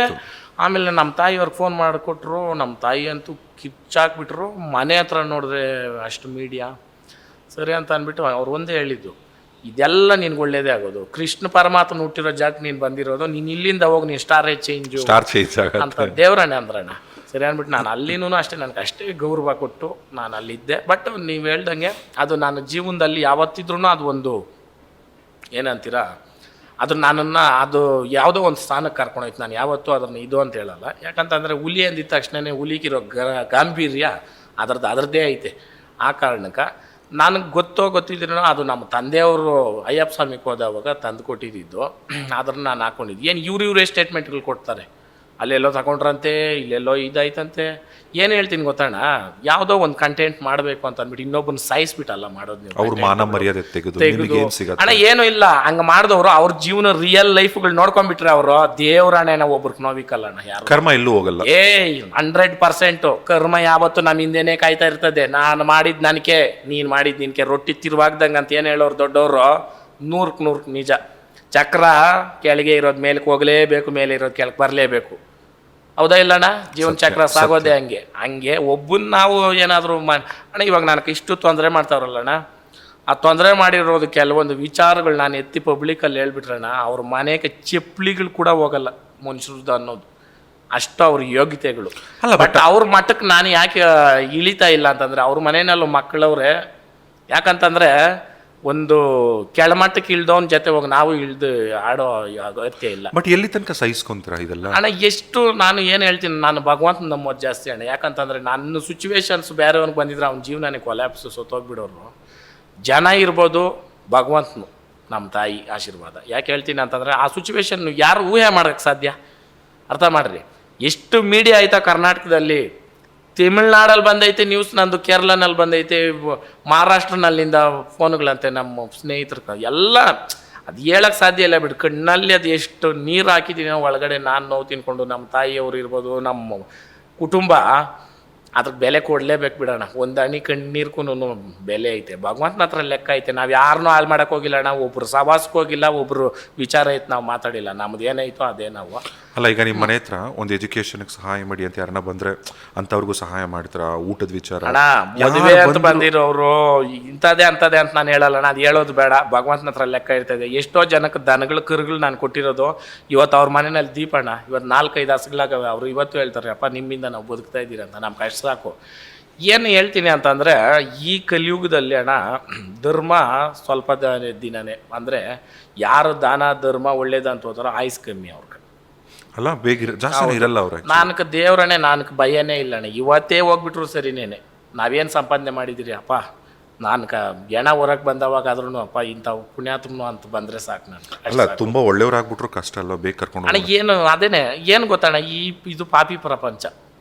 [SPEAKER 2] ಆಮೇಲೆ ನಮ್ಮ ತಾಯಿಯವ್ರಿಗೆ ಫೋನ್ ಮಾಡಿಕೊಟ್ರು. ನಮ್ಮ ತಾಯಿ ಅಂತೂ ಕಿಚ್ಚಾಕ್ಬಿಟ್ರು. ಮನೆ ಹತ್ರ ನೋಡಿದ್ರೆ ಅಷ್ಟು ಮೀಡಿಯಾ. ಸರಿ ಅಂತ ಅಂದ್ಬಿಟ್ಟು ಅವ್ರು ಒಂದೇ ಹೇಳಿದ್ದು, ಇದೆಲ್ಲ ನಿನ್ಗೆ ಒಳ್ಳೇದೇ ಆಗೋದು. ಕೃಷ್ಣ ಪರಮಾತ್ಮನ ಹುಟ್ಟಿರೋ ಜಾಗಕ್ಕೆ ನೀನು ಬಂದಿರೋದು, ನೀನು ಇಲ್ಲಿಂದ ಹೋಗಿ ನೀನು ಸ್ಟಾರ್ ಚೇಂಜ್ ಅಂತ ದೇವ್ರಣ್ಣ ಅಂದ್ರಣ್ಣ. ಸರಿ ಅಂದ್ಬಿಟ್ಟು ನಾನು ಅಲ್ಲಿನೂ ಅಷ್ಟೇ, ನನಗೆ ಅಷ್ಟೇ ಗೌರವ ಕೊಟ್ಟು ನಾನು ಅಲ್ಲಿದ್ದೆ. ಬಟ್ ನೀವು ಹೇಳ್ದಂಗೆ ಅದು ನನ್ನ ಜೀವನದಲ್ಲಿ ಯಾವತ್ತಿದ್ರೂ ಅದು ಒಂದು ಏನಂತೀರ, ಅದು ನನ್ನನ್ನು ಅದು ಯಾವುದೋ ಒಂದು ಸ್ಥಾನಕ್ಕೆ ಕರ್ಕೊಂಡೋಯ್ತು. ನಾನು ಯಾವತ್ತೂ ಅದನ್ನು ಇದು ಅಂತ ಹೇಳಲ್ಲ. ಯಾಕಂತಂದರೆ ಹುಲಿ ಅಂದಿದ ತಕ್ಷಣವೇ ಹುಲಿಗಿರೋ ಗಾಂಭೀರ್ಯ ಅದರದ್ದೇ ಐತೆ. ಆ ಕಾರಣಕ್ಕೆ ನನಗೆ ಗೊತ್ತಿದ್ದೀನೋ ಅದು ನಮ್ಮ ತಂದೆಯವರು ಅಯ್ಯಪ್ಪ ಸ್ವಾಮಿಗೆ ಹೋದವಾಗ ತಂದು ಕೊಟ್ಟಿದ್ದು. ಅದನ್ನು ನಾನು ಹಾಕ್ಕೊಂಡಿದ್ದು. ಏನು ಇವರೇ ಸ್ಟೇಟ್ಮೆಂಟ್ಗಳು ಕೊಡ್ತಾರೆ, ಅಲ್ಲೆಲ್ಲೋ ತಗೊಂಡ್ರಂತೆ, ಇಲ್ಲೆಲ್ಲೋ ಇದಾಯ್ತಂತೆ. ಏನು ಹೇಳ್ತೀನಿ ಗೊತ್ತಣ್ಣ, ಯಾವುದೋ ಒಂದು ಕಂಟೆಂಟ್ ಮಾಡಬೇಕು ಅಂತ ಅಂದ್ಬಿಟ್ಟು ಇನ್ನೊಬ್ಬನ ಸಾಯಿಸ್ಬಿಟ್ಟಲ್ಲ ಮಾಡೋದು ನೀವು.
[SPEAKER 1] ಅವ್ರ ಮಾನ ಮರ್ಯಾದೆ ತೆಗೆದು
[SPEAKER 2] ಅಣ್ಣ ಏನೂ ಇಲ್ಲ. ಹಂಗೆ ಮಾಡಿದವರು ಅವ್ರ ಜೀವನ ರಿಯಲ್ ಲೈಫ್ಗಳು ನೋಡ್ಕೊಂಡ್ಬಿಟ್ರೆ ಅವರು ದೇವ್ರಣ್ಣ ಒಬ್ರಿಗೆ ನೋವಿಕ್ಕಲ್ಲ ಅಣ್ಣ. ಯಾರು ಕರ್ಮ ಎಲ್ಲೂ ಹೋಗಲ್ಲ. 100% ಕರ್ಮ ಯಾವತ್ತು ನಮ್ಮ ಹಿಂದೆನೇ ಕಾಯ್ತಾ ಇರ್ತದೆ. ನಾನು ಮಾಡಿದ್ ನನಗೆ, ನೀನು ಮಾಡಿದ್ ನಿನ್ಗೆ, ರೊಟ್ಟಿ ತಿರುವಾಗ್ದಂಗೆ ಅಂತ ಏನು ಹೇಳೋರು ದೊಡ್ಡವರು 100ಕ್ಕೆ 100 ನಿಜ. ಚಕ್ರ ಕೆಳಗೆ ಇರೋದು ಮೇಲಕ್ಕೆ ಹೋಗಲೇಬೇಕು, ಮೇಲೆ ಇರೋದು ಕೆಳಗೆ ಬರಲೇಬೇಕು. ಹೌದಾ ಇಲ್ಲಣ್ಣ? ಜೀವನ ಚಕ್ರ ಸಾಗೋದೇ ಹಂಗೆ ಒಬ್ಬನ ನಾವು ಏನಾದರೂ ಅಣ್ಣ ಇವಾಗ ನನಗೆ ಇಷ್ಟು ತೊಂದರೆ ಮಾಡ್ತಾವ್ರಲ್ಲಣ್ಣ, ಆ ತೊಂದರೆ ಮಾಡಿರೋದು ಕೆಲವೊಂದು ವಿಚಾರಗಳು ನಾನು ಎತ್ತಿ ಪಬ್ಲಿಕಲ್ಲಿ ಹೇಳ್ಬಿಟ್ರಣ್ಣ, ಅವ್ರ ಮನೆಗೆ ಚಪ್ಪಲಿಗಳು ಕೂಡ ಹೋಗಲ್ಲ ಮನುಷ್ಯರದ್ದು ಅನ್ನೋದು. ಅಷ್ಟು ಅವ್ರ ಯೋಗ್ಯತೆಗಳು. ಬಟ್ ಅವ್ರ ಮಟ್ಟಕ್ಕೆ ನಾನು ಯಾಕೆ ಇಳಿತಾ ಇಲ್ಲ ಅಂತಂದರೆ ಅವ್ರ ಮನೆಯಲ್ಲೂ ಮಕ್ಕಳವ್ರೆ. ಯಾಕಂತಂದರೆ ಒಂದು ಕೆಳಮಟ್ಟಕ್ಕೆ ಇಳ್ದವನ ಜೊತೆ ಹೋಗಿ ನಾವು ಇಳ್ದು ಆಡೋ ಅಗತ್ಯ ಇಲ್ಲ.
[SPEAKER 1] ಬಟ್ ಎಲ್ಲಿ ತನಕ ಸಹಿಸ್ಕೊಂತೀರ ಇದೆಲ್ಲ
[SPEAKER 2] ಅಣ್ಣ? ಎಷ್ಟು ನಾನು ಏನು ಹೇಳ್ತೀನಿ, ನಾನು ಭಗವಂತನ ನಂಬೋದು ಜಾಸ್ತಿ ಅಣ್ಣ. ಯಾಕಂತಂದರೆ ನನ್ನ ಸಿಚುವೇಶನ್ಸ್ ಬೇರೆಯವ್ನಿಗೆ ಬಂದಿದ್ರೆ ಅವ್ನ ಜೀವನನೇ ಕೊಲ್ಯಾಪ್ಸ್ ಸೊತ್ತೋಗ್ಬಿಡೋರು. ಜನ ಇರ್ಬೋದು, ಭಗವಂತನು ನಮ್ಮ ತಾಯಿ ಆಶೀರ್ವಾದ. ಯಾಕೆ ಹೇಳ್ತೀನಿ ಅಂತಂದರೆ ಆ ಸಿಚುವೇಶನ್ ಯಾರು ಊಹೆ ಮಾಡೋಕ್ಕೆ ಸಾಧ್ಯ? ಅರ್ಥ ಮಾಡಿರಿ. ಎಷ್ಟು ಮೀಡಿಯಾ ಆಯ್ತಾ ಕರ್ನಾಟಕದಲ್ಲಿ. ತಮಿಳ್ನಾಡಲ್ಲಿ ಬಂದೈತೆ ನ್ಯೂಸ್, ನಂದು ಕೇರಳನಲ್ಲಿ ಬಂದೈತೆ, ಮಹಾರಾಷ್ಟ್ರನಲ್ಲಿಂದ ಫೋನ್ಗಳಂತೆ ನಮ್ಮ ಸ್ನೇಹಿತರು ಎಲ್ಲ. ಅದು ಹೇಳಕ್ಕೆ ಸಾಧ್ಯ ಇಲ್ಲ ಬಿಡು. ಕಣ್ಣಲ್ಲಿ ಅದು ಎಷ್ಟು ನೀರು ಹಾಕಿದ್ದೀನಿ ಒಳಗಡೆ. ನಾನು ನೋವು ತಿನ್ಕೊಂಡು ನಮ್ಮ ತಾಯಿಯವರು ಇರ್ಬೋದು, ನಮ್ಮ ಕುಟುಂಬ ಅದ್ರಿಗೆ ಬೆಲೆ ಕೊಡಲೇಬೇಕು ಬಿಡೋಣ. ಒಂದು ಹನಿ ಕಣ್ಣೀರ್ಗೂ ಬೆಲೆ ಐತೆ, ಭಗವಂತನ ಹತ್ರ ಲೆಕ್ಕ ಐತೆ. ನಾವು ಯಾರನ್ನೂ ಹಾಳು ಮಾಡೋಕೆ ಹೋಗಿಲ್ಲ, ನಾವು ಒಬ್ರು ಸವಾಸಕ್ಕೆ ಹೋಗಿಲ್ಲ, ಒಬ್ರು ವಿಚಾರ ಐತೆ ನಾವು ಮಾತಾಡಿಲ್ಲ. ನಮ್ದು ಏನಾಯ್ತೋ ಅದೇ ನಾವು.
[SPEAKER 1] ಅಲ್ಲ, ಈಗ ನಿಮ್ಮ ಮನೆ ಹತ್ರ ಒಂದು ಎಜುಕೇಶನ್ಗೆ ಸಹಾಯ ಮಾಡಿ ಅಂತ ಯಾರನ್ನ ಬಂದರೆ ಅಂಥವ್ರಿಗೂ ಸಹಾಯ ಮಾಡ್ತಾರಾ? ಊಟದ ವಿಚಾರ
[SPEAKER 2] ಅಣ್ಣ ಮದುವೆ ಅಂತ ಬಂದಿರೋರು ಇಂಥದ್ದೇ ಅಂತದೇ ಅಂತ ನಾನು ಹೇಳಲ್ಲ ಅಣ್ಣ, ಅದು ಹೇಳೋದು ಬೇಡ. ಭಗವಂತನ ಹತ್ರ ಲೆಕ್ಕ ಇರ್ತದೆ. ಎಷ್ಟೋ ಜನಕ್ಕೆ ದನಗಳು ಕರುಗಳು ನಾನು ಕೊಟ್ಟಿರೋದು. ಇವತ್ತು ಅವ್ರ ಮನೆಯಲ್ಲಿ ದೀಪಣ್ಣ, ಇವತ್ತು 4-5 ಹಸುಗಳಾಗವೆ. ಅವರು ಇವತ್ತು ಹೇಳ್ತಾರೆ, ಅಪ್ಪ ನಿಮ್ಮಿಂದ ನಾವು ಬದುಕ್ತಾ ಇದ್ದೀರಿ ಅಂತ. ನಮ್ಮ ಕಷ್ಟ ಸಾಕು. ಏನು ಹೇಳ್ತೀನಿ ಅಂತಂದರೆ, ಈ ಕಲಿಯುಗದಲ್ಲಿ ಅಣ್ಣ ಧರ್ಮ ಸ್ವಲ್ಪ ದಿನನೇ. ಅಂದರೆ ಯಾರು ದಾನ ಧರ್ಮ ಒಳ್ಳೇದಂತ ಹೋದಾರೋ ಆಯುಸ್ ಕಮ್ಮಿ ಅವ್ರಿಗೆ.
[SPEAKER 1] ಅಲ್ಲ, ಬೇಗ ಜಾಸ್ತಿ ಇರಲ್ಲ ಅವ್ರೆ.
[SPEAKER 2] ನಾಲ್ಕು ದೇವ್ರನೇ, ನಾಲ್ಕು ಭಯನೇ ಇಲ್ಲಣ್ಣ. ಇವತ್ತೇ ಹೋಗ್ಬಿಟ್ರು ಸರಿನೇನೆ. ನಾವೇನು ಸಂಪಾದನೆ ಮಾಡಿದಿರಿ ಅಪ್ಪ, ನಾನು ಹೆಣ ಹೊರಗೆ ಬಂದವಾಗ ಆದ್ರೂ ಅಪ್ಪ ಇಂಥ ಪುಣ್ಯಾತ್ಮನು ಅಂತ ಬಂದರೆ ಸಾಕು. ನಾನು
[SPEAKER 1] ಅಲ್ಲ, ತುಂಬ ಒಳ್ಳೆಯವ್ರಾಗ್ಬಿಟ್ರು ಕಷ್ಟ ಅಲ್ಲ, ಬೇಕು ಕರ್ಕೊಂಡು
[SPEAKER 2] ಅಣ್ಣ. ಏನು ಅದೇನೆ, ಏನು ಗೊತ್ತಣ್ಣ, ಇದು ಪಾಪಿ ಪ್ರಪಂಚ.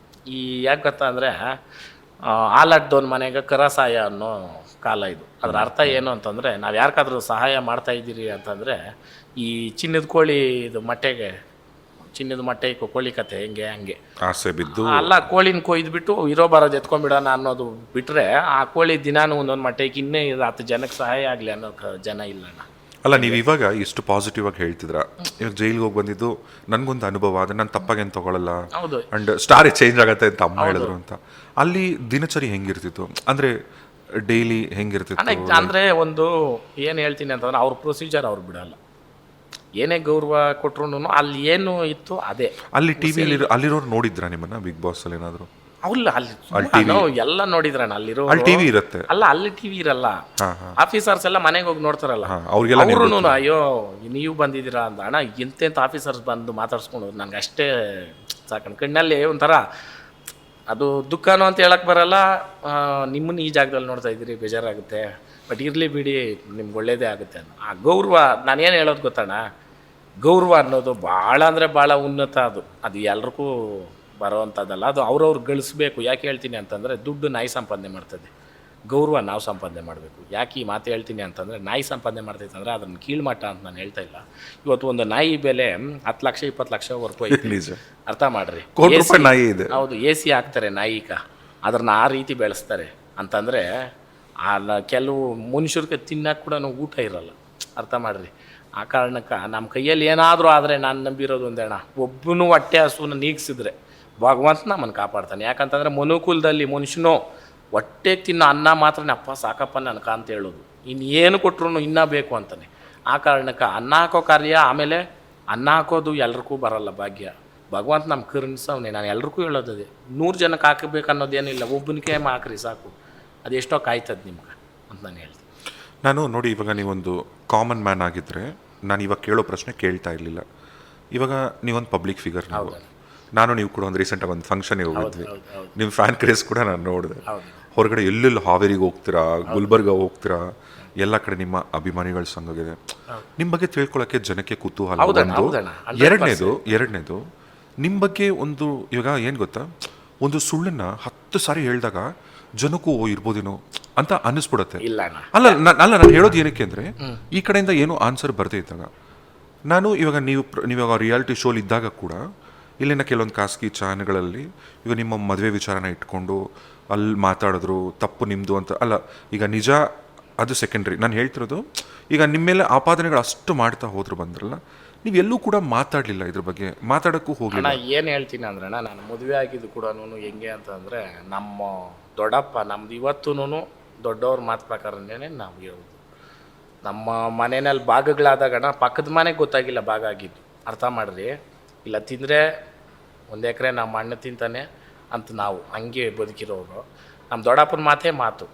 [SPEAKER 2] ಈ ಯಾಕೆ ಗೊತ್ತಾ ಅಂದರೆ, ಹಾಲಾಡ್ದವನ ಮನೆಗೆ ಕರಸಾಯ ಅನ್ನೋ ಕಾಲ ಇದು. ಅದರ ಅರ್ಥ ಏನು ಅಂತಂದರೆ, ನಾವು ಯಾರಿಗಾದ್ರೂ ಸಹಾಯ ಮಾಡ್ತಾ ಇದ್ದೀರಿ ಅಂತಂದರೆ, ಈ ಚಿನ್ನದ ಕೋಳಿ ಇದು ಮೊಟ್ಟೆಗೆ, ಚಿನ್ನದ ಮೊಟ್ಟೆ ಕೋಳಿ ಕತೆ ಹೆಂಗೆ ಹಂಗೆ
[SPEAKER 1] ಆಸೆ ಬಿದ್ದು
[SPEAKER 2] ಅಲ್ಲ, ಕೋಳಿನ ಕೊಯ್ದುಬಿಟ್ಟು ಇರೋ ಬರೋದು ಎತ್ಕೊಂಡ್ಬಿಡೋಣ ಅನ್ನೋದು ಬಿಟ್ಟರೆ, ಆ ಕೋಳಿ ದಿನಾನು ಒಂದೊಂದು ಮೊಟ್ಟೆಗೆ ಇನ್ನೇ 10 ಜನಕ್ಕೆ ಸಹಾಯ ಆಗಲಿ ಅನ್ನೋ ಜನ ಇಲ್ಲಣ್ಣ.
[SPEAKER 1] ಅಲ್ಲ, ನೀವು ಇವಾಗ ಎಷ್ಟು ಪಾಸಿಟಿವ್ ಆಗಿ ಹೇಳ್ತಿದ್ರ. ಇವಾಗ ಜೈಲಿಗೆ ಹೋಗಿ ಬಂದಿದ್ದು ನನಗೊಂದು ಅನುಭವ, ಅದು ನಾನು ತಪ್ಪಾಗೇನು ತಗೊಳ್ಳಲ್ಲ.
[SPEAKER 2] ಹೌದು.
[SPEAKER 1] ಅಂಡ್ ಸ್ಟಾರೇ ಚೇಂಜ್ ಆಗತ್ತೆ ಅಂತ ಅಮ್ಮ ಹೇಳಿದ್ರು ಅಂತ. ಅಲ್ಲಿ ದಿನಚರಿ ಹೆಂಗಿರ್ತಿತ್ತು ಅಂದರೆ ಡೈಲಿ ಹೆಂಗಿರ್ತಿತ್ತು?
[SPEAKER 2] ಅಂದರೆ ಒಂದು ಏನು ಹೇಳ್ತೀನಿ ಅಂತಂದ್ರೆ, ಅವ್ರ ಪ್ರೊಸೀಜರ್ ಅವ್ರು ಬಿಡಲ್ಲ. ಏನೇ ಗೌರವ ಕೊಟ್ರು ಅಲ್ಲಿ ಏನು ಇತ್ತು ಅದೇ.
[SPEAKER 1] ಅಲ್ಲಿ ಟಿವಿಲಿ ಅಲ್ಲಿರೋರು ನೋಡಿದ್ರ ನಿಮ್ಮನ್ನ ಬಿಗ್ ಬಾಸ್ ಅಲ್ಲಿ ಏನಾದ್ರು?
[SPEAKER 2] ಅಲ್ಲ, ಅಲ್ಲಿ ಎಲ್ಲ ನೋಡಿದ್ರಣ್ಣ. ಅಲ್ಲಿರೋ
[SPEAKER 1] ಟಿವಿ ಇರುತ್ತೆ.
[SPEAKER 2] ಅಲ್ಲ, ಅಲ್ಲಿ ಟಿವಿ ಇರಲ್ಲ. ಆಫೀಸರ್ಸ್ ಎಲ್ಲ ಮನೆಗೆ ಹೋಗಿ ನೋಡ್ತಾರಲ್ಲ,
[SPEAKER 1] ಅವ್ರಿಗೆಲ್ಲ
[SPEAKER 2] ಅವ್ರು ಅಯ್ಯೋ ನೀವು ಬಂದಿದ್ದೀರಾ ಅಂತ. ಅಣ್ಣ ಎಂತೆಂಥ ಆಫೀಸರ್ಸ್ ಬಂದು ಮಾತಾಡ್ಸ್ಕೊಂಡು ನಂಗೆ ಅಷ್ಟೇ ಸಾಕಣ್ಣ. ಕಣ್ಣಲ್ಲಿ ಒಂಥರ ಅದು ದುಃಖನೋ ಅಂತ ಹೇಳಕ್ ಬರಲ್ಲ. ನಿಮ್ಮನ್ನ ಈ ಜಾಗದಲ್ಲಿ ನೋಡ್ತಾ ಇದ್ದೀರಿ, ಬೇಜಾರಾಗುತ್ತೆ, ಬಟ್ ಇರಲಿ ಬಿಡಿ, ನಿಮ್ಗೆ ಒಳ್ಳೇದೇ ಆಗುತ್ತೆ ಅನ್ನೋ ಆ ಗೌರವ. ನಾನೇನು ಹೇಳೋದು ಗೊತ್ತಣ್ಣ, ಗೌರವ ಅನ್ನೋದು ಭಾಳ ಅಂದರೆ ಭಾಳ ಉನ್ನತ. ಅದು ಎಲ್ರಿಗೂ ಬರೋವಂಥದ್ದಲ್ಲ. ಅದು ಅವ್ರವ್ರು ಗಳಿಸ್ಬೇಕು. ಯಾಕೆ ಹೇಳ್ತೀನಿ ಅಂತಂದರೆ, ದುಡ್ಡು ನಾಯಿ ಸಂಪಾದನೆ ಮಾಡ್ತದೆ, ಗೌರವ ನಾವು ಸಂಪಾದನೆ ಮಾಡಬೇಕು. ಯಾಕೆ ಈ ಮಾತು ಹೇಳ್ತೀನಿ ಅಂತಂದರೆ, ನಾಯಿ ಸಂಪಾದನೆ ಮಾಡ್ತೈತೆ ಅಂದರೆ ಅದನ್ನು ಕೀಳ್ಮಟ್ಟ ಅಂತ ನಾನು ಹೇಳ್ತಾ ಇಲ್ಲ. ಇವತ್ತು ಒಂದು ನಾಯಿ ಬೆಲೆ 10 ಲಕ್ಷ 20 ಲಕ್ಷವರೆಗೂ ಐತೆ. ಅರ್ಥ ಮಾಡ್ರಿ,
[SPEAKER 1] ನಾಯಿ ಇದೆ.
[SPEAKER 2] ಹೌದು, AC ಹಾಕ್ತಾರೆ ನಾಯಿಕ, ಅದನ್ನ ಆ ರೀತಿ ಬೆಳೆಸ್ತಾರೆ ಅಂತಂದರೆ, ಕೆಲವು ಮನುಷ್ಯರಿಗೆ ತಿನ್ನಕ್ಕೆ ಕೂಡ ಊಟ ಇರಲ್ಲ. ಅರ್ಥ ಮಾಡ್ರಿ. ಆ ಕಾರಣಕ್ಕೆ ನಮ್ಮ ಕೈಯಲ್ಲಿ ಏನಾದರೂ ಆದರೆ ನಾನು ನಂಬಿರೋದು ಒಂದೇಣ, ಒಬ್ಬನು ಹೊಟ್ಟೆ ಹಸುವನ್ನು ನೀಗಿಸಿದ್ರೆ ಭಗವಂತ ನಮ್ಮನ್ನು ಕಾಪಾಡ್ತಾನೆ. ಯಾಕಂತಂದರೆ ಮನುಕುಲದಲ್ಲಿ ಮನುಷ್ಯನು ಹೊಟ್ಟೆಗೆ ತಿನ್ನೋ ಅನ್ನ ಮಾತ್ರ ಅಪ್ಪ ಸಾಕಪ್ಪ ನನಗೆ ಅಂತ ಹೇಳೋದು. ಇನ್ನೇನು ಕೊಟ್ಟರು ಇನ್ನೂ ಬೇಕು ಅಂತಾನೆ. ಆ ಕಾರಣಕ್ಕೆ ಅನ್ನ ಹಾಕೋ ಕಾರ್ಯ, ಆಮೇಲೆ ಅನ್ನ ಹಾಕೋದು ಎಲ್ರಿಗೂ ಬರಲ್ಲ ಭಾಗ್ಯ. ಭಗವಂತ ನಮ್ಮ ಕರುಣಿಸವನೇ. ನಾನು ಎಲ್ರಿಗೂ ಹೇಳೋದೇ, 100 ಜನಕ್ಕೆ ಹಾಕಬೇಕು ಅನ್ನೋದೇನಿಲ್ಲ, ಒಬ್ಬನಿಗೆ ಹಾಕ್ರಿ ಸಾಕು, ಅದೆಷ್ಟೋ ಕಾಯ್ತದೆ ನಿಮ್ಗೆ ಅಂತ ನಾನು ಹೇಳ್ತೀನಿ.
[SPEAKER 1] ನಾನು ನೋಡಿ, ಇವಾಗ ನೀವೊಂದು ಕಾಮನ್ ಮ್ಯಾನ್ ಆಗಿದ್ದರೆ ನಾನು ಇವಾಗ ಕೇಳೋ ಪ್ರಶ್ನೆ ಕೇಳ್ತಾ ಇರಲಿಲ್ಲ. ಇವಾಗ ನೀವೊಂದು ಪಬ್ಲಿಕ್ ಫಿಗರ್. ನಾನು ನೀವು ಕೂಡ ಒಂದು ರೀಸೆಂಟಾಗಿ ಒಂದು ಫಂಕ್ಷನ್ಗೆ ಹೋಗಿದ್ವಿ. ನಿಮ್ಮ ಫ್ಯಾನ್ ಕ್ರೇಸ್ ಕೂಡ ನಾನು ನೋಡಿದೆ. ಹೊರಗಡೆ ಎಲ್ಲೆಲ್ಲಿ ಹಾವೇರಿಗೆ ಹೋಗ್ತೀರಾ, ಗುಲ್ಬರ್ಗ ಹೋಗ್ತೀರಾ, ಎಲ್ಲ ಕಡೆ ನಿಮ್ಮ ಅಭಿಮಾನಿಗಳ ಸಂಘವಿದೆ. ನಿಮ್ಮ ಬಗ್ಗೆ ತಿಳ್ಕೊಳ್ಳೋಕ್ಕೆ ಜನಕ್ಕೆ ಕುತೂಹಲ. ಎರಡನೇದು ನಿಮ್ಮ ಬಗ್ಗೆ ಒಂದು, ಇವಾಗ ಏನು ಗೊತ್ತಾ, ಒಂದು ಸುಳ್ಳನ್ನು 10 ಸಾರಿ ಹೇಳಿದಾಗ ಜನಕ್ಕೂ ಇರ್ಬೋದೇನೋ ಅಂತ ಅನ್ನಿಸ್ಬಿಡುತ್ತೆ. ಅಲ್ಲ ನಾನು ಹೇಳೋದು ಏನಕ್ಕೆ ಅಂದರೆ, ಈ ಕಡೆಯಿಂದ ಏನೋ ಆನ್ಸರ್ ಬರದೇ ಇದ್ದಾಗ, ನಾನು ಇವಾಗ ನೀವಾಗ ರಿಯಾಲಿಟಿ ಶೋಲಿ ಇದ್ದಾಗ ಕೂಡ ಇಲ್ಲಿನ ಕೆಲವೊಂದು ಖಾಸಗಿ ಚಾನಲ್ಗಳಲ್ಲಿ ಈಗ ನಿಮ್ಮ ಮದುವೆ ವಿಚಾರನ ಇಟ್ಕೊಂಡು ಅಲ್ಲಿ ಮಾತಾಡಿದ್ರು ತಪ್ಪು ನಿಮ್ಮದು ಅಂತ. ಅಲ್ಲ, ಈಗ ನಿಜ ಅದು ಸೆಕೆಂಡ್ರಿ. ನಾನು ಹೇಳ್ತಿರೋದು, ಈಗ ನಿಮ್ಮ ಮೇಲೆ ಆಪಾದನೆಗಳು ಅಷ್ಟು ಮಾಡ್ತಾ ಹೋದ್ರು ಬಂದ್ರಲ್ಲ, ನೀವೆಲ್ಲೂ ಕೂಡ ಮಾತಾಡಲಿಲ್ಲ, ಇದ್ರ ಬಗ್ಗೆ ಮಾತಾಡೋಕ್ಕೂ ಹೋಗಲಿಲ್ಲ.
[SPEAKER 2] ಏನು ಹೇಳ್ತೀನಿ ಅಂದ್ರೆ, ನಾನು ಮದುವೆ ಆಗಿದ್ದು ಕೂಡ ಹೆಂಗೆ ಅಂತಂದರೆ, ನಮ್ಮ ದೊಡ್ಡಪ್ಪ ನಮ್ದು ಇವತ್ತೂ ದೊಡ್ಡವ್ರ ಮಾತು ಪ್ರಕಾರನೇ ನಾವು ಹೇಳೋದು. ನಮ್ಮ ಮನೆಯಲ್ಲಿ ಭಾಗಗಳಾದಾಗ ಪಕ್ಕದ ಮನೆಗೆ ಗೊತ್ತಾಗಿಲ್ಲ ಭಾಗ ಆಗಿದ್ದು. ಅರ್ಥ ಮಾಡ್ರಿ. ಇಲ್ಲ ತಿಂದರೆ 1 ಎಕರೆ ನಮ್ಮ ಅಣ್ಣ ತಿಂತಾನೆ ಅಂತ ನಾವು ಹಂಗೆ ಬದುಕಿರೋರು. ನಮ್ಮ ದೊಡ್ಡಪ್ಪನ ಮಾತೇ ಮಾತು.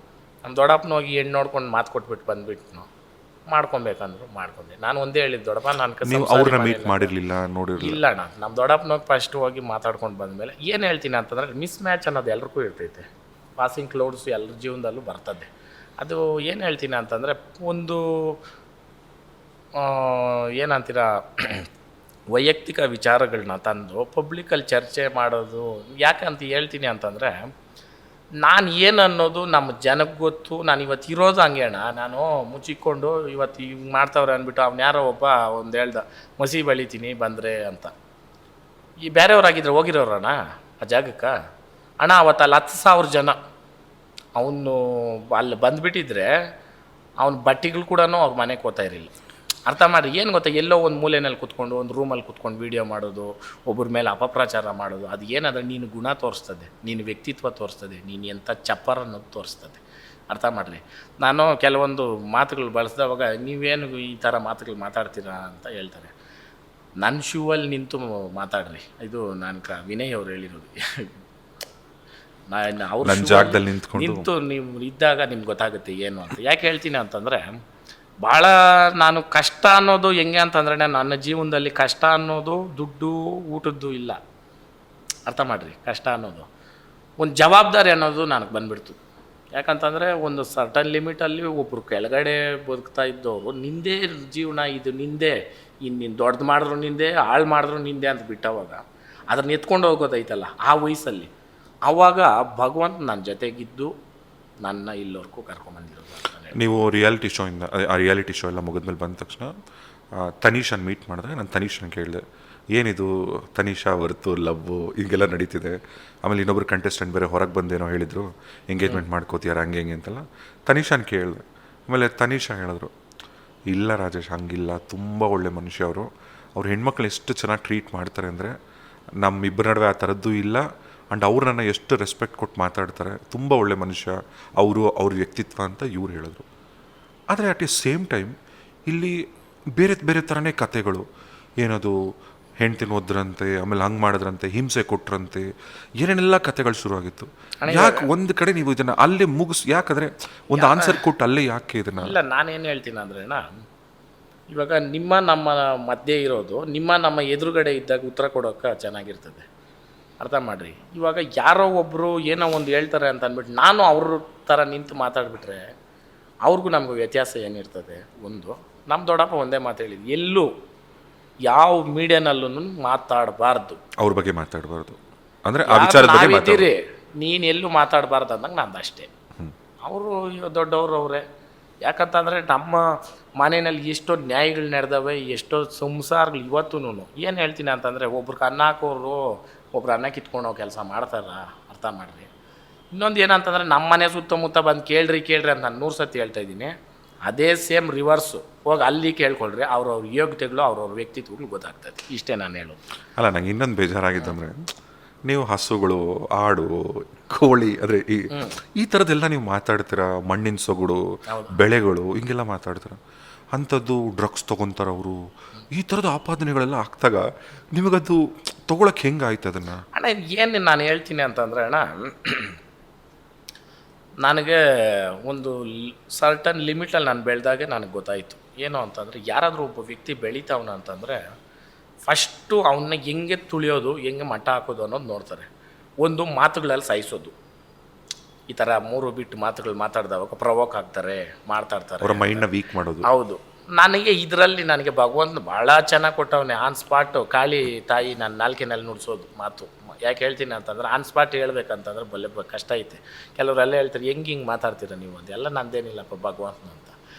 [SPEAKER 2] ನಮ್ಮ ದೊಡ್ಡಪ್ಪನ ಹೋಗಿ ಹೆಣ್ಣು ನೋಡ್ಕೊಂಡು ಮಾತು ಕೊಟ್ಬಿಟ್ಟು ಬಂದುಬಿಟ್ಟು ನಾವು ಮಾಡ್ಕೊಬೇಕಂದ್ರು ಮಾಡ್ಕೊಂಡೆ. ನಾನು ಒಂದೇ ಹೇಳಿದ್ದು, ದೊಡ್ಡಪ್ಪ ನಾನು
[SPEAKER 1] ಮೀಟ್ ಮಾಡಿರಲಿಲ್ಲ, ನೋಡಿರಲಿಲ್ಲ.
[SPEAKER 2] ಇಲ್ಲ ಅಣ್ಣ, ನಮ್ಮ ದೊಡ್ಡಪ್ಪನೋಗಿ ಫಸ್ಟ್ ಹೋಗಿ ಮಾತಾಡ್ಕೊಂಡು ಬಂದಮೇಲೆ ಏನು ಹೇಳ್ತೀನಿ ಅಂತಂದರೆ, ಮಿಸ್ ಮ್ಯಾಚ್ ಅನ್ನೋದು ಎಲ್ರಿಗೂ ಇರ್ತೈತೆ. ಪಾಸಿಂಗ್ ಕ್ಲೌಡ್ಸು ಎಲ್ಲರ ಜೀವನದಲ್ಲೂ ಬರ್ತದೆ. ಅದು ಏನು ಹೇಳ್ತೀನಿ ಅಂತಂದರೆ, ಒಂದು ಏನಂತೀರ, ವೈಯಕ್ತಿಕ ವಿಚಾರಗಳನ್ನ ತಂದು ಪಬ್ಲಿಕಲ್ಲಿ ಚರ್ಚೆ ಮಾಡೋದು ಯಾಕಂತ ಹೇಳ್ತೀನಿ ಅಂತಂದರೆ, ನಾನು ಏನು ಅನ್ನೋದು ನಮ್ಮ ಜನಕ್ಕೆ ಗೊತ್ತು. ನಾನು ಇವತ್ತು ಇರೋದು ಹಂಗೆ ಅಣ್ಣ. ನಾನು ಮುಚ್ಚಿಕೊಂಡು ಇವತ್ತು ಹಿಂಗೆ ಮಾಡ್ತಾವ್ರೆ ಅಂದ್ಬಿಟ್ಟು ಅವ್ನು ಯಾರೋ ಒಬ್ಬ ಒಂದು ಹೇಳ್ದ, ಮಸಿ ಬೆಳಿತೀನಿ ಬಂದರೆ ಅಂತ. ಈ ಬೇರೆಯವ್ರಾಗಿದ್ದರೆ ಹೋಗಿರೋರಣ್ಣ ಆ ಜಾಗಕ್ಕೆ. ಅಣ್ಣ ಅವತ್ತು ಅಲ್ಲಿ 10,000 ಜನ ಅವನು ಅಲ್ಲಿ ಬಂದುಬಿಟ್ಟಿದ್ರೆ ಅವ್ನ ಬಟ್ಟೆಗಳು ಕೂಡ ಅವ್ರ ಮನೆಗೆ ಹೋಗ್ತಾ ಇರಲಿಲ್ಲ. ಅರ್ಥ ಮಾಡಿ, ಏನು ಗೊತ್ತಾ, ಎಲ್ಲೋ ಒಂದು ಮೂಲೆಯಲ್ಲಿ ಕೂತ್ಕೊಂಡು ಒಂದು ರೂಮಲ್ಲಿ ಕೂತ್ಕೊಂಡು ವೀಡಿಯೋ ಮಾಡೋದು, ಒಬ್ಬರ ಮೇಲೆ ಅಪಪ್ರಚಾರ ಮಾಡೋದು, ಅದು ಏನಾದರೆ ನೀನು ಗುಣ ತೋರಿಸ್ತದೆ, ನೀನು ವ್ಯಕ್ತಿತ್ವ ತೋರಿಸ್ತದೆ, ನೀನು ಎಂಥ ಚಪ್ಪರ್ ಅನ್ನೋದು ತೋರಿಸ್ತದೆ. ಅರ್ಥ ಮಾಡಿರಿ. ನಾನು ಕೆಲವೊಂದು ಮಾತುಗಳು ಬಳಸಿದವಾಗ ನೀವೇನು ಈ ಥರ ಮಾತುಗಳು ಮಾತಾಡ್ತೀರಾ ಅಂತ ಹೇಳ್ತಾರೆ. ನನ್ನ ಶೂವಲ್ಲಿ ನಿಂತು ಮಾತಾಡ್ರಿ, ಇದು ನಾನು ವಿನಯ್ ಅವ್ರು ಹೇಳಿರೋದು. ಅವ್ರ
[SPEAKER 1] ನನ್ನ ಜಾಗದಲ್ಲಿ
[SPEAKER 2] ನಿಂತು ನೀವು ಇದ್ದಾಗ ನಿಮ್ಗೆ ಗೊತ್ತಾಗುತ್ತೆ ಏನು ಅಂತ. ಯಾಕೆ ಹೇಳ್ತೀನಿ ಅಂತಂದರೆ, ಭಾಳ ನಾನು ಕಷ್ಟ ಅನ್ನೋದು ಹೆಂಗೆ ಅಂತಂದ್ರೆ, ನನ್ನ ಜೀವನದಲ್ಲಿ ಕಷ್ಟ ಅನ್ನೋದು ದುಡ್ಡು ಊಟದ್ದು ಇಲ್ಲ. ಅರ್ಥ ಮಾಡಿರಿ, ಕಷ್ಟ ಅನ್ನೋದು ಒಂದು ಜವಾಬ್ದಾರಿ ಅನ್ನೋದು ನನಗೆ ಬಂದುಬಿಡ್ತು. ಯಾಕಂತಂದರೆ ಒಂದು ಸರ್ಟನ್ ಲಿಮಿಟಲ್ಲಿ ಒಬ್ಬರು ಕೆಳಗಡೆ ಬದುಕ್ತಾ ಇದ್ದವರು, ನಿಂದೇ ಜೀವನ ಇದು, ನಿಂದೆ, ನೀನು ದೊಡ್ಡದು ಮಾಡಿದ್ರು ನಿಂದೆ, ಹಾಳು ಮಾಡಿದ್ರು ನಿಂದೆ ಅಂತ ಬಿಟ್ಟವಾಗ ಅದನ್ನ ಎತ್ಕೊಂಡು ಹೋಗೋದೈತಲ್ಲ ಆ ವಯಸ್ಸಲ್ಲಿ, ಆವಾಗ ಭಗವಂತ ನನ್ನ ಜೊತೆಗಿದ್ದು ನನ್ನ ಇಲ್ಲವರೆಗೂ ಕರ್ಕೊಂಬಂದಿರೋದು.
[SPEAKER 1] ನೀವು ರಿಯಾಲಿಟಿ ಶೋಯಿಂದ, ಆ ರಿಯಾಲಿಟಿ ಶೋ ಎಲ್ಲ ಮುಗಿದ್ಮೇಲೆ ಬಂದ ತಕ್ಷಣ ತನೀಶನ್ ಮೀಟ್ ಮಾಡಿದಾಗ ನಾನು ತನೀಶನ್ ಕೇಳಿದೆ, ಏನಿದು ತನೀಶಾ ಹೊರತು ಲವ್ವು ಹಿಂಗೆಲ್ಲ ನಡೀತಿದೆ, ಆಮೇಲೆ ಇನ್ನೊಬ್ರು ಕಂಟೆಸ್ಟೆಂಟ್ ಬೇರೆ ಹೊರಗೆ ಬಂದೇನೋ ಹೇಳಿದರು ಎಂಗೇಜ್ಮೆಂಟ್ ಮಾಡ್ಕೋತೀಯಾರ ಹಂಗೆ ಹಿಂಗೆ ಅಂತೆಲ್ಲ ತನೀಶಾನ್ ಕೇಳಿದೆ. ಆಮೇಲೆ ತನೀಶಾ ಹೇಳಿದ್ರು, ಇಲ್ಲ ರಾಜೇಶ್ ಹಂಗಿಲ್ಲ, ತುಂಬ ಒಳ್ಳೆ ಮನುಷ್ಯ ಅವರು, ಅವ್ರ ಹೆಣ್ಮಕ್ಳು ಎಷ್ಟು ಚೆನ್ನಾಗಿ ಟ್ರೀಟ್ ಮಾಡ್ತಾರೆ ಅಂದರೆ ನಮ್ಮಿಬ್ಬರ ನಡುವೆ ಆ ಥರದ್ದು ಇಲ್ಲ. ಆ್ಯಂಡ್ ಅವ್ರು ನನ್ನ ಎಷ್ಟು ರೆಸ್ಪೆಕ್ಟ್ ಕೊಟ್ಟು ಮಾತಾಡ್ತಾರೆ, ತುಂಬ ಒಳ್ಳೆ ಮನುಷ್ಯ ಅವರು, ಅವ್ರ ವ್ಯಕ್ತಿತ್ವ ಅಂತ ಇವ್ರು ಹೇಳಿದ್ರು. ಆದರೆ ಅಟ್ ಎ ಸೇಮ್ ಟೈಮ್ ಇಲ್ಲಿ ಬೇರೆ ಬೇರೆ ಥರನೇ ಕತೆಗಳು, ಏನದು ಹೆಂಡ್ತಿನ ಒದ್ರಂತೆ, ಆಮೇಲೆ ಹಂಗೆ ಮಾಡಿದ್ರಂತೆ, ಹಿಂಸೆ ಕೊಟ್ರಂತೆ, ಏನೇನೆಲ್ಲ ಕತೆಗಳು ಶುರುವಾಗಿತ್ತು. ಯಾಕೆ ಒಂದು ಕಡೆ ನೀವು ಇದನ್ನು ಅಲ್ಲೇ ಯಾಕಂದರೆ ಒಂದು ಆನ್ಸರ್ ಕೊಟ್ಟು ಅಲ್ಲೇ ಯಾಕೆ ಇದನ್ನು?
[SPEAKER 2] ಇಲ್ಲ, ನಾನೇನು ಹೇಳ್ತೀನಿ ಅಂದರೆ, ಇವಾಗ ನಿಮ್ಮ ನಮ್ಮ ಮಧ್ಯೆ ಇರೋದು, ನಮ್ಮ ಎದುರುಗಡೆ ಇದ್ದಾಗ ಉತ್ತರ ಕೊಡೋಕೆ ಚೆನ್ನಾಗಿರ್ತದೆ. ಅರ್ಥ ಮಾಡಿರಿ. ಇವಾಗ ಯಾರೋ ಒಬ್ಬರು ಏನೋ ಒಂದು ಹೇಳ್ತಾರೆ ಅಂತ ಅಂದ್ಬಿಟ್ಟು ನಾನು ಅವ್ರ ಥರ ನಿಂತು ಮಾತಾಡ್ಬಿಟ್ರೆ ಅವ್ರಿಗೂ ನಮಗೂ ವ್ಯತ್ಯಾಸ ಏನಿರ್ತದೆ? ಒಂದು, ನಮ್ಮ ದೊಡ್ಡಪ್ಪ ಒಂದೇ ಮಾತು ಹೇಳಿದ್ದು, ಎಲ್ಲೂ ಯಾವ ಮೀಡಿಯಾನಲ್ಲೂ ಮಾತಾಡಬಾರ್ದು,
[SPEAKER 1] ಅವ್ರ ಬಗ್ಗೆ ಮಾತಾಡಬಾರ್ದು ಅಂದರೆ ಆ ವಿಚಾರದ ಬಗ್ಗೆ
[SPEAKER 2] ಮಾತಾಡ್ತೀರಿ, ನೀನು ಎಲ್ಲೂ ಮಾತಾಡಬಾರ್ದು ಅಂದಂಗೆ ನಂದು ಅಷ್ಟೇ. ಅವರು ದೊಡ್ಡವರು ಅವರೇ. ಯಾಕಂತಂದರೆ ನಮ್ಮ ಮನೆಯಲ್ಲಿ ಎಷ್ಟೋ ನ್ಯಾಯಗಳು ನಡೆದವೆ, ಎಷ್ಟೋ ಸಂಸಾರಗಳು ಇವತ್ತೂ. ಏನು ಹೇಳ್ತೀನಿ ಅಂತಂದರೆ, ಒಬ್ರಿಗೆ ಅನ್ನ ಹಾಕೋರು ಒಬ್ರು ಅನ್ನ ಕಿತ್ಕೊಂಡು ಕೆಲಸ ಮಾಡ್ತಾರ. ಅರ್ಥ ಮಾಡಿರಿ. ಇನ್ನೊಂದು ಏನಂತಂದರೆ, ನಮ್ಮ ಮನೆ ಸುತ್ತಮುತ್ತ ಬಂದು ಕೇಳ್ರಿ ಅಂತ ನಾನು 100 ಸತಿ ಹೇಳ್ತಾ ಇದ್ದೀನಿ. ಅದೇ ಸೇಮ್ ರಿವರ್ಸು ಹೋಗಿ ಅಲ್ಲಿ ಕೇಳ್ಕೊಳ್ರಿ, ಅವ್ರವ್ರ ಯೋಗ್ಯತೆಗಳು ಅವ್ರವ್ರ ವ್ಯಕ್ತಿತ್ವಗಳು ಗೊತ್ತಾಗ್ತದೆ. ಇಷ್ಟೇ ನಾನು ಹೇಳೋದು.
[SPEAKER 1] ಅಲ್ಲ, ನಂಗೆ ಇನ್ನೊಂದು ಬೇಜಾರಾಗಿದ್ದಂದರೆ, ನೀವು ಹಸುಗಳು, ಆಡು, ಕೋಳಿ, ಅಂದರೆ ಈ ಥರದ್ದೆಲ್ಲ ನೀವು ಮಾತಾಡ್ತೀರ, ಮಣ್ಣಿನ ಸೊಗಡು, ಬೆಳೆಗಳು ಹಿಂಗೆಲ್ಲ ಮಾತಾಡ್ತೀರ. ಅಂಥದ್ದು ಡ್ರಗ್ಸ್ ತೊಗೊತಾರ ಅವರು, ಈ ಥರದ ಆಪಾದನೆಗಳೆಲ್ಲ ಆಗ್ತಾಗ ನಿಮಗದು ತೊಗೊಳಕ್ಕೆ ಹೆಂಗಾಯ್ತು ಅದನ್ನು?
[SPEAKER 2] ಅಣ್ಣ, ಏನು ನಾನು ಹೇಳ್ತೀನಿ ಅಂತಂದರೆ, ಅಣ್ಣ ನನಗೆ ಒಂದು ಸರ್ಟನ್ ಲಿಮಿಟಲ್ಲಿ ನಾನು ಬೆಳೆದಾಗೆ ನನಗೆ ಗೊತ್ತಾಯಿತು. ಏನು ಅಂತಂದರೆ, ಯಾರಾದರೂ ಒಬ್ಬ ವ್ಯಕ್ತಿ ಬೆಳೀತಾವನ ಅಂತಂದರೆ ಫಸ್ಟು ಅವನ್ನ ಹೆಂಗೆ ತುಳಿಯೋದು, ಹೆಂಗೆ ಮಟ್ಟ ಹಾಕೋದು ಅನ್ನೋದು ನೋಡ್ತಾರೆ. ಒಂದು, ಮಾತುಗಳಲ್ಲಿ ಸಾಯಿಸೋದು. ಈ ಥರ 3 ಬಿಟ್ಟು ಮಾತುಗಳು ಮಾತಾಡಿದವಾಗ ಪ್ರವೋಕ್ ಆಗ್ತಾರೆ, ಮಾತಾಡ್ತಾರೆ,
[SPEAKER 1] ಅವರ ಮೈಂಡ್ನ ವೀಕ್ ಮಾಡೋದು.
[SPEAKER 2] ಹೌದು. ನನಗೆ ಭಗವಂತ ಭಾಳ ಚೆನ್ನಾಗಿ ಕೊಟ್ಟವನೇ. ಆನ್ ಸ್ಪಾಟು ಕಾಳಿ ತಾಯಿ ನನ್ನ ನಾಲ್ಕಿನಲ್ಲಿ ನುಡ್ಸೋದು ಮಾತು. ಯಾಕೆ ಹೇಳ್ತೀನಿ ಅಂತಂದ್ರೆ, ಆನ್ ಸ್ಪಾಟ್ ಹೇಳ್ಬೇಕಂತಂದ್ರೆ ಬಲ್ಲೆ ಕಷ್ಟ ಐತೆ. ಕೆಲವರೆಲ್ಲ ಹೇಳ್ತಾರೆ, ಹಿಂಗೆ ಮಾತಾಡ್ತೀರ ನೀವು ಅಂತ. ಎಲ್ಲ ನಂದೇನಿಲ್ಲಪ್ಪ ಭಗವಂತನ ಅಂತ.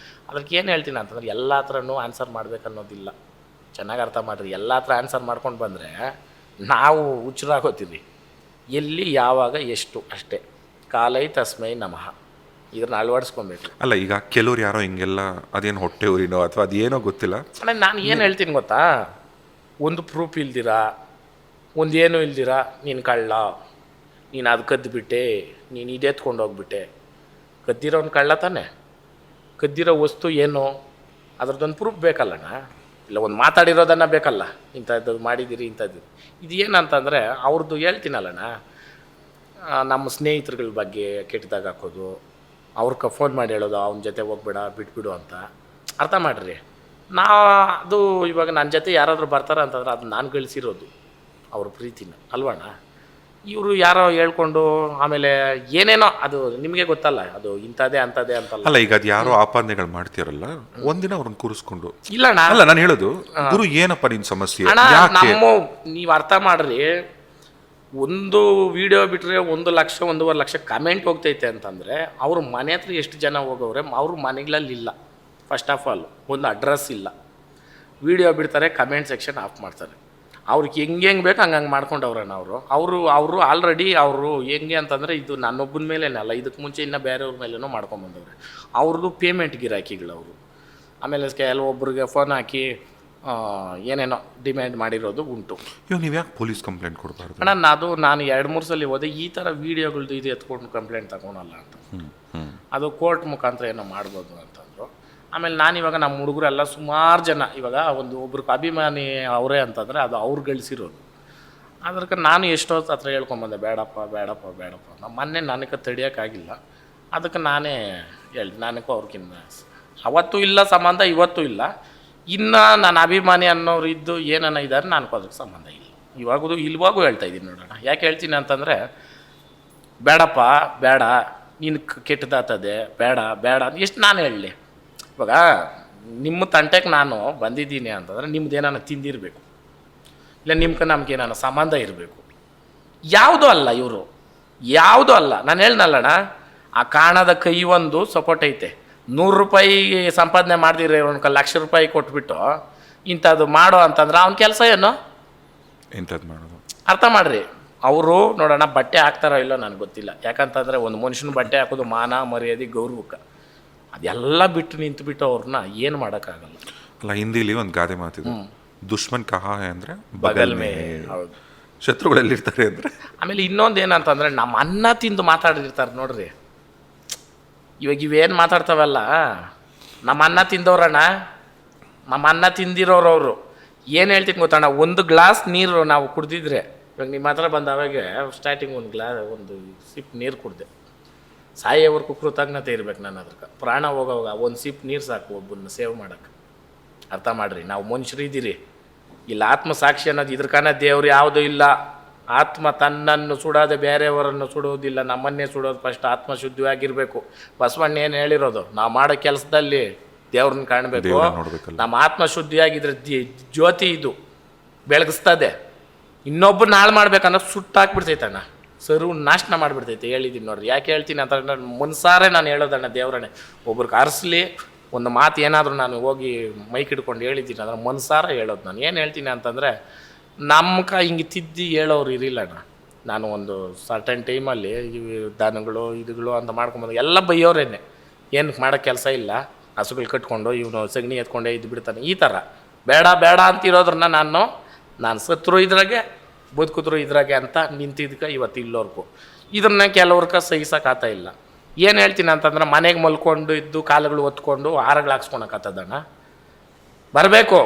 [SPEAKER 2] ಅದಕ್ಕೆ ಏನು ಹೇಳ್ತೀನಿ ಅಂತಂದ್ರೆ, ಎಲ್ಲ ಹತ್ರನೂ ಆನ್ಸರ್ ಮಾಡ್ಬೇಕನ್ನೋದಿಲ್ಲ. ಚೆನ್ನಾಗಿ ಅರ್ಥ ಮಾಡಿರಿ. ಎಲ್ಲ ಹತ್ರ ಆನ್ಸರ್ ಮಾಡ್ಕೊಂಡು ಬಂದರೆ ನಾವು ಹುಚ್ಚರಾಗೋತೀವಿ. ಎಲ್ಲಿ, ಯಾವಾಗ, ಎಷ್ಟು ಅಷ್ಟೇ. ಕಾಲೈ ತಸ್ಮೈ ನಮಃ, ಇದನ್ನ ಅಳವಡಿಸ್ಕೊಬೇಕು.
[SPEAKER 1] ಅಲ್ಲ, ಈಗ ಕೆಲವ್ರು ಯಾರೋ ಹಿಂಗೆಲ್ಲ ಅದೇನು ಹೊಟ್ಟೆ ಊರಿನೋ ಅಥವಾ ಅದೇನೋ ಗೊತ್ತಿಲ್ಲ.
[SPEAKER 2] ಅಣ್ಣ, ನಾನು ಏನು ಹೇಳ್ತೀನಿ ಗೊತ್ತಾ, ಒಂದು ಪ್ರೂಫ್ ಇಲ್ದಿರಾ, ಒಂದೇನೂ ಇಲ್ದಿರಾ ನೀನು ಕಳ್ಳ, ನೀನು ಅದು ಕದ್ದುಬಿಟ್ಟೆ, ನೀನು ಇದೆತ್ಕೊಂಡು ಹೋಗ್ಬಿಟ್ಟೆ. ಕದ್ದಿರೋನು ಕಳ್ಳ ತಾನೆ. ಕದ್ದಿರೋ ವಸ್ತು ಏನು, ಅದ್ರದ್ದೊಂದು ಪ್ರೂಫ್ ಬೇಕಲ್ಲಣ್ಣ. ಇಲ್ಲ, ಒಂದು ಮಾತಾಡಿರೋದನ್ನು ಬೇಕಲ್ಲ, ಇಂಥದ್ದು ಮಾಡಿದ್ದೀರಿ, ಇಂಥದ್ದು. ಇದು ಏನಂತಂದರೆ, ಅವ್ರದ್ದು ಹೇಳ್ತೀನಲ್ಲಣ್ಣ, ನಮ್ಮ ಸ್ನೇಹಿತರುಗಳ ಬಗ್ಗೆ ಕೆಟ್ಟದಾಗ ಹಾಕೋದು, ಅವ್ರಿಗೆ ಫೋನ್ ಮಾಡಿ ಹೇಳೋದು, ಅವನ ಜೊತೆ ಹೋಗ್ಬೇಡ, ಬಿಟ್ಬಿಡು ಅಂತ. ಅರ್ಥ ಮಾಡಿರಿ. ಅದು ಇವಾಗ ನನ್ನ ಜೊತೆ ಯಾರಾದರೂ ಬರ್ತಾರೆ ಅಂತಂದ್ರೆ ಅದು ನಾನು ಗಳಿಸಿರೋದು ಅವ್ರ ಪ್ರೀತಿನ ಅಲ್ವಣ್ಣ. ಇವರು ಯಾರೋ ಹೇಳ್ಕೊಂಡು ಆಮೇಲೆ ಏನೇನೋ, ಅದು ನಿಮಗೆ ಗೊತ್ತಲ್ಲ, ಅದು ಇಂಥದ್ದೇ ಅಂಥದ್ದೇ ಅಂತಲ್ಲ.
[SPEAKER 1] ಅಲ್ಲ, ಈಗ ಅದು ಯಾರೋ ಆಪಾದನೆಗಳು ಮಾಡ್ತೀರಲ್ಲ, ಒಂದಿನ ಅವ್ರನ್ನ ಕೂರಿಸ್ಕೊಂಡು,
[SPEAKER 2] ಇಲ್ಲಣ್ಣ,
[SPEAKER 1] ಅಲ್ಲ ನಾನು ಹೇಳೋದು, ಗುರು ಏನಪ್ಪ ನಿನ್ನ ಸಮಸ್ಯೆ,
[SPEAKER 2] ನೀವು ಅರ್ಥ ಮಾಡ್ರಿ. ಒಂದು ವಿಡಿಯೋ ಬಿಟ್ಟರೆ 1 ಲಕ್ಷ 1.5 ಲಕ್ಷ ಕಮೆಂಟ್ ಹೋಗ್ತೈತೆ ಅಂತಂದರೆ, ಅವ್ರ ಮನೆ ಹತ್ರ ಎಷ್ಟು ಜನ ಹೋಗೋವ್ರೆ, ಅವ್ರ ಮನೆಗಳಲ್ಲಿ ಇಲ್ಲ. ಫಸ್ಟ್ ಆಫ್ ಆಲ್ ಒಂದು ಅಡ್ರೆಸ್ ಇಲ್ಲ. ವಿಡಿಯೋ ಬಿಡ್ತಾರೆ, ಕಮೆಂಟ್ ಸೆಕ್ಷನ್ ಆಫ್ ಮಾಡ್ತಾರೆ. ಅವ್ರಿಗೆ ಹೆಂಗೆ ಬೇಕು ಹಂಗೆ ಮಾಡ್ಕೊಂಡವ್ರಣ್ಣ ಅವರು ಆಲ್ರೆಡಿ ಅವರು ಹೆಂಗೆ ಅಂತಂದರೆ ಇದು ನನ್ನೊಬ್ಬನ ಮೇಲೇನಲ್ಲ, ಇದಕ್ಕೆ ಮುಂಚೆ ಇನ್ನು ಬೇರೆಯವ್ರ ಮೇಲೇನೂ ಮಾಡ್ಕೊಂಬಂದವ್ರೆ. ಅವ್ರದ್ದು ಪೇಮೆಂಟ್ ಗಿರಾಕಿಗಳು ಅವರು. ಆಮೇಲೆ ಕೆಲವೊಬ್ಬರಿಗೆ ಫೋನ್ ಹಾಕಿ ಏನೇನೋ ಡಿಮ್ಯಾಂಡ್ ಮಾಡಿರೋದು ಉಂಟು.
[SPEAKER 1] ಇವಾಗ ನೀವು ಯಾಕೆ ಪೊಲೀಸ್ ಕಂಪ್ಲೇಂಟ್ ಕೊಡಬಾರ್ದು?
[SPEAKER 2] ಅಣ್ಣ ನಾನು 2-3 ಸಲ ಹೋದೆ, ಈ ಥರ ವೀಡಿಯೋಗಳ್ದು ಇದು ಎತ್ಕೊಂಡು ಕಂಪ್ಲೇಂಟ್ ತಗೊಳಲ್ಲ ಅಂತ. ಅದು ಕೋರ್ಟ್ ಮುಖಾಂತರ ಏನೋ ಮಾಡ್ಬೋದು ಅಂತಂದರು. ಆಮೇಲೆ ನಾನಿವಾಗ ನಮ್ಮ ಹುಡುಗರೆಲ್ಲ ಸುಮಾರು ಜನ ಇವಾಗ ಒಬ್ರಿಗೆ ಅಭಿಮಾನಿ ಅವರೇ ಅಂತಂದರೆ ಅದು ಅವ್ರು ಗಳಿಸಿರೋದು. ಅದಕ್ಕೆ ನಾನು ಎಷ್ಟೋ ಹತ್ರ ಹೇಳ್ಕೊಂಬಂದೆ, ಬೇಡಪ್ಪ ನಮ್ಮ ಮೊನ್ನೆ ನನಗೆ ತಡಿಯೋಕ್ಕಾಗಿಲ್ಲ. ಅದಕ್ಕೆ ನಾನೇ ಹೇಳ್ದೆ, ನನಗೂ ಅವ್ರಿಗಿನ್ನ ಅವತ್ತೂ ಇಲ್ಲ ಸಂಬಂಧ, ಇವತ್ತೂ ಇಲ್ಲ. ಇನ್ನು ನಾನು ಅಭಿಮಾನಿ ಅನ್ನೋರು ಇದ್ದು ಏನನ್ನ ಇದ್ದಾರೆ, ನನಗೂ ಅದಕ್ಕೆ ಸಂಬಂಧ ಇಲ್ಲ. ಇವಾಗೂ ಹೇಳ್ತಾ ಇದ್ದೀನಿ ನೋಡೋಣ. ಯಾಕೆ ಹೇಳ್ತೀನಿ ಅಂತಂದರೆ, ಬೇಡ ನೀನು ಕೆಟ್ಟದಾಗ್ತದೆ, ಬೇಡ ಎಷ್ಟು ನಾನು ಹೇಳಲಿ. ಇವಾಗ ನಿಮ್ಮ ತಂಟೆಗೆ ನಾನು ಬಂದಿದ್ದೀನಿ ಅಂತಂದರೆ ನಿಮ್ದೇನಾನ ತಿಂದಿರಬೇಕು, ಇಲ್ಲ ನಿಮ್ಗೆ ನಮ್ಗೇನಾನ ಸಂಬಂಧ ಇರಬೇಕು. ಯಾವುದೂ ಅಲ್ಲ ಇವರು, ಯಾವುದೂ ಅಲ್ಲ. ನಾನು ಹೇಳ್ನಲ್ಲಣ್ಣ, ಆ ಕಾಣದ ಕೈ ಒಂದು ಸಪೋರ್ಟ್ ಐತೆ. 100 ರೂಪಾಯಿ ಸಂಪಾದನೆ ಮಾಡ್ದಿರ ಒಂದು ₹1,00,000 ಕೊಟ್ಬಿಟ್ಟು ಇಂಥದ್ದು ಮಾಡೋ ಅಂತಂದ್ರೆ ಅವ್ನ ಕೆಲಸ ಏನು
[SPEAKER 1] ಎಂಥದ್ದು ಮಾಡೋದು
[SPEAKER 2] ಅರ್ಥ ಮಾಡ್ರಿ. ಅವರು ನೋಡೋಣ ಬಟ್ಟೆ ಹಾಕ್ತಾರೋ ಇಲ್ಲೋ ನನಗೆ ಗೊತ್ತಿಲ್ಲ. ಯಾಕಂತಂದರೆ ಒಂದು ಮನುಷ್ಯನ ಬಟ್ಟೆ ಹಾಕೋದು ಮಾನ ಮರ್ಯಾದೆ ಗೌರವಕ್ಕೆ, ಅದೆಲ್ಲ ಬಿಟ್ಟು ನಿಂತುಬಿಟ್ಟು ಅವ್ರನ್ನ ಏನು ಮಾಡೋಕ್ಕಾಗಲ್ಲ.
[SPEAKER 1] ಅಲ್ಲ, ಹಿಂದಿಲಿ ಒಂದು ಗಾದೆ ಮಾತಿದೆ, ದುಶ್ಮನ್ ಕಹಾ ಹೈ ಅಂದರೆ
[SPEAKER 2] ಬಗಲ್ ಮೇ. ಹೌದು,
[SPEAKER 1] ಶತ್ರುಗಳೆಲ್ಲಿರ್ತಾರೆ ಅಂದರೆ. ಆಮೇಲೆ
[SPEAKER 2] ಇನ್ನೊಂದು ಏನಂತಂದರೆ, ನಮ್ಮ ಅನ್ನ ತಿಂದು ಮಾತಾಡಿರ್ತಾರೆ ನೋಡ್ರಿ. ಇವಾಗ ಇವೇನು ಮಾತಾಡ್ತಾವಲ್ಲ, ನಮ್ಮ ಅನ್ನ ತಿಂದವ್ರಣ್ಣ, ನಮ್ಮ ಅನ್ನ ತಿಂದಿರೋರವರು. ಏನು ಹೇಳ್ತೀನಿ ಗೊತ್ತಣ್ಣ, ಒಂದು ಗ್ಲಾಸ್ ನೀರು ನಾವು ಕುಡ್ದಿದ್ರೆ, ಇವಾಗ ನಿಮ್ಮ ಹತ್ರ ಬಂದ ಅವಾಗ ಸ್ಟಾರ್ಟಿಂಗ್ ಒಂದು ಸಿಪ್ ನೀರು ಕುಡ್ದೆ, ಸಾಯೋವರೆಗೂ ಕೃತಜ್ಞತೆ ಇರ್ಬೇಕು ನಾನು ಅದಕ್ಕೆ. ಪ್ರಾಣ ಹೋಗೋವಾಗ ಒಂದು ಸಿಪ್ ನೀರು ಸಾಕು ಒಬ್ಬನ್ನ ಸೇವ್ ಮಾಡೋಕ್ಕೆ. ಅರ್ಥ ಮಾಡಿರಿ, ನಾವು ಮನುಷ್ಯರಿದ್ದೀರಿ. ಇಲ್ಲ ಆತ್ಮಸಾಕ್ಷಿ ಅನ್ನೋದು ಇದ್ರಕನ್ನ ದೇವ್ರು ಯಾವುದೂ ಇಲ್ಲ. ಆತ್ಮ ತನ್ನನ್ನು ಸುಡೋದೆ ಬೇರೆಯವರನ್ನು ಸುಡೋದಿಲ್ಲ, ನಮ್ಮನ್ನೇ ಸುಡೋದು. ಫಸ್ಟ್ ಆತ್ಮ ಶುದ್ಧವಾಗಿರಬೇಕು. ಬಸವಣ್ಣ ಏನು ಹೇಳಿರೋದು, ನಾವು ಮಾಡೋ ಕೆಲಸದಲ್ಲಿ ದೇವ್ರನ್ನ ಕಾಣಬೇಕು. ನಮ್ಮ ಆತ್ಮ ಶುದ್ಧಿಯಾಗಿದ್ರೆ ಜ್ಯೋತಿ ಇದು ಬೆಳಗಿಸ್ತದೆ. ಇನ್ನೊಬ್ಬರು ಹಾಳು ಮಾಡ್ಬೇಕನ್ನೋದು ಸುಟ್ಟಾಕ್ಬಿಡ್ತೈತಣ್ಣ, ನಾಶನ ಮಾಡಿಬಿಡ್ತೈತೆ. ಹೇಳಿದ್ದೀನಿ ನೋಡ್ರಿ. ಯಾಕೆ ಹೇಳ್ತೀನಿ ಅಂತಂದ್ರೆ, ಮನ್ಸಾರೆ ನಾನು ಹೇಳೋದಣ್ಣ, ದೇವ್ರನ್ನೇ ಒಬ್ರಿಗೆ ಅರಸಲಿ ಒಂದು ಮಾತು ಏನಾದರೂ ನಾನು ಹೋಗಿ ಮೈಕ್ ಹಿಡ್ಕೊಂಡು ಹೇಳಿದ್ದೀನಿ ಅಂದ್ರೆ ಮನ್ಸಾರ ಹೇಳೋದು. ನಾನು ಏನು ಹೇಳ್ತೀನಿ ಅಂತಂದರೆ, ನಮ್ಮ ಹಿಂಗೆ ತಿದ್ದಿ ಹೇಳೋರು ಇರಲಿಲ್ಲಣ್ಣ. ನಾನು ಒಂದು ಸರ್ಟನ್ ಟೈಮಲ್ಲಿ ದನಗಳು ಇದುಗಳು ಅಂತ ಮಾಡ್ಕೊಂಬಂದು ಎಲ್ಲ ಬೈಯೋರೇನೆ. ಏನಕ್ಕೆ ಮಾಡೋ ಕೆಲಸ ಇಲ್ಲ, ಹಸುಗಳು ಕಟ್ಕೊಂಡು ಇವನು ಸಗಣಿ ಎತ್ಕೊಂಡೇ ಇದ್ದು ಬಿಡ್ತಾನೆ. ಈ ಥರ ಬೇಡ ಅಂತಿರೋದ್ರನ್ನ ನಾನು ಸತ್ರು ಇದ್ರಾಗೆ ಬದುಕಿದ್ರು ಇದ್ರಾಗೆ ಅಂತ ನಿಂತಿದ್ದಕ್ಕೆ ಇವತ್ತು ಇಲ್ಲೋರ್ಗೂ ಇದನ್ನ ಕೆಲವ್ರಿಗೆ ಸಹಿಸೋಕ್ಕಾಗ್ತಾ ಇಲ್ಲ. ಏನು ಹೇಳ್ತೀನಿ ಅಂತಂದ್ರೆ, ಮನೆಗೆ ಮಲ್ಕೊಂಡು ಇದ್ದು ಕಾಲುಗಳು ಒತ್ಕೊಂಡು ಹಾರಗಳು ಹಾಕ್ಸ್ಕೊಳಕತ್ತದಣ್ಣ. ಬರಬೇಕು,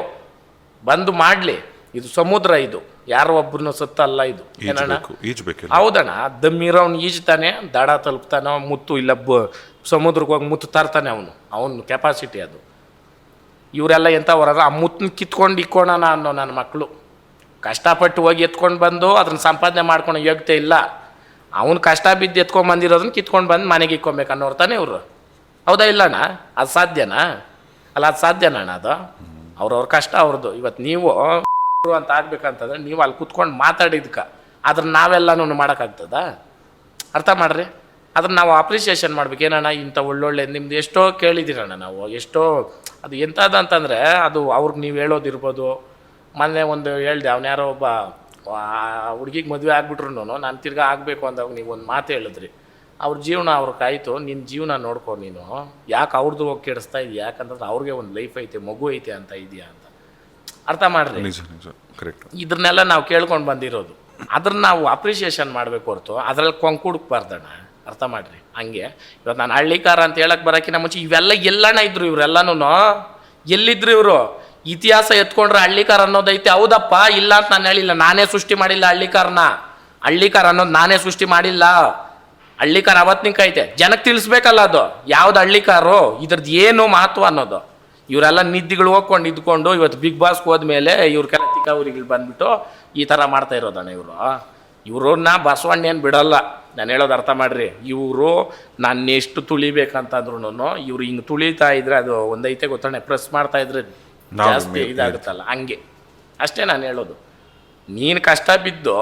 [SPEAKER 2] ಬಂದು ಮಾಡಲಿ. ಇದು ಸಮುದ್ರ, ಇದು ಯಾರೋ ಒಬ್ಬರನ್ನು ಸತ್ತಲ್ಲ ಇದು. ಏನಣ್ಣ, ಹೌದಣ್ಣ, ದಮ್ಮಿರೋನು ಈಜ್ತಾನೆ, ದಡ ತಲುಪ್ತಾನೆ, ಮುತ್ತು ಇಲ್ಲ ಸಮುದ್ರಕ್ಕೆ ಹೋಗಿ ಮುತ್ತು ತರ್ತಾನೆ. ಅವನು ಕೆಪಾಸಿಟಿ ಅದು. ಇವರೆಲ್ಲ ಎಂಥವರ ಆ ಮುತ್ತನ್ನ ಕಿತ್ಕೊಂಡು ಇಕ್ಕೋಣ ಅನ್ನೋ ನನ್ನ ಮಕ್ಕಳು. ಕಷ್ಟಪಟ್ಟು ಹೋಗಿ ಎತ್ಕೊಂಡು ಬಂದು ಅದನ್ನ ಸಂಪಾದನೆ ಮಾಡ್ಕೊಂಡು ಯೋಗ್ಯತೆ ಇಲ್ಲ. ಅವನು ಕಷ್ಟ ಬಿದ್ದು ಎತ್ಕೊಂಡು ಬಂದಿರೋದನ್ನ ಕಿತ್ಕೊಂಡು ಬಂದು ಮನೆಗೆ ಇಕ್ಕೊಬೇಕು ಅನ್ನೋರು ತಾನೇ ಇವರು. ಹೌದಾ ಇಲ್ಲಣ್ಣ? ಅದು ಸಾಧ್ಯನಾ? ಅಲ್ಲ, ಅದು ಸಾಧ್ಯನಾ ಅಣ್ಣ? ಅದು ಅವ್ರವ್ರ ಕಷ್ಟ ಅವ್ರದ್ದು. ಇವತ್ತು ನೀವು ಅಂತ ಆಗ್ಬೇಕಂತಂದ್ರೆ ನೀವು ಅಲ್ಲಿ ಕುತ್ಕೊಂಡು ಮಾತಾಡಿದ್ಕ ಅದ್ರ ನಾವೆಲ್ಲನೂ ಮಾಡೋಕ್ಕಾಗ್ತದ? ಅರ್ಥ ಮಾಡ್ರಿ. ಅದನ್ನ ನಾವು ಅಪ್ರಿಷಿಯೇಷನ್ ಮಾಡ್ಬೇಕು. ಏನಣ್ಣ ಇಂಥ ಒಳ್ಳೊಳ್ಳೆ ನಿಮ್ದು ಎಷ್ಟೋ ಕೇಳಿದ್ದೀರಣ್ಣ ನಾವು, ಎಷ್ಟೋ. ಅದು ಎಂಥದ್ದು ಅಂತಂದರೆ, ಅದು ಅವ್ರಿಗೆ ನೀವು ಹೇಳೋದಿರ್ಬೋದು. ಮೊನ್ನೆ ಒಂದು ಹೇಳ್ದೆ, ಅವನು ಯಾರೋ ಒಬ್ಬ ಹುಡುಗಿಗೆ ಮದುವೆ ಆಗ್ಬಿಟ್ರು ನಾನು ತಿರ್ಗಾ ಆಗಬೇಕು ಅಂದಾಗ ನೀವು ಒಂದು ಮಾತು ಹೇಳಿದ್ರಿ. ಅವ್ರ ಜೀವನ ಅವ್ರಿಗಾಯ್ತು, ನಿನ್ನ ಜೀವನ ನೋಡ್ಕೊ ನೀನು. ಯಾಕೆ ಅವ್ರದ್ದು ಹೋಗಿ ಕೆಡಿಸ್ತಾ ಇದೆಯಾ? ಯಾಕಂತಂದ್ರೆ ಅವ್ರಿಗೆ ಒಂದು ಲೈಫ್ ಐತೆ, ಮಗು ಐತೆ ಅಂತ ಇದೆಯಾ ಅಂತ. ಅರ್ಥ ಮಾಡ್ರಿ. ಇದನ್ನೆಲ್ಲ ನಾವು ಕೇಳ್ಕೊಂಡು ಬಂದಿರೋದು. ಅದ್ರನ್ನ ನಾವು ಅಪ್ರಿಷಿಯೇಷನ್ ಮಾಡಬೇಕು ಹೊರತು ಅದ್ರಲ್ಲಿ ಕೊಂಕುಡ್ಕಬಾರ್ದಣ್ಣ. ಅರ್ಥ ಮಾಡ್ರಿ. ಹಂಗೆ ಇವತ್ತು ನಾನು ಹಳ್ಳಿಕಾರ ಅಂತ ಹೇಳಕ್ಕೆ ಬರೋಕ್ಕಿಂತ ಮುಂಚೆ ಇವೆಲ್ಲ ಎಲ್ಲಣ್ಣ ಇದ್ರು, ಇವರೆಲ್ಲನೂ ಎಲ್ಲಿದ್ರು ಇವರು? ಇತಿಹಾಸ ಎತ್ಕೊಂಡ್ರೆ ಹಳ್ಳಿಕಾರ ಅನ್ನೋದೈತೆ. ಹೌದಪ್ಪ, ಇಲ್ಲ ಅಂತ ನಾನು ಹೇಳಿಲ್ಲ. ನಾನೇ ಸೃಷ್ಟಿ ಮಾಡಿಲ್ಲ ಹಳ್ಳಿಕಾರ ಅನ್ನೋದು ನಾನೇ ಸೃಷ್ಟಿ ಮಾಡಿಲ್ಲ. ಹಳ್ಳಿಕಾರ ಅವತ್ತಿನಕೈತೆ, ಜನಕ್ಕೆ ತಿಳಿಸ್ಬೇಕಲ್ಲ ಅದು ಯಾವ್ದು ಹಳ್ಳಿಕಾರು, ಇದ್ರದ್ದು ಏನು ಮಹತ್ವ ಅನ್ನೋದು. ಇವರೆಲ್ಲ ನಿದ್ದಿಗಳು ಹೋಗ್ಕೊಂಡು ಇದ್ಕೊಂಡು ಇವತ್ತು ಬಿಗ್ ಬಾಸ್ಗೆ ಹೋದ್ಮೇಲೆ ಇವ್ರಿಗೆಲ್ಲ ತಿಕ್ಕಾವರಿಗಳು ಬಂದ್ಬಿಟ್ಟು ಈ ಥರ ಮಾಡ್ತಾ ಇರೋದಣ್ಣ ಇವ್ರನ್ನ ಬಸವಣ್ಣ ಏನು ಬಿಡಲ್ಲ. ನಾನು ಹೇಳೋದು ಅರ್ಥ ಮಾಡ್ರಿ. ಇವರು ನಾನು ಎಷ್ಟು ತುಳಿಬೇಕಂತಂದ್ರೂ ಇವ್ರು ಹಿಂಗೆ ತುಳಿತಾ ಇದ್ರೆ ಅದು ಒಂದೈತೆ ಗೊತ್ತಣ್ಣ, ಪ್ರೆಸ್ ಮಾಡ್ತಾ ಇದ್ರೆ ಜಾಸ್ತಿ ಇದಾಗುತ್ತಲ್ಲ, ಹಂಗೆ ಅಷ್ಟೇ ನಾನು ಹೇಳೋದು. ನೀನು ಕಷ್ಟ ಬಿದ್ದು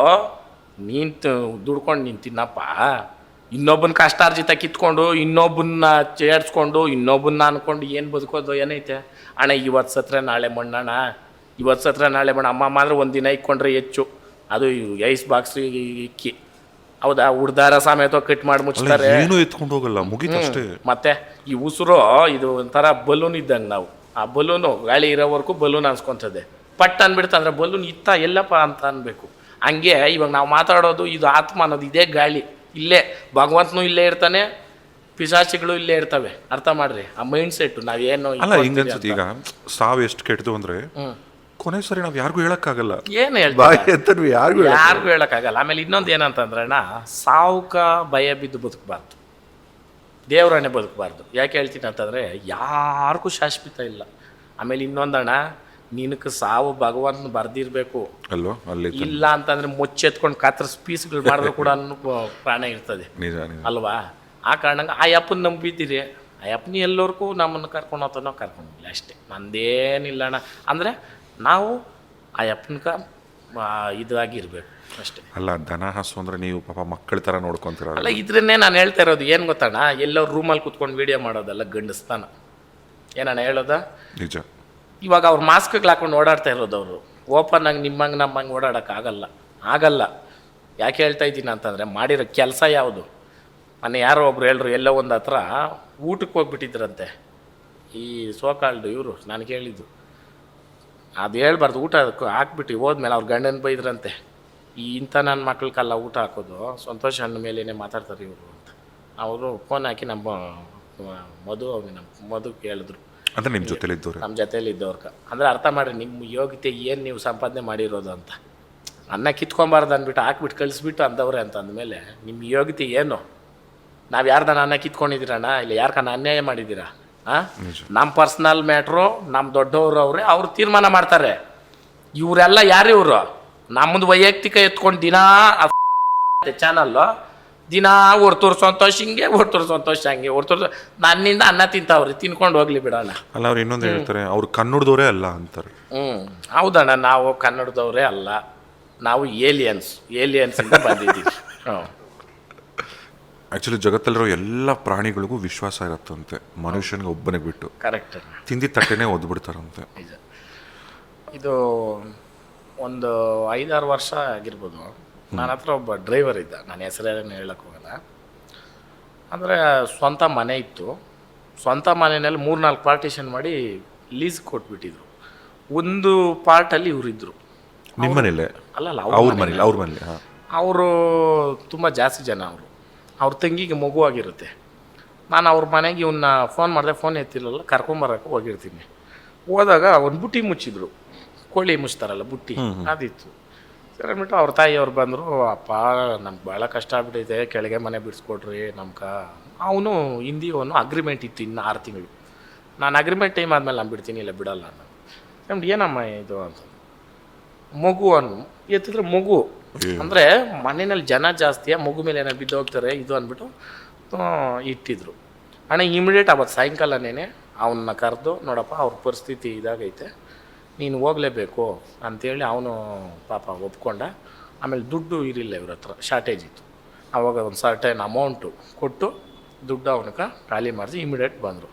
[SPEAKER 2] ನೀನು ದುಡ್ಕೊಂಡು ನೀನು ತಿನ್ನಪ್ಪ. ಇನ್ನೊಬ್ಬನ ಕಷ್ಟಾರ್ಜಿತ ಕಿತ್ಕೊಂಡು ಇನ್ನೊಬ್ಬನ್ನ ಚೇಡ್ಸ್ಕೊಂಡು ಇನ್ನೊಬ್ಬನ್ನ ಅನ್ಕೊಂಡು ಏನು ಬದುಕೋದು ಏನೈತೆ ಅಣ್ಣ? ಇವತ್ತು ಸತ್ರೆ ನಾಳೆ ಮಣ್ಣಣ್ಣ. ಇವತ್ತು ಸತ್ರ ನಾಳೆ ಬೇಡ ಅಮ್ಮ ಅಂದರೆ ಒಂದು ದಿನ ಇಕ್ಕೊಂಡ್ರೆ ಹೆಚ್ಚು, ಅದು ಐಸ್ ಬಾಕ್ಸ್ ಇಕ್ಕಿ ಹೌದಾ, ಉಡ್ದಾರ ಸಮೇತ ಕಟ್ ಮಾಡಿ ಮುಚ್ತಾರೆ,
[SPEAKER 1] ಏನು ಎತ್ಕೊಂಡು ಹೋಗಲ್ಲ, ಮುಗೀತಷ್ಟೇ.
[SPEAKER 2] ಮತ್ತೆ ಈ ಉಸಿರು ಇದು ಒಂಥರ ಬಲೂನ್ ಇದ್ದಂಗೆ, ನಾವು ಆ ಬಲೂನು ಗಾಳಿ ಇರೋವರೆಗೂ ಬಲೂನ್ ಅನ್ಸ್ಕೊತದೆ, ಪಟ್ ಅಂದ್ಬಿಡ್ತು ಅಂದರೆ ಬಲೂನ್ ಇತ್ತ ಎಲ್ಲಪ್ಪ ಅಂತ ಅನ್ಬೇಕು. ಹಂಗೆ ಇವಾಗ ನಾವು ಮಾತಾಡೋದು ಇದು ಆತ್ಮ ಅನ್ನೋದು ಇದೇ ಗಾಳಿ, ಇಲ್ಲೇ ಭಗವಂತನೂ ಇಲ್ಲೇ ಇರ್ತಾನೆ, ಪಿಶಾಚಿಗಳು ಇಲ್ಲೇ ಇರ್ತವೆ. ಅರ್ಥ ಮಾಡ್ರಿ ಆ ಮೈಂಡ್ ಸೆಟ್. ನಾವೇನು
[SPEAKER 1] ಅಲ್ಲ ಹಿಂಗ ಅನ್ಸುತ್ತೆ ಈಗ ಸಾವು ಎಷ್ಟು ಕೆಟ್ಟದು ಅಂದ್ರೆ ಕೊನೆ ಸರಿ ನಾವ್ ಯಾರಿಗೂ ಹೇಳಕ್ಕಾಗಲ್ಲ,
[SPEAKER 2] ಏನು ಹೇಳ್ತಾರೆ
[SPEAKER 1] ಯಾರಿಗೂ
[SPEAKER 2] ಯಾರಿಗೂ ಹೇಳಕ್ಕಾಗಲ್ಲ. ಆಮೇಲೆ ಇನ್ನೊಂದು ಏನಂತಂದ್ರೆ ಅಣ್ಣ, ಸಾವುಕ ಭಯ ಬಿದ್ದು ಬದುಕಬಾರ್ದು, ದೇವರನ್ನೇ ಬದುಕಬಾರ್ದು. ಯಾಕೆ ಹೇಳ್ತೀನಿ ಅಂತಂದರೆ ಯಾರಿಗೂ ಶಾಶ್ವತ ಇಲ್ಲ. ಆಮೇಲೆ ಇನ್ನೊಂದಣ್ಣ, ನಿನಗೆ ಸಾವು ಭಗವಂತನ ಬರ್ದಿರ್ಬೇಕು
[SPEAKER 1] ಅಲ್ವಾ, ಅಲ್ಲಿ
[SPEAKER 2] ಇಲ್ಲ ಅಂತಂದ್ರೆ ಮುಚ್ಚೆತ್ಕೊಂಡು ಕತ್ತರಿಸ್ ಪೀಸ್ಗಳು ಮಾಡಿದ್ರು ಕೂಡ ಪ್ರಾಣ ಇರ್ತದೆ ಅಲ್ವಾ. ಆ ಕಾರಣಂಗೆ ಆ ಅಪ್ಪನ ನಂಬಿದ್ದೀರಿ, ಆ ಅಪ್ಪನ ಎಲ್ಲರಿಗೂ ನಮ್ಮನ್ನು ಕರ್ಕೊಂಡು ಹೋಗ್ತಾನೋ ಕರ್ಕೊಂಡಿಲ್ಲ ಅಷ್ಟೇ, ನಂದೇನಿಲ್ಲ ಅಣ್ಣ. ಅಂದರೆ ನಾವು ಆ ಅಪ್ಪನ್ಕ ಇದಾಗಿರ್ಬೇಕು ಅಷ್ಟೇ.
[SPEAKER 1] ಅಲ್ಲ ದನ ಹಸು ಅಂದ್ರೆ ನೀವು ಪಾಪ ಮಕ್ಕಳ ಥರ ನೋಡ್ಕೊಂತೀರ.
[SPEAKER 2] ಅಲ್ಲ ಇದ್ರನ್ನೇ ನಾನು ಹೇಳ್ತಾ ಇರೋದು, ಏನು ಗೊತ್ತಣ್ಣ, ಎಲ್ಲೋ ರೂಮಲ್ಲಿ ಕುತ್ಕೊಂಡು ವೀಡಿಯೋ ಮಾಡೋದಲ್ಲ ಗಂಡಸ್ತಾನ, ಏನಣ್ಣ ಹೇಳೋದ
[SPEAKER 1] ನಿಜ.
[SPEAKER 2] ಇವಾಗ ಅವ್ರು ಮಾಸ್ಕ್ಗಳು ಹಾಕೊಂಡು ಓಡಾಡ್ತಾ ಇರೋದು, ಅವರು ಓಪನ್ ಆಗಿ ನಿಮ್ಮಂಗೆ ನಮ್ಮಂಗೆ ಓಡಾಡೋಕ್ಕಾಗಲ್ಲ ಆಗಲ್ಲ. ಯಾಕೆ ಹೇಳ್ತಾ ಇದ್ದೀನಿ ಅಂತಂದರೆ ಮಾಡಿರೋ ಕೆಲಸ ಯಾವುದು. ಮೊನ್ನೆ ಯಾರೋ ಒಬ್ರು ಹೇಳ್ರು, ಎಲ್ಲೋ ಒಂದು ಹತ್ರ ಊಟಕ್ಕೆ ಹೋಗ್ಬಿಟ್ಟಿದ್ರಂತೆ ಈ ಸೋಕಾಲ್ಡು ಇವರು, ನಾನು ಕೇಳಿದ್ದು ಅದು ಹೇಳ್ಬಾರ್ದು, ಊಟ ಅದಕ್ಕೆ ಹಾಕ್ಬಿಟ್ಟು ಹೋದ್ಮೇಲೆ ಅವ್ರ ಗಂಡನ ಬೈದ್ರಂತೆ, ಈ ಇಂಥ ನನ್ನ ಮಕ್ಳಿಗೆಲ್ಲ ಊಟ ಹಾಕೋದು ಸಂತೋಷ ಅನ್ನ ಮೇಲೇನೆ ಮಾತಾಡ್ತಾರೆ ಇವರು ಅಂತ. ಅವರು ಫೋನ್ ಹಾಕಿ ನಮ್ಮ ಮಧು ಹೇಳಿದ್ರು,
[SPEAKER 1] ಅಂದರೆ ನಿಮ್ಮ ಜೊತೆಲಿದ್ದವ್ರು,
[SPEAKER 2] ನಮ್ಮ ಜೊತೇಲಿ ಇದ್ದವ್ರ. ಅಂದರೆ ಅರ್ಥ ಮಾಡಿರಿ ನಿಮ್ಮ ಯೋಗ್ಯತೆ ಏನು, ನೀವು ಸಂಪಾದನೆ ಮಾಡಿರೋದು ಅಂತ. ಅನ್ನ ಕಿತ್ಕೊಬಾರ್ದು ಅಂದ್ಬಿಟ್ಟು ಹಾಕ್ಬಿಟ್ಟು ಕಳಿಸ್ಬಿಟ್ಟು ಅಂದವ್ರೆ ಅಂತ ಅಂದಮೇಲೆ ನಿಮ್ಮ ಯೋಗ್ಯತೆ ಏನು. ನಾವು ಯಾರ್ದಾನ ಅನ್ನ ಕಿತ್ಕೊಂಡಿದ್ದೀರಣ್ಣ, ಇಲ್ಲ ಯಾರ್ಕನ್ನ ಅನ್ಯಾಯ ಮಾಡಿದ್ದೀರಾ? ನಮ್ಮ ಪರ್ಸ್ನಲ್ ಮ್ಯಾಟ್ರು ನಮ್ಮ ದೊಡ್ಡವರು ಅವರೇ, ಅವ್ರು ತೀರ್ಮಾನ ಮಾಡ್ತಾರೆ. ಇವರೆಲ್ಲ ಯಾರು ಇವರು? ನಮ್ಮದು ವೈಯಕ್ತಿಕ ಎತ್ಕೊಂಡು ದಿನಾ ಚಾನಲ್ಲು ದಿನಾ ಹೊರ್ತೂರು ಸಂತೋಷ ಹಿಂಗೆ, ಹೊರ್ತೂರು ಸಂತೋಷ ಹಂಗೆ, ಹೊರ್ತೂರು ನನ್ನಿಂದ ಅನ್ನ ತಿಂತಾವ್ರಿ, ತಿನ್ಕೊಂಡು ಹೋಗ್ಲಿ ಬಿಡೋಣ.
[SPEAKER 1] ಅಲ್ಲ ಅವ್ರು ಇನ್ನೊಂದು ಹೇಳ್ತಾರೆ, ಅವ್ರು ಕನ್ನಡದವರೇ ಅಲ್ಲ ಅಂತಾರೆ.
[SPEAKER 2] ಹೌದಣ್ಣ, ನಾವು ಕನ್ನಡದವರೇ ಅಲ್ಲ, ನಾವು ಏಲಿಯನ್ಸಿಂದ ಬಂದಿದ್ದೀವಿ.
[SPEAKER 1] ಆ್ಯಕ್ಚುಲಿ ಜಗತ್ತಲ್ಲಿರೋ ಎಲ್ಲ ಪ್ರಾಣಿಗಳಿಗೂ ವಿಶ್ವಾಸ ಇರುತ್ತಂತೆ, ಮನುಷ್ಯನಿಗೆ ಒಬ್ಬನಿಗೆ ಬಿಟ್ಟು.
[SPEAKER 2] ಕರೆಕ್ಟ್.
[SPEAKER 1] ತಿಂದಿ ತಟ್ಟೆನೇ ಒದ್ಬಿಡ್ತಾರಂತೆ.
[SPEAKER 2] ಇದು ಒಂದು 5-6 ವರ್ಷ ಆಗಿರ್ಬೋದು, ನನ್ನ ಹತ್ರ ಒಬ್ಬ ಡ್ರೈವರ್ ಇದ್ದ, ನಾನು ಹೆಸರೇನು ಹೇಳಕ್ಕೆ ಹೋಗಲ್ಲ. ಅಂದರೆ ಸ್ವಂತ ಮನೆ ಇತ್ತು, ಸ್ವಂತ ಮನೆಯಲ್ಲಿ 3-4 ಪಾರ್ಟಿಷನ್ ಮಾಡಿ ಲೀಸ್ ಕೊಟ್ಬಿಟ್ಟಿದ್ರು. ಒಂದು ಪಾರ್ಟಲ್ಲಿ ಇವರಿದ್ದರು.
[SPEAKER 1] ನಿಮ್ಮ ಮನೇಲೆ?
[SPEAKER 2] ಅಲ್ಲಲ್ಲ,
[SPEAKER 1] ಅವ್ರ ಮನೇಲಿ.
[SPEAKER 2] ಅವರು ತುಂಬ ಜಾಸ್ತಿ ಜನ. ಅವ್ರ ತಂಗಿಗೆ ಮಗು ಆಗಿರುತ್ತೆ. ನಾನು ಅವ್ರ ಮನೆಗೆ ಇವನ್ನ ಫೋನ್ ಮಾಡಿದೆ, ಫೋನ್ ಎತ್ತಿರಲ್ಲ, ಕರ್ಕೊಂಬರಕ್ಕೆ ಹೋಗಿರ್ತೀನಿ. ಹೋದಾಗ ಒಂದು ಬುಟ್ಟಿ ಮುಚ್ಚಿದ್ರು, ಕೋಳಿ ಮುಚ್ತಾರಲ್ಲ ಬುಟ್ಟಿ, ಅದಿತ್ತು. ಸರಿ ಅಂದ್ಬಿಟ್ಟು ಅವ್ರ ತಾಯಿಯವ್ರು ಬಂದರು, ಅಪ್ಪ ನಮ್ಗೆ ಭಾಳ ಕಷ್ಟ ಆಗ್ಬಿಟ್ಟಿದೆ, ಕೆಳಗೆ ಮನೆ ಬಿಡಿಸ್ಕೊಡ್ರಿ ನಮ್ಗೆ. ಅವನು ಹಿಂದಿಯವನು ಅಗ್ರಿಮೆಂಟ್ ಇತ್ತು ಇನ್ನು 6 ತಿಂಗಳು. ನಾನು ಅಗ್ರಿಮೆಂಟ್ ಟೈಮ್ ಆದಮೇಲೆ ನಾನು ಬಿಡ್ತೀನಿ, ಇಲ್ಲ ಬಿಡಲ್ಲ ನಾನು. ನಮ್ದು ಏನಮ್ಮ ಇದು ಅಂತ, ಮಗು ಅನ್ನು ಎತ್ತಿದ್ರೆ ಮಗು ಅಂದರೆ ಮನೆಯಲ್ಲಿ ಜನ ಜಾಸ್ತಿಯ, ಮಗು ಮೇಲೆ ಏನಾರು ಬಿದ್ದು ಹೋಗ್ತಾರೆ ಇದು ಅಂದ್ಬಿಟ್ಟು ಇಟ್ಟಿದ್ರು. ಅಣ್ಣ ಇಮಿಡಿಯೇಟ್ ಅವತ್ತು ಸಾಯಂಕಾಲನೇ ಅವನ್ನ ಕರೆದು, ನೋಡಪ್ಪ ಅವ್ರ ಪರಿಸ್ಥಿತಿ ಇದಾಗೈತೆ, ನೀನು ಹೋಗಲೇಬೇಕು ಅಂಥೇಳಿ ಅವನು ಪಾಪ ಒಪ್ಕೊಂಡ. ಆಮೇಲೆ ದುಡ್ಡು ಇರಲಿಲ್ಲ ಇವ್ರ ಹತ್ರ, ಶಾರ್ಟೇಜ್ ಇತ್ತು. ಆವಾಗ ಒಂದು ಸರ್ಟೈನ್ ಅಮೌಂಟು ಕೊಟ್ಟು ದುಡ್ಡು ಅವನಿಗೆ ಖಾಲಿ ಮಾಡಿಸಿ ಇಮಿಡಿಯೇಟ್ ಬಂದರು.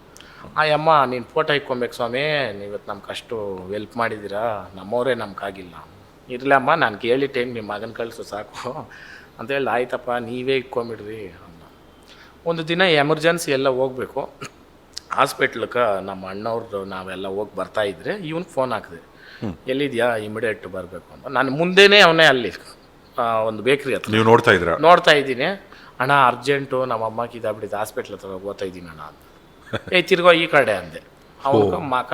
[SPEAKER 2] ಆ ಅಮ್ಮ, ನೀನು ಫೋಟೋ ಇಕ್ಕೊಬೇಕು ಸ್ವಾಮಿ, ನೀವತ್ತು ನಮ್ಗೆ ಅಷ್ಟು ಹೆಲ್ಪ್ ಮಾಡಿದ್ದೀರಾ, ನಮ್ಮವರೇ ನಮ್ಗಾಗಿಲ್ಲ. ಇರಲಮ್ಮ, ನಾನು ಕೇಳಿ ಟೈಮ್ ನಿಮ್ಮ ಮಗನ ಕಳಿಸು ಸಾಕು ಅಂತೇಳಿ, ಆಯ್ತಪ್ಪ ನೀವೇ ಇಟ್ಕೊಂಬಿಡ್ರಿ ಅನ್ನ. ಒಂದು ದಿನ ಎಮರ್ಜೆನ್ಸಿ ಎಲ್ಲ ಹೋಗಬೇಕು ಹಾಸ್ಪಿಟ್ಲಿಗೆ, ನಮ್ಮ ಅಣ್ಣವ್ರದ್ದು ನಾವೆಲ್ಲ ಹೋಗಿ ಬರ್ತಾಯಿದ್ರೆ ಇವನು ಫೋನ್ ಹಾಕಿದೆ, ಎಲ್ಲಿದೆಯಾ ಇಮಿಡಿಯೇಟ್ ಬರಬೇಕು ಅಂತ. ನಾನು ಮುಂದೆನೇ ಅವನೇ ಅಲ್ಲಿ ಒಂದು ಬೇಕ್ರಿ ಹತ್ರ
[SPEAKER 1] ನೀವು ನೋಡ್ತಾ
[SPEAKER 2] ಇದ್ದೀನಿ. ಅಣ್ಣ ಅರ್ಜೆಂಟು, ನಮ್ಮ ಅಮ್ಮಕ್ಕೆ ಇದಾಗ್ಬಿಟ್ಟಿದೆ, ಹಾಸ್ಪಿಟ್ಲ್ ಹತ್ರ ಓದ್ತಾ ಇದ್ದೀನಿ ಅಣ್ಣ ಅಂತ. ತಿರ್ಗೋ ಈ ಕಡೆ ಅಂದೆ. ಅವ್ರಿಗೆ ಮಕ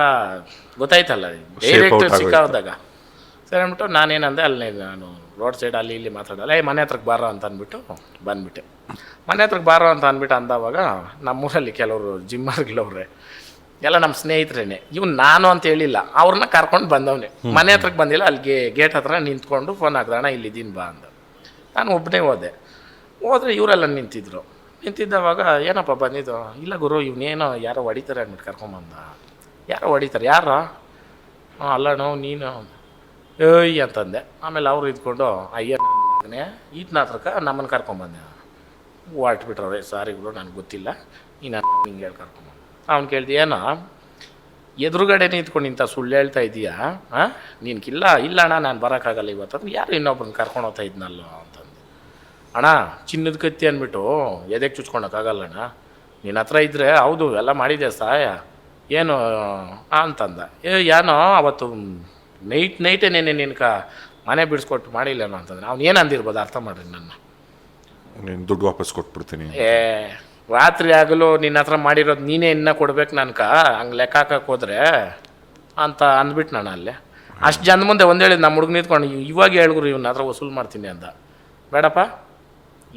[SPEAKER 2] ಗೊತ್ತಾಯ್ತಲ್ಲ, ಡೈರೆಕ್ಟ್ ಸಿಕ್ಕಾದಾಗ. ಸರಿ ಅಂದ್ಬಿಟ್ಟು ನಾನೇನಂದೆ, ಅಲ್ಲಿ ನಾನು ರೋಡ್ ಸೈಡ್ ಅಲ್ಲಿ ಇಲ್ಲಿ ಮಾತಾಡಲ್ಲ, ಮನೆ ಹತ್ರಕ್ಕೆ ಬಾರೋ ಅಂತ ಅಂದ್ಬಿಟ್ಟು ಬಂದುಬಿಟ್ಟೆ. ಮನೆ ಹತ್ರಕ್ಕೆ ಬಾರೋ ಅಂತ ಅಂದ್ಬಿಟ್ಟು ಅಂದವಾಗ ನಮ್ಮೂರಲ್ಲಿ ಕೆಲವರು ಜಿಮ್ಮರ್ಗಳವ್ರೆ, ಎಲ್ಲ ನಮ್ಮ ಸ್ನೇಹಿತರೇನೆ. ಇವ್ನು ನಾನು ಅಂತ ಹೇಳಿಲ್ಲ, ಅವ್ರನ್ನ ಕರ್ಕೊಂಡು ಬಂದವನೇ. ಮನೆ ಹತ್ರಕ್ಕೆ ಬಂದಿಲ್ಲ, ಅಲ್ಲಿ ಗೇಟ್ ಹತ್ರ ನಿಂತ್ಕೊಂಡು ಫೋನ್ ಹಾಕ್ದೆ, ಅಣ್ಣ ಇಲ್ಲಿದ್ದೀನಿ ಬಾ ಅಂದ. ನಾನು ಒಬ್ಬನೇ ಹೋದರೆ ಇವರೆಲ್ಲ ನಿಂತಿದ್ದವಾಗ ಏನಪ್ಪ ಬಂದಿದ್ದು, ಇಲ್ಲ ಗುರು ಇವನೇನೋ ಯಾರೋ ಹೊಡಿತಾರೆ ಅಂದ್ಬಿಟ್ಟು ಕರ್ಕೊಂಬಂದ. ಯಾರೋ ಹೊಡಿತಾರೆ, ಯಾರೋ? ಅಲ್ಲಣ್ಣ ನೀನು ಏಯ್ ಅಂತಂದೆ. ಆಮೇಲೆ ಅವರು ಇದ್ಕೊಂಡು, ಅಯ್ಯ ನನ್ನ ಮಗನೇ ಈತನ ಹತ್ರಕ್ಕೆ ನಮ್ಮನ್ನು ಕರ್ಕೊಂಬಂದೆ. ಹೊರಟ್ಬಿಟ್ರವ್ರೆ, ಸಾರಿ ಗುರು ನನಗೆ ಗೊತ್ತಿಲ್ಲ, ನೀನು ಹಿಂಗೆ ಹೇಳಿ ಕರ್ಕೊಂಬಂದು. ಅವ್ನು ಕೇಳ್ದೆ, ಏನೋ ಎದುರುಗಡೆ ನಿಂತ್ಕೊಂಡು ಇಂಥ ಸುಳ್ಳು ಹೇಳ್ತಾ ಇದೀಯಾ ನಿನ್ಗಿಲ್ಲ ಇಲ್ಲ ಅಣ್ಣ ನಾನು ಬರೋಕ್ಕಾಗಲ್ಲ ಇವತ್ತು ಯಾರು ಇನ್ನೊಬ್ಬರನ್ನ ಕರ್ಕೊಂಡು ಹೋಗ್ತಾ ಇದ್ನಲ್ಲೋ ಅಂತಂದು. ಅಣ್ಣ ಚಿನ್ನದ ಕತ್ತಿ ಅಂದ್ಬಿಟ್ಟು ಎದೆಗೆ ಚುಚ್ಕೊಳಕ್ಕಾಗಲ್ಲ ಅಣ್ಣ, ನಿನ್ನ ಹತ್ರ ಇದ್ದರೆ ಹೌದು ಎಲ್ಲ ಮಾಡಿದೆ ಸಹಾಯ ಏನು ಅಂತಂದ. ಏನೋ ಅವತ್ತು ನೈಟೇ ನಿನ್ಕ ಮನೆ ಬಿಡಿಸ್ಕೊಟ್ಟು ಮಾಡಿಲ್ಲೇನೋ ಅಂತಂದ್ರೆ ಅವ್ನು ಏನು ಅಂದಿರ್ಬೋದು ಅರ್ಥ ಮಾಡ್ರಿ ನನ್ನ.
[SPEAKER 1] ನೀನು ದುಡ್ಡು ವಾಪಸ್ ಕೊಟ್ಬಿಡ್ತೀನಿ.
[SPEAKER 2] ರಾತ್ರಿ ಆಗಲು ನಿನ್ನ ಹತ್ರ ಮಾಡಿರೋದು ನೀನೇ ಇನ್ನೂ ಕೊಡ್ಬೇಕು ನನ್ಕ ಹಂಗೆ ಲೆಕ್ಕ ಹಾಕಕ್ಕೆ ಹೋದ್ರೆ ಅಂತ ಅಂದ್ಬಿಟ್ಟು ನಾನು ಅಲ್ಲೇ ಅಷ್ಟು ಜನ ಮುಂದೆ ಒಂದು ಹೇಳಿದ್ ನಮ್ಮ ಹುಡುಗ ನಿಂತ್ಕೊಂಡು ಇವಾಗ ಹೇಳ್ಗುರು ಇವನ್ನ ಹತ್ರ ವಸೂಲು ಮಾಡ್ತೀನಿ ಅಂದ. ಬೇಡಪ್ಪ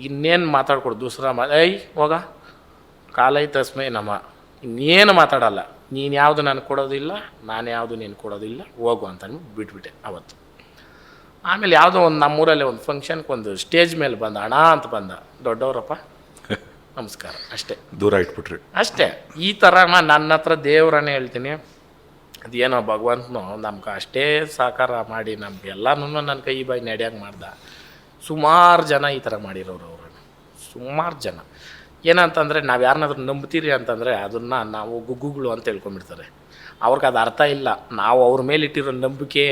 [SPEAKER 2] ಇನ್ನೇನು ಮಾತಾಡ್ಕೊಡು ದೂಸರ ಹೋಗ ಕಾಲೈ ತಸ್ಮೈ ನಮ್ಮ ಇನ್ನೇನು ಮಾತಾಡಲ್ಲ, ನೀನು ಯಾವುದು ನನಗೆ ಕೊಡೋದಿಲ್ಲ ನಾನು ಯಾವುದು ನೀನು ಕೊಡೋದಿಲ್ಲ ಹೋಗು ಅಂತ ಅಂದ್ಬಿಟ್ಟು ಬಿಟ್ಬಿಟ್ಟೆ ಅವತ್ತು. ಆಮೇಲೆ ಯಾವುದೋ ಒಂದು ನಮ್ಮೂರಲ್ಲಿ ಒಂದು ಫಂಕ್ಷನ್ಗೆ ಒಂದು ಸ್ಟೇಜ್ ಮೇಲೆ ಬಂದ ಅಣ್ಣ ಅಂತ ಬಂದ, ದೊಡ್ಡವರಪ್ಪ ನಮಸ್ಕಾರ ಅಷ್ಟೇ,
[SPEAKER 1] ದೂರ ಇಟ್ಬಿಟ್ರಿ
[SPEAKER 2] ಅಷ್ಟೇ. ಈ ಥರ ನನ್ನ ಹತ್ರ ದೇವ್ರನ್ನೇ ಹೇಳ್ತೀನಿ, ಅದೇನೋ ಭಗವಂತನು ನಮ್ಗೆ ಅಷ್ಟೇ ಸಹಕಾರ ಮಾಡಿ ನಮಗೆಲ್ಲನೂ ನನ್ನ ಕೈ ಬಾಯಿ ನಡೆಯೋಂಗೆ ಮಾಡ್ದ. ಸುಮಾರು ಜನ ಈ ಥರ ಮಾಡಿರೋರು ಅವರನ್ನು, ಸುಮಾರು ಜನ. ಏನಂತಂದರೆ ನಾವು ಯಾರನ್ನಾದ್ರೂ ನಂಬ್ತೀರಿ ಅಂತಂದರೆ ಅದನ್ನು ನಾವು ಗುಗ್ಗುಗಳು ಅಂತ ಹೇಳ್ಕೊಂಬಿಡ್ತಾರೆ. ಅವ್ರಿಗೆ ಅದು ಅರ್ಥ ಇಲ್ಲ. ನಾವು ಅವ್ರ ಮೇಲೆ ಇಟ್ಟಿರೋ ನಂಬಿಕೆ,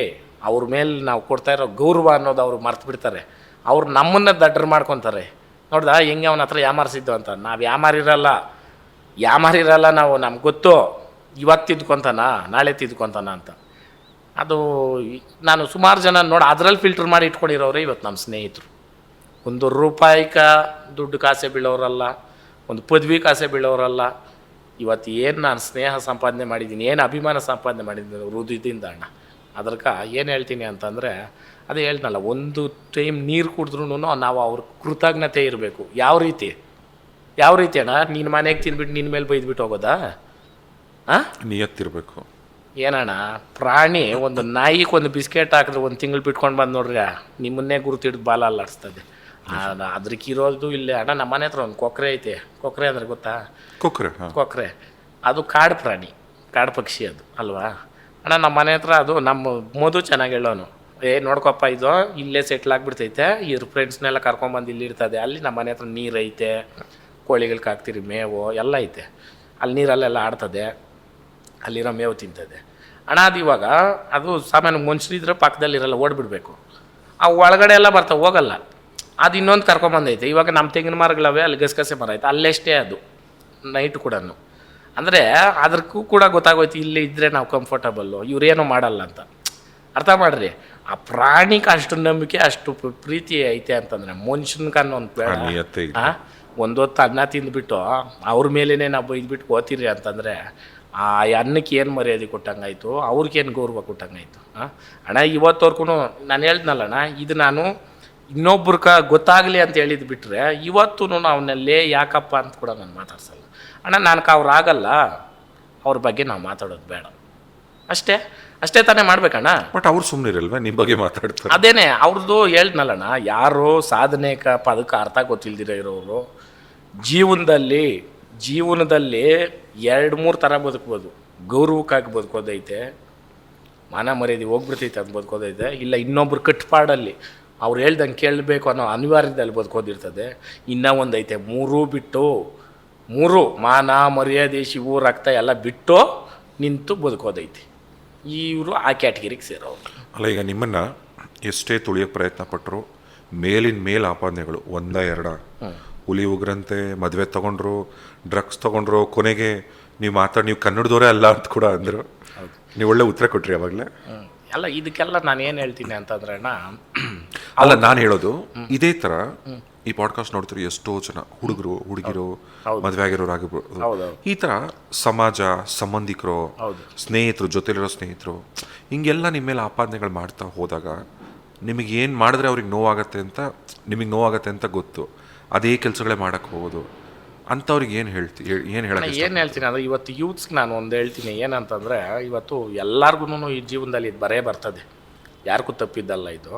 [SPEAKER 2] ಅವ್ರ ಮೇಲೆ ನಾವು ಕೊಡ್ತಾ ಇರೋ ಗೌರವ ಅನ್ನೋದು ಅವ್ರು ಮರ್ತು ಬಿಡ್ತಾರೆ. ಅವ್ರು ನಮ್ಮನ್ನು ದಡ್ಡರು ಮಾಡ್ಕೊತಾರೆ. ನೋಡ್ದ ಹೆಂಗೆ ಅವನ ಹತ್ರ ಯಾಮಾರಿಸಿದ್ದು ಅಂತ. ನಾವು ಯಾಮಾರಿರಲ್ಲ ನಾವು, ನಮ್ಗೆ ಗೊತ್ತು ಇವತ್ತು ತಿದ್ಕೊತಾನ ನಾಳೆ ತಿದ್ಕೊತಾನ ಅಂತ. ಅದು ನಾನು ಸುಮಾರು ಜನ ನೋಡಿ ಅದರಲ್ಲಿ ಫಿಲ್ಟರ್ ಮಾಡಿ ಇಟ್ಕೊಂಡಿರೋರೆ ಇವತ್ತು ನಮ್ಮ ಸ್ನೇಹಿತರು. ಒಂದು ರೂಪಾಯಿಕ ದುಡ್ಡು ಕಾಸೆ ಬೀಳೋರಲ್ಲ, ಒಂದು ಪದವಿ ಕಾಸೆ ಬೀಳೋರಲ್ಲ. ಇವತ್ತು ಏನು ನಾನು ಸ್ನೇಹ ಸಂಪಾದನೆ ಮಾಡಿದ್ದೀನಿ, ಏನು ಅಭಿಮಾನ ಸಂಪಾದನೆ ಮಾಡಿದ್ದೀನಿ ಹೃದಯದಿಂದ ಅಣ್ಣ. ಅದಕ್ಕೆ ಏನು ಹೇಳ್ತೀನಿ ಅಂತಂದರೆ ಅದೇ ಹೇಳ್ತನಲ್ಲ, ಒಂದು ಟೈಮ್ ನೀರು ಕುಡಿದ್ರೂ ನಾವು ಅವ್ರ ಕೃತಜ್ಞತೆ ಇರಬೇಕು. ಯಾವ ರೀತಿ ಅಣ್ಣ, ನಿನ್ನ ಮನೆಗೆ ತಿಂದ್ಬಿಟ್ಟು ನಿನ್ನ ಮೇಲೆ ಬೈದ್ಬಿಟ್ಟು ಹೋಗೋದಾ?
[SPEAKER 1] ನಿಯತ್ತಿರಬೇಕು.
[SPEAKER 2] ಏನಣ್ಣ ಪ್ರಾಣಿ, ಒಂದು ನಾಯಿಗೆ ಒಂದು ಬಿಸ್ಕೆಟ್ ಹಾಕಿದ್ರೆ ಒಂದು ತಿಂಗಳು ಬಿಟ್ಕೊಂಡು ಬಂದು ನೋಡ್ರಿ ನಿಮ್ಮನ್ನೇ ಗುರುತಿಡ್ದು ಬಾಲ ಅಲ್ಲಾಡಿಸ್ತದೆ. ಅದಕ್ಕಿರೋದು ಇಲ್ಲೇ ಅಣ್ಣ. ನಮ್ಮ ಮನೆ ಹತ್ರ ಒಂದು ಕೊಕ್ಕರೆ ಐತೆ. ಕೊಕ್ಕರೆ ಅಂದರೆ ಗೊತ್ತಾ? ಕೊಕ್ಕರೆ ಅದು ಕಾಡು ಪ್ರಾಣಿ, ಕಾಡು ಪಕ್ಷಿ ಅದು ಅಲ್ವಾ ಅಣ್ಣ. ನಮ್ಮ ಮನೆ ಹತ್ರ ಅದು ನಮ್ಮ ಮಧು ಚೆನ್ನಾಗಿ ಹೇಳೋನು, ನೋಡ್ಕೊಪ್ಪ ಇದು ಇಲ್ಲೇ ಸೆಟ್ಲ್ ಆಗಿಬಿಡ್ತೈತೆ, ಇವ್ರ ಫ್ರೆಂಡ್ಸ್ನೆಲ್ಲ ಕರ್ಕೊಂಬಂದು ಇಲ್ಲಿ ಇರ್ತದೆ. ಅಲ್ಲಿ ನಮ್ಮ ಮನೆ ಹತ್ರ ನೀರು ಐತೆ, ಕೋಳಿಗಳಿಗೆ ಹಾಕ್ತೀರಿ ಮೇವು ಎಲ್ಲ ಐತೆ, ಅಲ್ಲಿ ನೀರಲ್ಲೆಲ್ಲ ಆಡ್ತದೆ, ಅಲ್ಲಿರೋ ಮೇವು ತಿಂತದೆ ಅಣ್ಣ. ಅದು ಇವಾಗ ಅದು ಸಾಮಾನ್ಯ ಮನುಷ್ಯರಿದ್ರೆ ಪಕ್ಕದಲ್ಲಿರಲ್ಲ, ಓಡಿಬಿಡ್ಬೇಕು. ಆ ಒಳಗಡೆ ಎಲ್ಲ ಬರ್ತಾವೆ, ಹೋಗಲ್ಲ. ಅದು ಇನ್ನೊಂದು ಕರ್ಕೊಂಬಂದೈತೆ. ಇವಾಗ ನಮ್ಮ ತೆಂಗಿನ ಮರಗಳವೆ, ಅಲ್ಲಿ ಗಸಗಸೆ ಮರ ಐತೆ, ಅಲ್ಲೆಷ್ಟೇ ಅದು ನೈಟ್ ಕೂಡ. ಅಂದರೆ ಅದಕ್ಕೂ ಕೂಡ ಗೊತ್ತಾಗೋಯ್ತು ಇಲ್ಲಿ ಇದ್ದರೆ ನಾವು ಕಂಫರ್ಟಬಲ್ಲು, ಇವರೇನೋ ಮಾಡಲ್ಲ ಅಂತ. ಅರ್ಥ ಮಾಡ್ರಿ, ಆ ಪ್ರಾಣಿಗೆ ಅಷ್ಟು ನಂಬಿಕೆ ಅಷ್ಟು ಪ್ರೀತಿ ಐತೆ ಅಂತಂದರೆ ಮನುಷ್ಯನ್ಕನ್ನೋ ಒಂದು ಬೇಡ. ಒಂದೊತ್ತು ಅನ್ನ ತಿಂದುಬಿಟ್ಟು ಅವ್ರ ಮೇಲೇ ನಾವು ಬೈದ್ಬಿಟ್ಟು ಓದ್ತೀರಿ ಅಂತಂದರೆ ಆ ಅನ್ನಕ್ಕೆ ಏನು ಮರ್ಯಾದೆ ಕೊಟ್ಟಂಗಾಯ್ತು, ಅವ್ರಿಗೇನು ಗೌರವ ಕೊಟ್ಟಂಗಾಯ್ತು ಅಣ್ಣ. ಇವತ್ತವರೆಗೂ ನಾನು ಹೇಳ್ದ್ನಲ್ಲ ಅಣ್ಣ, ಇದು ನಾನು ಇನ್ನೊಬ್ರಕ ಗೊತ್ತಾಗಲಿ ಅಂತ ಹೇಳಿದ್ದು ಬಿಟ್ಟರೆ ಇವತ್ತೂ ಅವನಲ್ಲೇ ಯಾಕಪ್ಪ ಅಂತ ಕೂಡ ನಾನು ಮಾತಾಡ್ಸಲ್ಲ ಅಣ್ಣ. ನನಗೆ ಅವ್ರಾಗಲ್ಲ, ಅವ್ರ ಬಗ್ಗೆ ನಾವು ಮಾತಾಡೋದು ಬೇಡ, ಅಷ್ಟೇ ತಾನೇ ಮಾಡ್ಬೇಕಣ್ಣ.
[SPEAKER 1] ಬಟ್ ಅವ್ರು ಸುಮ್ಮನೆ ಇರಲ್ವ ನಿಮ್ಮ ಬಗ್ಗೆ ಮಾತಾಡ್ತಾರೆ?
[SPEAKER 2] ಅದೇನೆ ಅವ್ರದ್ದು ಹೇಳ್ದ್ನಲ್ಲಣ್ಣ, ಯಾರೋ ಸಾಧನೆಕ ಪದಕ್ಕೆ ಅರ್ಥ ಗೊತ್ತಿಲ್ದಿರೋ ಇರೋರು ಜೀವನದಲ್ಲಿ 2-3 ಥರ ಬದುಕ್ಬೋದು. ಗೌರವಕ್ಕಾಗಿ ಬದುಕೋದೈತೆ, ಮಾನ ಮರ್ಯಾದೆ ಹೋಗ್ಬಿಡ್ತೈತೆ ಅದು ಬದುಕೋದೈತೆ, ಇಲ್ಲ ಇನ್ನೊಬ್ರು ಕಟ್ಪಾಡಲ್ಲಿ ಅವ್ರು ಹೇಳ್ದಂಗೆ ಕೇಳಬೇಕು ಅನ್ನೋ ಅನಿವಾರ್ಯದಲ್ಲಿ ಬದುಕೋದಿರ್ತದೆ. ಇನ್ನೂ ಒಂದೈತೆ 3 ಬಿಟ್ಟು 3 ಮಾನ ಮರ್ಯಾದೆ ಶಿವು ರಕ್ತ ಎಲ್ಲ ಬಿಟ್ಟು ನಿಂತು ಬದುಕೋದೈತಿ. ಇವರು ಆ ಕ್ಯಾಟಗಿರಿಗೆ ಸೇರೋರು.
[SPEAKER 1] ಅಲ್ಲ, ಈಗ ನಿಮ್ಮನ್ನು ಎಷ್ಟೇ ತುಳಿಯೋಕ್ಕೆ ಪ್ರಯತ್ನ ಪಟ್ಟರು ಮೇಲಿನ ಆಪಾದನೆಗಳು 1-2 ಹುಲಿ ಉಗ್ರಂತೆ, ಮದುವೆ ತೊಗೊಂಡ್ರು, ಡ್ರಗ್ಸ್ ತೊಗೊಂಡ್ರು, ಕೊನೆಗೆ ನೀವು ಕನ್ನಡದವರೇ ಅಲ್ಲ ಅಂತ ಕೂಡ ಅಂದರು. ನೀವು ಒಳ್ಳೆ ಉತ್ತರ ಕೊಟ್ರಿ ಅವಾಗಲೇ.
[SPEAKER 2] ಅಲ್ಲ, ಇದಕ್ಕೆಲ್ಲ ನಾನು ಏನು ಹೇಳ್ತೀನಿ ಅಂತಂದ್ರೆ
[SPEAKER 1] ಅಲ್ಲ, ನಾನು ಹೇಳೋದು ಇದೇ ಥರ ಈ ಪಾಡ್ಕಾಸ್ಟ್ ನೋಡ್ತೀರಿ ಎಷ್ಟೋ ಜನ ಹುಡುಗರು ಹುಡುಗಿರು ಮದುವೆ ಆಗಿರೋರು ಆಗಿರ್ಬೋದು. ಈ ಥರ ಸಮಾಜ, ಸಂಬಂಧಿಕರು, ಸ್ನೇಹಿತರು, ಜೊತೆಲಿರೋ ಸ್ನೇಹಿತರು ಹಿಂಗೆಲ್ಲ ನಿಮ್ಮ ಮೇಲೆ ಆಪಾದನೆಗಳು ಮಾಡ್ತಾ ಹೋದಾಗ ನಿಮಗೆ ಏನು ಮಾಡಿದ್ರೆ ಅವ್ರಿಗೆ ನೋವಾಗತ್ತೆ ಅಂತ ಗೊತ್ತು, ಅದೇ ಕೆಲಸಗಳೇ ಮಾಡೋಕ್ಕೆ ಹೋಗೋದು ಅಂಥವ್ರಿಗೆ ಏನು ಹೇಳ್ತೀನಿ
[SPEAKER 2] ಅಂದರೆ ಇವತ್ತು ಯೂತ್ಸ್ಗೆ ನಾನು ಒಂದು ಹೇಳ್ತೀನಿ ಏನಂತಂದರೆ, ಇವತ್ತು ಎಲ್ಲರಿಗೂ ಈ ಜೀವನದಲ್ಲಿ ಇದು ಬರ್ತದೆ, ಯಾರಿಗೂ ತಪ್ಪಿದ್ದಲ್ಲ ಇದು.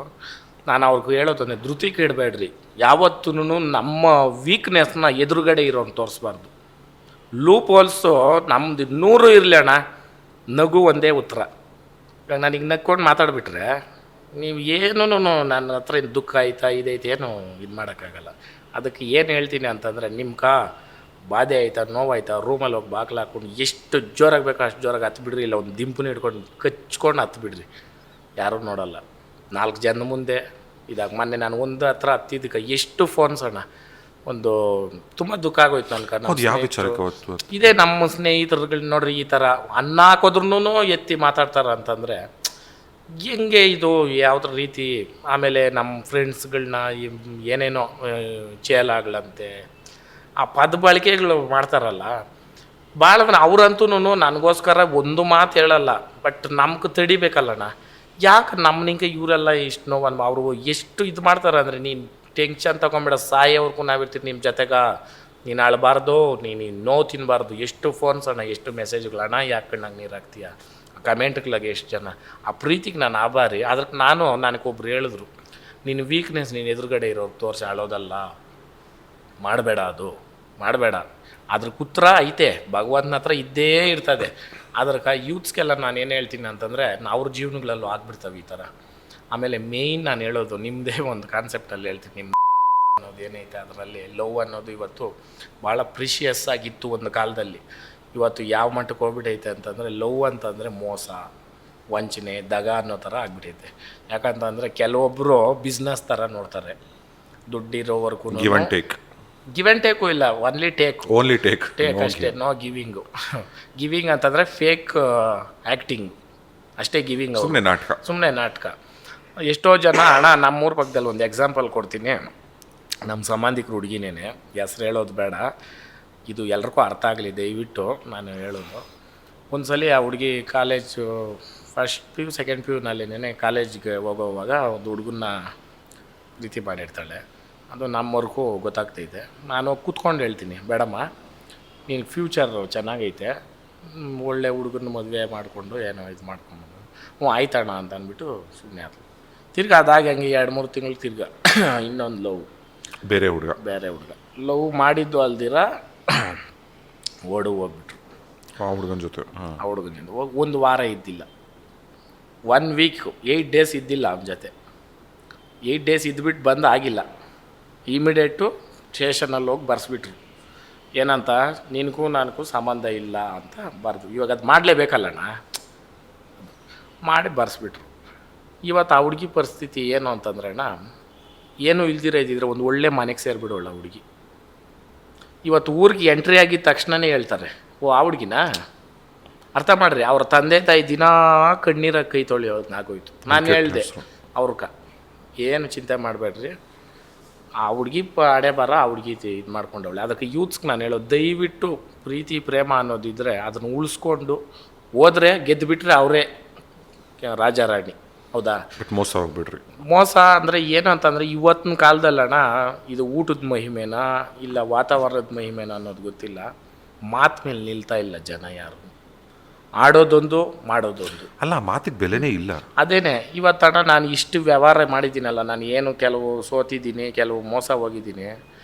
[SPEAKER 2] ನಾನು ಅವ್ರಿಗೆ ಹೇಳೋದನ್ನೇ ಧೃತಿಗೆ ಇಡಬೇಡ್ರಿ. ಯಾವತ್ತೂ ನಮ್ಮ ವೀಕ್ನೆಸ್ನ ಎದುರುಗಡೆ ಇರೋನು ತೋರಿಸ್ಬಾರ್ದು. ಲೂಪ್ ಹೋಲ್ಸು ನಮ್ಮದು 100 ಇರಲಿ ಅಣ್ಣ, ನಗು ಒಂದೇ ಉತ್ತರ. ಇವಾಗ ನನಗೆ ನಕ್ಕೊಂಡು ಮಾತಾಡ್ಬಿಟ್ರೆ ನೀವು ಏನೂ ನನ್ನ ಹತ್ರ ದುಃಖ ಆಯ್ತಾ ಇದೈತೆ ಏನು ಇದು ಮಾಡೋಕ್ಕಾಗಲ್ಲ. ಅದಕ್ಕೆ ಏನು ಹೇಳ್ತೀನಿ ಅಂತಂದರೆ, ಬಾಧೆ ಆಯ್ತಾ ನೋವಾಯ್ತಾ ರೂಮಲ್ಲಿ ಹೋಗಿ ಬಾಗಿಲು ಹಾಕ್ಕೊಂಡು ಎಷ್ಟು ಜೋರಾಗಿ ಬೇಕೋ ಅಷ್ಟು ಜೋರಾಗಿ ಹತ್ತು ಬಿಡ್ರಿ, ಇಲ್ಲ ಒಂದು ದಿಂಪುನ ಹಿಡ್ಕೊಂಡು ಕಚ್ಕೊಂಡು ಹತ್ತು ಬಿಡ್ರಿ, ಯಾರೂ ನೋಡೋಲ್ಲ. 4 ಜನ ಮುಂದೆ ಇದಾಗ ಮೊನ್ನೆ ನಾನು ಒಂದು ಹತ್ರ ಹತ್ತಿದ್ದಕ್ಕೆ ಎಷ್ಟು ಫೋನ್ಸ್ ಅಣ್ಣ, ಒಂದು ತುಂಬ ದುಃಖ ಆಗೋಯ್ತು
[SPEAKER 1] ಹೌದು, ಯಾವ ವಿಚಾರಕ್ಕೆ ಅವತ್ತು?
[SPEAKER 2] ಇದೇ ನಮ್ಮ ಸ್ನೇಹಿತರುಗಳು ನೋಡ್ರಿ ಈ ಥರ ಅನ್ನ ಹಾಕೋದ್ರೂ ಎತ್ತಿ ಮಾತಾಡ್ತಾರ ಅಂತಂದರೆ ಹೆಂಗೆ ಇದು ಯಾವುದ್ರ ರೀತಿ. ಆಮೇಲೆ ನಮ್ಮ ಫ್ರೆಂಡ್ಸ್ಗಳನ್ನ ಏನೇನೋ ಚೇಲಾಗ್ಲಂತೆ ಆ ಪದ ಬಳಕೆಗಳು ಮಾಡ್ತಾರಲ್ಲ ಭಾಳ. ಅವ್ರಂತೂ ನನಗೋಸ್ಕರ ಒಂದು ಮಾತು ಹೇಳಲ್ಲ, ಬಟ್ ನಮ್ಗೆ ತಡಿಬೇಕಲ್ಲಣ್ಣ. ಯಾಕೆ ನಮ್ಮನಿಂಗೆ ಇವರೆಲ್ಲ ಇಷ್ಟು ನೋವನ್ನು ಅವರು ಎಷ್ಟು ಇದು ಮಾಡ್ತಾರೆ ಅಂದರೆ, ನೀನು ಟೆನ್ಷನ್ ತೊಗೊಂಬೇಡ, ಸಾಯೋವರೆಗೂ ನಾವಿರ್ತೀವಿ ನಿಮ್ಮ ಜೊತೆಗ, ನೀನು ಅಳಬಾರ್ದು, ನೀನು ನೋವು ತಿನ್ನಬಾರ್ದು. ಎಷ್ಟು ಫೋನ್ಸ್ ಅಣ್ಣ, ಎಷ್ಟು ಮೆಸೇಜ್ಗಳಣ್ಣ, ಯಾಕೆ ನಂಗೆ ನೀರು ಹಾಕ್ತೀಯ, ಕಮೆಂಟ್ಗಳಿಗೆ ಎಷ್ಟು ಜನ. ಆ ಪ್ರೀತಿಗೆ ನಾನು ಆಭಾರಿ. ಅದಕ್ಕೆ ನನಗೊಬ್ರು ಹೇಳಿದ್ರು, ನಿನ್ನ ವೀಕ್ನೆಸ್ ನೀನು ಎದುರುಗಡೆ ಇರೋರು ತೋರಿಸಿ ಆಳೋದಲ್ಲ, ಮಾಡಬೇಡ, ಅದು ಮಾಡಬೇಡ. ಅದ್ರ ಕುತ್ರ ಐತೆ, ಭಗವಂತನ ಹತ್ರ ಇದ್ದೇ ಇರ್ತದೆ. ಅದ್ರ ಯೂತ್ಸ್ಗೆಲ್ಲ ನಾನು ಏನು ಹೇಳ್ತೀನಿ ಅಂತಂದರೆ, ಅವ್ರ ಜೀವನಗಳಲ್ಲೂ ಆಗ್ಬಿಡ್ತವೆ ಈ ಥರ. ಆಮೇಲೆ ಮೇಯ್ನ್ ನಾನು ಹೇಳೋದು ನಿಮ್ಮದೇ ಒಂದು ಕಾನ್ಸೆಪ್ಟಲ್ಲಿ ಹೇಳ್ತೀನಿ, ನಿಮ್ಮ ಅನ್ನೋದು ಏನೈತೆ ಅದರಲ್ಲಿ ಲವ್ ಅನ್ನೋದು ಇವತ್ತು ಭಾಳ ಪ್ರಿಷಿಯಸ್ ಆಗಿತ್ತು ಒಂದು ಕಾಲದಲ್ಲಿ. ಇವತ್ತು ಯಾವ ಮಟ್ಟಕ್ಕೆ ಹೋಗ್ಬಿಟ್ಟೈತೆ ಅಂತಂದರೆ, ಲವ್ ಅಂತಂದರೆ ಮೋಸ, ವಂಚನೆ, ದಗ ಅನ್ನೋ ಥರ ಆಗ್ಬಿಟ್ಟೈತೆ. ಯಾಕಂತಂದರೆ ಕೆಲವೊಬ್ಬರು ಬಿಸ್ನೆಸ್ ಥರ ನೋಡ್ತಾರೆ, ದುಡ್ಡಿರೋವರೆಗೂ
[SPEAKER 1] ಗಿವ್ ಆ್ಯಂಡ್
[SPEAKER 2] ಟೇಕು ಇಲ್ಲ, ಓನ್ಲಿ ಟೇಕ್ ಅಷ್ಟೇ, ನೋ ಗಿವಿಂಗು. ಗಿವಿಂಗ್ ಅಂತಂದರೆ ಫೇಕ್ ಆ್ಯಕ್ಟಿಂಗ್ ಅಷ್ಟೇ, ಗಿವಿಂಗ್ ಸುಮ್ಮನೆ ನಾಟಕ. ಎಷ್ಟೋ ಜನ ಅಣ್ಣ, ನಮ್ಮೂರ ಪಕ್ಕದಲ್ಲಿ ಒಂದು ಎಕ್ಸಾಂಪಲ್ ಕೊಡ್ತೀನಿ. ನಮ್ಮ ಸಂಬಂಧಿಕರು ಹುಡುಗಿನೇನೆ, ಹೆಸ್ರು ಹೇಳೋದು ಬೇಡ, ಇದು ಎಲ್ರಿಗೂ ಅರ್ಥ ಆಗಲಿ ದಯವಿಟ್ಟು ನಾನು ಹೇಳೋದು. ಒಂದು ಸಲ ಆ ಹುಡುಗಿ college first P U second P ಯುನಲ್ಲಿನೇ ಕಾಲೇಜ್ಗೆ ಹೋಗೋವಾಗ ಒಂದು ಹುಡುಗನ್ನ ಪ್ರೀತಿ ಮಾಡಿರ್ತಾಳೆ. ಅದು ನಮ್ಮವ್ರಿಗೂ ಗೊತ್ತಾಗ್ತೈತೆ. ನಾನು ಕೂತ್ಕೊಂಡು ಹೇಳ್ತೀನಿ, ಬೇಡಮ್ಮ ನೀನು ಫ್ಯೂಚರ್ ಚೆನ್ನಾಗೈತೆ, ಒಳ್ಳೆ ಹುಡುಗನ ಮದುವೆ ಮಾಡಿಕೊಂಡು ಏನೋ ಇದು ಮಾಡ್ಕೊಂಡು, ಹ್ಞೂ ಆಯ್ತಣ್ಣ ಅಂತ ಅಂದ್ಬಿಟ್ಟು ಸುಮ್ಮನೆ ಆದ್ರು. ತಿರ್ಗಿ ಅದಾಗಿ ಹಂಗೆ 2-3 ತಿಂಗಳು ತಿರ್ಗ ಇನ್ನೊಂದು ಲವ್, ಬೇರೆ ಹುಡುಗ ಲವ್ ಮಾಡಿದ್ದು ಅಲ್ದಿರ ಹೋಗ್ಬಿಟ್ರು ಆ ಹುಡುಗನ ಜೊತೆ. ಹೋಗಿ 1 ವಾರ ಇದ್ದಿಲ್ಲ, 1 ವೀಕ್ 8 ಡೇಸ್ ಇದ್ದಿಲ್ಲ ಅವನ ಜೊತೆ. 8 ಡೇಸ್ ಇದ್ಬಿಟ್ಟು ಬಂದು ಆಗಿಲ್ಲ, ಇಮಿಡಿಯೇಟು ಸ್ಟೇಷನಲ್ಲಿ ಹೋಗಿ ಬರ್ಸ್ಬಿಟ್ರು. ಏನಂತ, ನಿನಗೂ ನನಗೂ ಸಂಬಂಧ ಇಲ್ಲ ಅಂತ ಬರ್ದು. ಇವಾಗ ಅದು ಮಾಡಲೇಬೇಕಲ್ಲಣ್ಣ, ಮಾಡಿ ಬರ್ಸ್ಬಿಟ್ರು. ಇವತ್ತು ಆ ಹುಡುಗಿ ಪರಿಸ್ಥಿತಿ ಏನು ಅಂತಂದ್ರೆ ಅಣ್ಣ, ಏನೂ ಇಲ್ದಿರ ಇದ್ದಿದ್ರೆ ಒಂದು ಒಳ್ಳೆ ಮನೆಗೆ ಸೇರಿಬಿಡೋಳ ಹುಡುಗಿ. ಇವತ್ತು ಊರಿಗೆ ಎಂಟ್ರಿ ಆಗಿದ್ದ ತಕ್ಷಣವೇ ಹೇಳ್ತಾರೆ, ಓ ಆ ಹುಡುಗಿನ ಅರ್ಥ ಮಾಡ್ರಿ. ಅವ್ರ ತಂದೆ ತಾಯಿ ದಿನ ಕಣ್ಣೀರಾಗ ಕೈ ತೊಳೆಯೋದಾಗೋಯ್ತು. ನಾನು ಹೇಳಿದೆ ಅವ್ರಕ್ಕ, ಏನು ಚಿಂತೆ ಮಾಡಬೇಡ್ರಿ, ಆ ಹುಡುಗಿ ಹಣೆ ಬರ ಆ ಹುಡುಗಿ ಇದು ಮಾಡ್ಕೊಂಡವಳೆ. ಅದಕ್ಕೆ ಯೂತ್ಸ್ಗೆ ನಾನು ಹೇಳೋದು, ದಯವಿಟ್ಟು ಪ್ರೀತಿ ಪ್ರೇಮ ಅನ್ನೋದಿದ್ದರೆ ಅದನ್ನು ಉಳಿಸ್ಕೊಂಡು ಹೋದರೆ ಗೆದ್ದುಬಿಟ್ರೆ ಅವರೇ ರಾಜಾರಾಣಿ. ಹೌದಾ?
[SPEAKER 1] ಮೋಸ ಹೋಗ್ಬಿಡ್ರಿ.
[SPEAKER 2] ಮೋಸ ಅಂದರೆ ಏನು ಅಂತಂದರೆ, ಇವತ್ತಿನ ಕಾಲದಲ್ಲಣ್ಣ ಇದು ಊಟದ ಮಹಿಮೆನಾ ಇಲ್ಲ ವಾತಾವರಣದ ಮಹಿಮೆನಾ ಅನ್ನೋದು ಗೊತ್ತಿಲ್ಲ, ಮಾತು ಮೇಲೆ ನಿಲ್ತಾ ಇಲ್ಲ ಜನ ಯಾರು. ಆಡೋದೊಂದು ಮಾಡೋದೊಂದು
[SPEAKER 1] ಅಲ್ಲ, ಮಾತಿಗೆ ಬೆಲೆನೇ ಇಲ್ಲ.
[SPEAKER 2] ಅದೇನೆ ಇವತ್ತಣ್ಣ ನಾನು ಇಷ್ಟು ವ್ಯವಹಾರ ಮಾಡಿದ್ದೀನಲ್ಲ, ನಾನು ಏನು ಕೆಲವು ಸೋತಿದ್ದೀನಿ, ಕೆಲವು ಮೋಸ ಹೋಗಿದ್ದೀನಿ,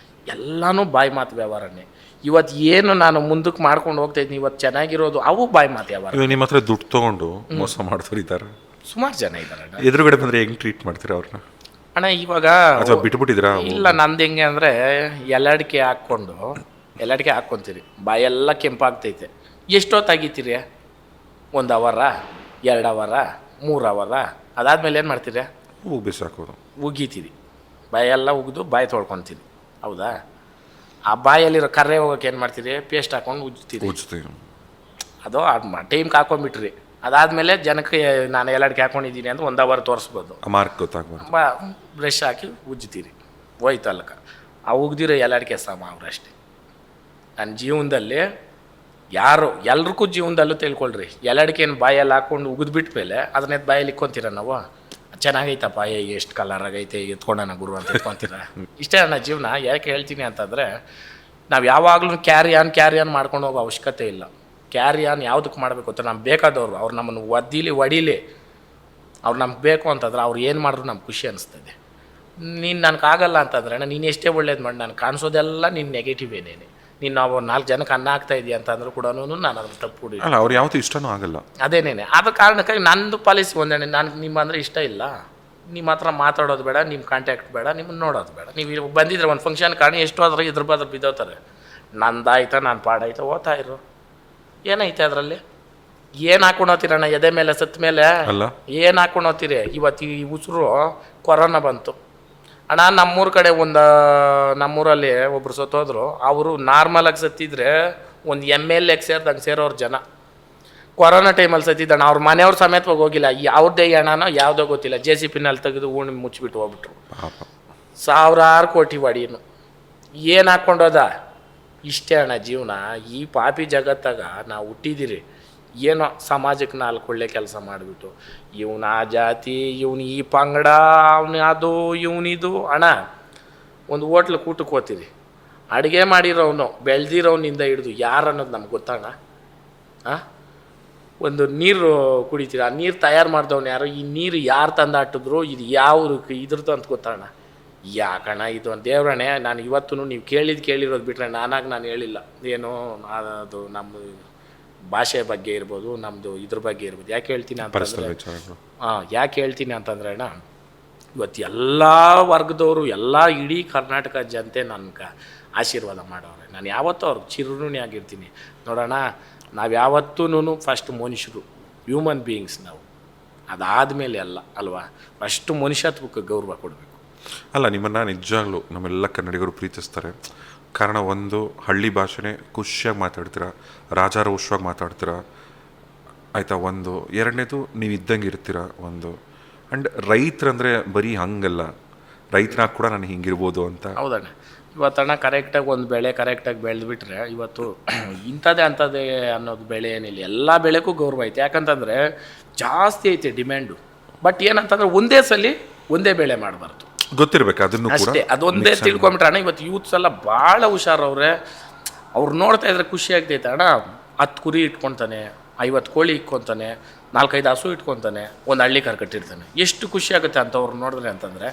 [SPEAKER 2] ಎಲ್ಲನೂ ಬಾಯಿ ಮಾತು ವ್ಯವಹಾರನೇ. ಇವತ್ತು ಏನು ನಾನು ಮುಂದಕ್ಕೆ ಮಾಡ್ಕೊಂಡು ಹೋಗ್ತಾಯಿದ್ದೀನಿ, ಇವತ್ತು ಚೆನ್ನಾಗಿರೋದು ಅವು ಬಾಯಿ ಮಾತು ವ್ಯವಹಾರ.
[SPEAKER 1] ನಿಮ್ಮ ಹತ್ರ ದುಡ್ಡು ತೊಗೊಂಡು ಮೋಸ ಮಾಡ್ತಾರೆ ಇದ್ದಾರೆ,
[SPEAKER 2] ಸುಮಾರು ಜನ ಇದ್ದಾರೆ.
[SPEAKER 1] ಎದುರುಗಡೆ ಬಂದರೆ ಹೆಂಗೆ ಟ್ರೀಟ್ ಮಾಡ್ತೀರಾ ಅವ್ರನ್ನ?
[SPEAKER 2] ಅಣ್ಣ ಇವಾಗ
[SPEAKER 1] ಬಿಟ್ಬಿಟ್ಟಿದ್ದೀರಾ?
[SPEAKER 2] ಇಲ್ಲ, ನಂದು ಹೆಂಗೆ ಅಂದರೆ ಎಲೆ ಅಡಿಕೆ ಹಾಕ್ಕೊಂತೀರಿ, ಬಾಯೆಲ್ಲ ಕೆಂಪಾಗ್ತೈತೆ. ಎಷ್ಟೊತ್ತಾಗಿತ್ತೀರಿ? 1 ಅವರ, 2 ಅವರ, 3 ಅವರ, ಅದಾದಮೇಲೆ ಏನು ಮಾಡ್ತೀರಿ?
[SPEAKER 1] ಬಿಸಾಕೋದು,
[SPEAKER 2] ಉಗಿತೀರಿ, ಬಾಯೆಲ್ಲ ಉಗಿದು ಬಾಯಿ ತೊಳ್ಕೊತೀರಿ. ಹೌದಾ? ಆ ಬಾಯಲ್ಲಿರೋ ಕರ್ರೆ ಹೋಗೋಕೆ ಏನು ಮಾಡ್ತೀರಿ? ಪೇಸ್ಟ್ ಹಾಕ್ಕೊಂಡು ಉಜ್ತೀರಿ. ಅದು ಟೈಮ್ಗೆ ಹಾಕೊಂಡ್ಬಿಟ್ರಿ. ಅದಾದಮೇಲೆ ಜನಕ್ಕೆ ನಾನು ಎಲ್ಲಡಿಕೆ ಹಾಕ್ಕೊಂಡಿದ್ದೀನಿ ಅಂತ 1 ಅವರ್ ತೋರಿಸ್ಬೋದು,
[SPEAKER 1] ಮಾರ್ಕ್ ಗೊತ್ತಾಗ್ಬಾರ್ದು.
[SPEAKER 2] ಬ್ರಷ್ ಹಾಕಿ ಉಜ್ತೀರಿ, ಹೋಯ್ತಲ್ಲಕ. ಆ ಉಗ್ದಿರೋ ಎಲ್ಲಡಿಕೆ ಸಮ ಅವರಷ್ಟೇ. ನನ್ನ ಜೀವನದಲ್ಲಿ ಎಲ್ರಿಗೂ ಜೀವನದಲ್ಲೂ ತಿಳ್ಕೊಳ್ರಿ, ಎಲ್ಲಡಿಕೆಯನ್ನು ಬಾಯಲ್ಲಿ ಹಾಕ್ಕೊಂಡು ಉಗಿದ್ಬಿಟ್ಟ ಮೇಲೆ ಅದನ್ನೇ ಬಾಯಲ್ಲಿ ಇಕ್ಕೊಂತೀರ ನಾವು, ಚೆನ್ನಾಗೈತಪ್ಪ, ಎಷ್ಟು ಕಲರ್ ಆಗೈತೆ, ಎತ್ಕೊಂಡನ ಗುರು ಅಂತ ಎತ್ಕೊತೀರ. ಇಷ್ಟೇ ನನ್ನ ಜೀವನ. ಯಾಕೆ ಹೇಳ್ತೀನಿ ಅಂತಂದರೆ, ನಾವು ಯಾವಾಗಲೂ ಕ್ಯಾರಿ ಆನ್ ಮಾಡ್ಕೊಂಡು ಹೋಗೋ ಅವಶ್ಯಕತೆ ಇಲ್ಲ. ಕ್ಯಾರಿ ಆನ್ ಯಾವುದಕ್ಕೆ ಮಾಡಬೇಕು ಅಂತ, ನಮ್ಗೆ ಬೇಕಾದವರು ಅವ್ರು ನಮ್ಮನ್ನು ಹೊಡೀಲಿ, ಅವ್ರು ನಮ್ಗೆ ಬೇಕು ಅಂತಂದ್ರೆ ಅವ್ರು ಏನು ಮಾಡಿದ್ರು ನಮ್ಗೆ ಖುಷಿ ಅನಿಸ್ತದೆ. ನೀನು ನನಗಾಗಲ್ಲ ಅಂತಂದ್ರೆ ನೀನು ಎಷ್ಟೇ ಒಳ್ಳೇದು ಮಾಡಿ ನನಗೆ ಕಾಣಿಸೋದೆಲ್ಲ ನಿನ್ನ ನೆಗೆಟಿವ್ ಏನೇನೆ. ನೀನು ನಾವು 4 ಜನಕ್ಕೆ ಅನ್ನ ಆಗ್ತಾ ಇದೆಯಾ ಅಂತಂದ್ರೂ ಕೂಡ ನಾನು ಅದ್ರ ತಪ್ಪು ಹುಡಿ,
[SPEAKER 1] ಅವ್ರು ಯಾವತ್ತೂ ಇಷ್ಟನೂ ಆಗಲ್ಲ.
[SPEAKER 2] ಅದೇನೇನೆ. ಆದ ಕಾರಣಕ್ಕಾಗಿ ನಂದು ಪಾಲಿಸಿ ಒಂದೇ, ನನಗೆ ನಿಮ್ಮ ಅಂದರೆ ಇಷ್ಟ ಇಲ್ಲ, ನಿಮ್ಮ ಹತ್ರ ಮಾತಾಡೋದು ಬೇಡ, ನಿಮ್ಮ ಕಾಂಟ್ಯಾಕ್ಟ್ ಬೇಡ, ನಿಮ್ಮನ್ನು ನೋಡೋದು ಬೇಡ. ನೀವು ಬಂದಿದ್ರೆ ಒಂದು ಫಂಕ್ಷನ್ ಕಾರಣ ಎಷ್ಟೋ ಅದ್ರ ಇದ್ರ ಬಿದ್ದೋತಾರೆ. ನಂದಾಯ್ತಾ ನಾನು ಪಾಡಾಯ್ತಾ ಓದ್ತಾ ಇರು. ಏನೈತೆ ಅದರಲ್ಲಿ? ಏನು ಹಾಕೊಂಡು ಹೋಗ್ತೀರಣ್ಣ ಎದೆ ಮೇಲೆ ಸತ್ತ ಮೇಲೆ?
[SPEAKER 1] ಅಲ್ಲ
[SPEAKER 2] ಏನು ಹಾಕೊಂಡು ಹೋಗ್ತೀರಿ? ಇವತ್ತು ಈ ಉಸಿರು ಕೊರೋನಾ ಬಂತು ಅಣ್ಣ. ನಮ್ಮೂರಲ್ಲಿ ಒಬ್ರು ಸತ್ತೋದ್ರು. ಅವರು ನಾರ್ಮಲಾಗಿ ಸತ್ತಿದ್ರೆ ಒಂದು MLA ಸೇರಿದಂಗೆ ಸೇರೋರು ಜನ. ಕೊರೋನಾ ಟೈಮಲ್ಲಿ ಸತ್ತಿದ್ದಣ್ಣ. ಅವ್ರ ಮನೆಯವ್ರ ಸಮೇತವಾಗಿ ಹೋಗಿಲ್ಲ. ಯಾವುದೇ ಹಣನೋ ಯಾವುದೋ ಗೊತ್ತಿಲ್ಲ, JCPನಲ್ಲಿ ತೆಗೆದು ಉಣ್ಣಿ ಮುಚ್ಚಿಬಿಟ್ಟು ಹೋಗ್ಬಿಟ್ರು. ಸಾವಿರಾರು ಕೋಟಿ ಒಡಿನು ಏನು ಹಾಕ್ಕೊಂಡೋದ? ಇಷ್ಟೇ ಅಣ್ಣ ಜೀವನ. ಈ ಪಾಪಿ ಜಗತ್ತಾಗ ನಾವು ಹುಟ್ಟಿದ್ದೀರಿ. ಏನೋ ಸಮಾಜಕ್ಕೆ ನಾಲ್ಕು ಒಳ್ಳೆ ಕೆಲಸ ಮಾಡಿಬಿಟ್ಟು ಇವನು ಆ ಜಾತಿ, ಇವನು ಈ ಪಂಗಡ, ಅವನು ಅದು ಇವನಿದು. ಅಣ್ಣ ಒಂದು ಹೋಟ್ಲಿಗೆ ಊಟಕ್ಕೆ ಹೋಗ್ತೀರಿ, ಅಡುಗೆ ಮಾಡಿರೋನು ಬೆಳೆದಿರೋನಿಂದ ಹಿಡಿದು ಯಾರು ಅನ್ನೋದು ನಮ್ಗೆ ಗೊತ್ತಣ್ಣ. ಒಂದು ನೀರು ಕುಡಿತೀರ, ಆ ನೀರು ತಯಾರು ಮಾಡಿದವನು ಯಾರು, ಈ ನೀರು ಯಾರು ತಂದಾಟಿದ್ರು, ಇದು ಯಾವ ಇದ್ರದ್ದು ಅಂತ ಗೊತ್ತಣ್ಣ. ಯಾಕಣ್ಣ ಇದು ಒಂದು ದೇವ್ರಣೆ. ನಾನು ಇವತ್ತು ನೀವು ಕೇಳಿರೋದು ಬಿಟ್ಟರೆ ನಾನು ಹೇಳಿಲ್ಲ. ಏನು ಅದು ನಮ್ಮ ಭಾಷೆ ಬಗ್ಗೆ ಇರ್ಬೋದು, ನಮ್ಮದು ಇದ್ರ ಬಗ್ಗೆ ಇರ್ಬೋದು. ಯಾಕೆ ಹೇಳ್ತೀನಿ ಅಂತಂದರೆ ಯಾಕೆ ಹೇಳ್ತೀನಿ ಅಂತಂದ್ರೆ ಅಣ್ಣ, ಇವತ್ತು ಎಲ್ಲ ವರ್ಗದವರು, ಎಲ್ಲ ಇಡೀ ಕರ್ನಾಟಕ ಜನತೆ ನನಗೆ ಆಶೀರ್ವಾದ ಮಾಡೋರೆ. ನಾನು ಯಾವತ್ತೂ ಅವ್ರಿಗೆ ಚಿರುಣಿ ಆಗಿರ್ತೀನಿ. ನೋಡೋಣ, ನಾವು ಯಾವತ್ತೂ ಫಸ್ಟ್ ಮನುಷ್ಯರು, ಹ್ಯೂಮನ್ ಬೀಯಿಂಗ್ಸ್ ನಾವು. ಅದಾದಮೇಲೆ ಅಲ್ಲ ಅಲ್ವಾ? ಫಸ್ಟು ಮನುಷ್ಯತ್ವಕ್ಕೆ ಗೌರವ ಕೊಡಬೇಕು.
[SPEAKER 1] ಅಲ್ಲ, ನಿಮ್ಮನ್ನು ನಿಜವಾಗ್ಲೂ ನಮ್ಮೆಲ್ಲ ಕನ್ನಡಿಗರು ಪ್ರೀತಿಸ್ತಾರೆ. ಕಾರಣ ಒಂದು, ಹಳ್ಳಿ ಭಾಷೆನೇ ಖುಷಿಯಾಗಿ ಮಾತಾಡ್ತೀರ, ರಾಜಾರೋಷವಾಗಿ ಮಾತಾಡ್ತೀರ ಆಯಿತಾ. ಒಂದು ಎರಡನೇದು, ನೀವು ಇದ್ದಂಗೆ ಇರ್ತೀರ. ಒಂದು ಆ್ಯಂಡ್ ರೈತರಂದರೆ ಬರೀ ಹಂಗಲ್ಲ, ರೈತನಾಗ ಕೂಡ ನಾನು ಹಿಂಗಿರ್ಬೋದು ಅಂತ.
[SPEAKER 2] ಹೌದಣ್ಣ. ಇವತ್ತಣ್ಣ ಕರೆಕ್ಟಾಗಿ ಒಂದು ಬೆಳೆ ಕರೆಕ್ಟಾಗಿ ಬೆಳೆದ್ಬಿಟ್ರೆ ಇವತ್ತು ಇಂಥದ್ದೇ ಅಂಥದ್ದೇ ಅನ್ನೋದು ಬೆಳೆ ಏನಿಲ್ಲ. ಎಲ್ಲ ಬೆಳೆಗೂ ಗೌರವ ಐತೆ. ಯಾಕಂತಂದರೆ ಜಾಸ್ತಿ ಐತೆ ಡಿಮ್ಯಾಂಡು. ಬಟ್ ಏನಂತಂದರೆ ಒಂದೇ ಸಲ ಒಂದೇ ಬೆಳೆ ಮಾಡಬಾರ್ದು,
[SPEAKER 1] ಗೊತ್ತಿರ್ಬೇಕು ಅದನ್ನು
[SPEAKER 2] ಅಷ್ಟೇ. ಅದೊಂದೇ ತಿಳ್ಕೊಂಬಿಟ್ರೆ ಅಣ್ಣ, ಇವತ್ತು ಯೂತ್ಸ್ ಎಲ್ಲ ಭಾಳ ಹುಷಾರವ್ರೆ. ಅವ್ರು ನೋಡ್ತಾ ಇದ್ರೆ ಖುಷಿ ಆಗ್ತೈತೆ ಅಣ್ಣ. 10 ಕುರಿ ಇಟ್ಕೊತಾನೆ, 50 ಕೋಳಿ ಇಟ್ಕೊತಾನೆ, 4-5 ಹಸು ಇಟ್ಕೊತಾನೆ, ಒಂದು ಹಳ್ಳಿ ಕಾರ್ ಕಟ್ಟಿರ್ತಾನೆ. ಎಷ್ಟು ಖುಷಿ ಆಗುತ್ತೆ ಅಂತ ಅವ್ರು ನೋಡಿದ್ರೆ ಅಂತಂದರೆ,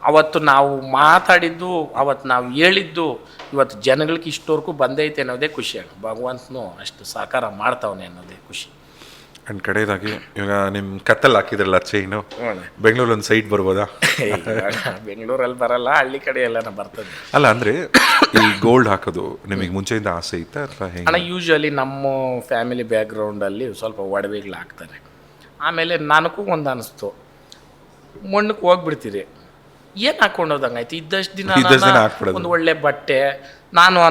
[SPEAKER 2] ಅವತ್ತು ನಾವು ಮಾತಾಡಿದ್ದು, ಅವತ್ತು ನಾವು ಹೇಳಿದ್ದು ಇವತ್ತು ಜನಗಳಿಗೆ ಇಷ್ಟವರೆಗೂ ಬಂದೈತೆ ಅನ್ನೋದೇ ಖುಷಿ ಆಗುತ್ತೆ. ಭಗವಂತನು ಅಷ್ಟು ಸಾಕಾರ ಮಾಡ್ತಾವನೆ ಅನ್ನೋದೇ ಖುಷಿ.
[SPEAKER 1] ಆ್ಯಂಡ್ ಕಡೆಯದಾಗಿ ಇವಾಗ ನಿಮ್ಮ ಕತ್ತಲ್ಲಿ ಹಾಕಿದ್ರಲ್ಲ ಚೈನು, ಬೆಂಗಳೂರಲ್ಲಿ ಒಂದು ಸೈಟ್ ಬರ್ಬೋದಾ?
[SPEAKER 2] ಬೆಂಗಳೂರಲ್ಲಿ ಬರಲ್ಲ, ಹಳ್ಳಿ ಕಡೆ ಎಲ್ಲ ಬರ್ತದೆ.
[SPEAKER 1] ಅಲ್ಲ ಅಂದರೆ ಈ ಗೋಲ್ಡ್ ಹಾಕೋದು ನಿಮಗೆ ಮುಂಚೆಯಿಂದ ಆಸೆ ಇತ್ತಾ ಅಥವಾ ಹೇಗೆ?
[SPEAKER 2] ಅಣ್ಣ ಯೂಶ್ವಲಿ ನಮ್ಮ ಫ್ಯಾಮಿಲಿ ಬ್ಯಾಕ್ಗ್ರೌಂಡಲ್ಲಿ ಸ್ವಲ್ಪ ಒಡವೆಗಳು ಹಾಕ್ತಾರೆ. ಆಮೇಲೆ ನನಗೂ ಒಂದು ಅನ್ನಿಸ್ತು, ಮಣ್ಣಕ್ಕೆ ಹೋಗ್ಬಿಡ್ತೀರಿ, ಏನು ಹಾಕ್ಕೊಂಡೋದಂಗಾಯ್ತು ಇದ್ದಷ್ಟು ದಿನ ಒಂದು ಒಳ್ಳೆ ಬಟ್ಟೆ.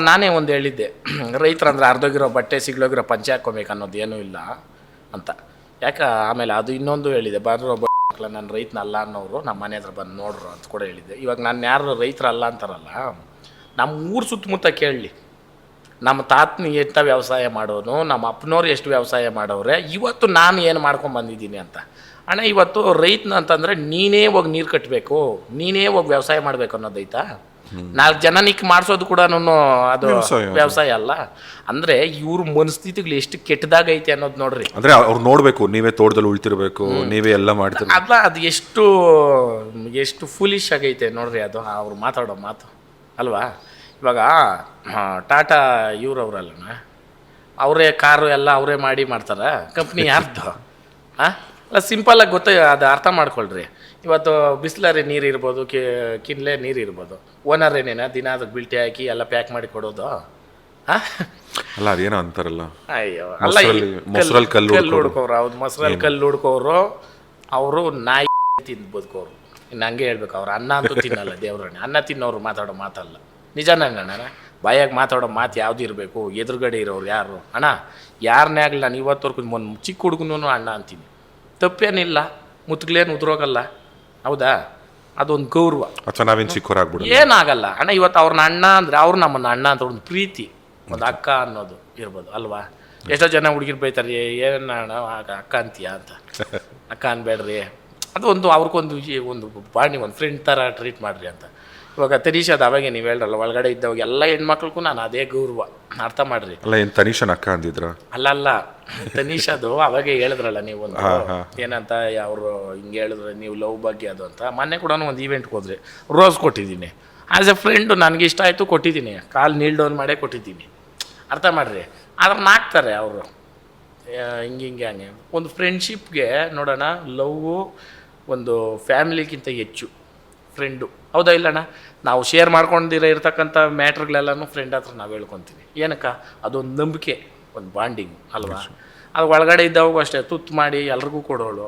[SPEAKER 2] ನಾನೇ ಒಂದು ಹೇಳಿದ್ದೆ, ರೈತರಂದ್ರೆ ಅರ್ಧೋಗಿರೋ ಬಟ್ಟೆ ಸಿಗ್ಲೋಗಿರೋ ಪಂಚೆ ಹಾಕ್ಕೊಬೇಕು ಅನ್ನೋದು ಏನೂ ಇಲ್ಲ ಅಂತ. ಯಾಕೆ ಆಮೇಲೆ ಅದು ಇನ್ನೊಂದು ಹೇಳಿದೆ, ಬರೋ ಬಟ್ಟೆ ನಾನು ರೈತನಲ್ಲ ಅನ್ನೋರು ನಮ್ಮ ಮನೆ ಹತ್ರ ಬಂದು ನೋಡ್ರು ಅಂತ ಕೂಡ ಹೇಳಿದ್ದೆ. ಇವಾಗ ನಾನು ಯಾರು ರೈತರಲ್ಲ ಅಂತಾರಲ್ಲ, ನಮ್ಮ ಊರು ಸುತ್ತಮುತ್ತ ಕೇಳಲಿ, ನಮ್ಮ ತಾತನ ಎಷ್ಟು ವ್ಯವಸಾಯ ಮಾಡೋನು, ನಮ್ಮ ಅಪ್ಪನವ್ರು ಎಷ್ಟು ವ್ಯವಸಾಯ ಮಾಡೋರೆ, ಇವತ್ತು ನಾನು ಏನು ಮಾಡ್ಕೊಂಬಂದಿದ್ದೀನಿ ಅಂತ. ಅಣ್ಣ ಇವತ್ತು ರೈತನ ಅಂತಂದರೆ ನೀನೇ ಹೋಗಿ ನೀರು ಕಟ್ಟಬೇಕು, ನೀನೇ ಹೋಗಿ ವ್ಯವಸಾಯ ಮಾಡಬೇಕು ಅನ್ನೋದೈತಾ? 4 ಜನ ನಿಕ್ಕೆ ಮಾಡಿಸೋದು ಕೂಡ ಅದು ವ್ಯವಸಾಯ ಅಲ್ಲ. ಅಂದರೆ ಇವ್ರ ಮನಸ್ಥಿತಿಗಳು ಎಷ್ಟು ಕೆಟ್ಟದಾಗೈತೆ ಅನ್ನೋದು ನೋಡ್ರಿ.
[SPEAKER 1] ಅಂದರೆ ಅವ್ರು ನೋಡಬೇಕು, ನೀವೇ ತೋಟದಲ್ಲಿ ಉಳ್ತಿರ್ಬೇಕು, ನೀವೇ ಎಲ್ಲ ಮಾಡ್ತೀರ
[SPEAKER 2] ಅಲ್ಲ. ಅದು ಎಷ್ಟು ಫೂಲಿಶ್ ಆಗೈತೆ ನೋಡ್ರಿ ಅದು ಅವ್ರು ಮಾತಾಡೋ ಮಾತು ಅಲ್ವಾ? ಇವಾಗ ಟಾಟಾ ಇವ್ರವ್ರಲ್ಲಣ್ಣ, ಅವರೇ ಕಾರು ಎಲ್ಲ ಅವರೇ ಮಾಡ್ತಾರೆ. ಕಂಪ್ನಿ ಯಾರ್ದು? ಅಲ್ಲ, ಸಿಂಪಲ್ಲಾಗಿ ಅದು ಅರ್ಥ ಮಾಡ್ಕೊಳ್ರಿ. ಇವತ್ತು ಬಿಸ್ಲರಿ ನೀರು ಇರ್ಬೋದು, ಕಿನ್ಲೆ ನೀರು ಇರ್ಬೋದು, ಓನರ್ ಏನೇನ ದಿನ ಅದಕ್ಕೆ ಬಿಲ್ಟಿ ಹಾಕಿ ಎಲ್ಲ ಪ್ಯಾಕ್ ಮಾಡಿ ಕೊಡೋದು.
[SPEAKER 1] ಅಲ್ಲ ಅದೇನೋ ಅಂತಾರಲ್ಲ,
[SPEAKER 2] ಅಯ್ಯೋ ಅಲ್ಲ, ಕಲ್ಲು ಹುಡ್ಕೋರು. ಹೌದು, ಮೊಸರಲ್ಲಿ ಕಲ್ಲು ಹುಡ್ಕೋರು. ಅವರು ನಾಯಿ ತಿಂದು ಬದುಕೋರು. ಇನ್ನು ಹಂಗೆ ಹೇಳ್ಬೇಕು. ಅವ್ರು ಅನ್ನ ಅಂತೂ ತಿನ್ನಲ್ಲ, ದೇವ್ರಣ್ಣ. ಅನ್ನ ತಿನ್ನೋರು ಮಾತಾಡೋ ಮಾತಲ್ಲ. ನಿಜಾನಣ್ಣ, ಬಾಯಾಗಿ ಮಾತಾಡೋ ಮಾತು ಯಾವ್ದು ಇರಬೇಕು. ಎದುರುಗಡೆ ಇರೋರು ಯಾರು ಅಣ್ಣ, ಯಾರನ್ನೇ ಆಗಲಿ. ನಾನು ಇವತ್ತವರೆಗೂ ಚಿಕ್ಕ ಹುಡುಗನೂ ಅಣ್ಣ ಅಂತೀನಿ, ತಪ್ಪೇನಿಲ್ಲ. ಮುತ್ಗಳೇನು ಉದ್ರೋಗಲ್ಲ, ಹೌದಾ? ಅದೊಂದು ಗೌರವ.
[SPEAKER 1] ನಾವೇನು ಚಿಕ್ಕವರಾಗ್ಬಿಡು,
[SPEAKER 2] ಏನಾಗಲ್ಲ ಅಣ್ಣ. ಇವತ್ತು ಅವ್ರನ್ನ ಅಣ್ಣ ಅಂದರೆ ಅವ್ರು ನಮ್ಮನ್ನ ಅಣ್ಣ ಅಂತ ಒಂದು ಪ್ರೀತಿ, ಒಂದು ಅಕ್ಕ ಅನ್ನೋದು ಇರ್ಬೋದು ಅಲ್ವಾ? ಎಷ್ಟೋ ಜನ ಹುಡುಗಿರು ಬೈತಾರೆ, ಏನು ಅಣ್ಣ ಅಕ್ಕ ಅಂತೀಯ ಅಂತ. ಅಕ್ಕ ಅನ್ಬೇಡ್ರಿ, ಅದು ಅವ್ರಿಗೊಂದು ಒಂದು ಬಾಣಿ, ಒಂದು ಫ್ರೆಂಡ್ ಥರ ಟ್ರೀಟ್ ಮಾಡಿರಿ ಅಂತ. ಇವಾಗ ತನೀಷಾದ ಅವಾಗೆ ನೀವು ಹೇಳ್ರಲ್ಲ, ಒಳಗಡೆ ಇದ್ದವಾಗ ಎಲ್ಲ ಹೆಣ್ಮಕ್ಳಿಗೂ ನಾನು ಅದೇ ಗೌರವ, ಅರ್ಥ ಮಾಡ್ರಿ.
[SPEAKER 1] ಅಲ್ಲ, ಏನು ತನೀಷನ್ ಅಕ್ಕ ಅಂದಿದ್ರ?
[SPEAKER 2] ಅಲ್ಲ, ತನೀಷಾದು ಅವಾಗೆ ಹೇಳಿದ್ರಲ್ಲ ನೀವು ಒಂದು ಏನಂತ, ಅವರು ಹಿಂಗೆ ಹೇಳಿದ್ರು ನೀವು ಲವ್ ಬಗ್ಗೆ ಅದು ಅಂತ. ಮೊನ್ನೆ ಕೂಡ ಒಂದು ಈವೆಂಟ್ಗೆ ಹೋದ್ರಿ, ರೋಸ್ ಕೊಟ್ಟಿದ್ದೀನಿ. ಆ್ಯಸ್ ಎ ಫ್ರೆಂಡು ನನಗೆ ಇಷ್ಟ ಆಯಿತು, ಕೊಟ್ಟಿದ್ದೀನಿ. ಕಾಲು ನೀಲ್ ಡೌನ್ ಮಾಡೇ ಕೊಟ್ಟಿದ್ದೀನಿ, ಅರ್ಥ ಮಾಡ್ರಿ. ಆದ್ರೆ ಹಾಕ್ತಾರೆ ಅವರು ಹಿಂಗೆ ಹಂಗೆ. ಒಂದು ಫ್ರೆಂಡ್ಶಿಪ್ಗೆ ನೋಡೋಣ, ಲವ್ವು ಒಂದು ಫ್ಯಾಮಿಲಿಗಿಂತ ಹೆಚ್ಚು. ಫ್ರೆಂಡು. ಹೌದಾ ಇಲ್ಲಣ್ಣ? ನಾವು ಶೇರ್ ಮಾಡ್ಕೊಂಡಿರೋ ಇರ್ತಕ್ಕಂಥ ಮ್ಯಾಟ್ರ್ಗಳೆಲ್ಲನೂ ಫ್ರೆಂಡ್ ಹತ್ರ ನಾವು ಹೇಳ್ಕೊತೀವಿ. ಏನಕ್ಕ? ಅದೊಂದು ನಂಬಿಕೆ, ಒಂದು ಬಾಂಡಿಂಗ್ ಅಲ್ವಾ? ಅದು ಒಳಗಡೆ ಇದ್ದವಾಗೂ ಅಷ್ಟೇ ತುತ್ತು ಮಾಡಿ ಎಲ್ರಿಗೂ ಕೊಡೋಳು.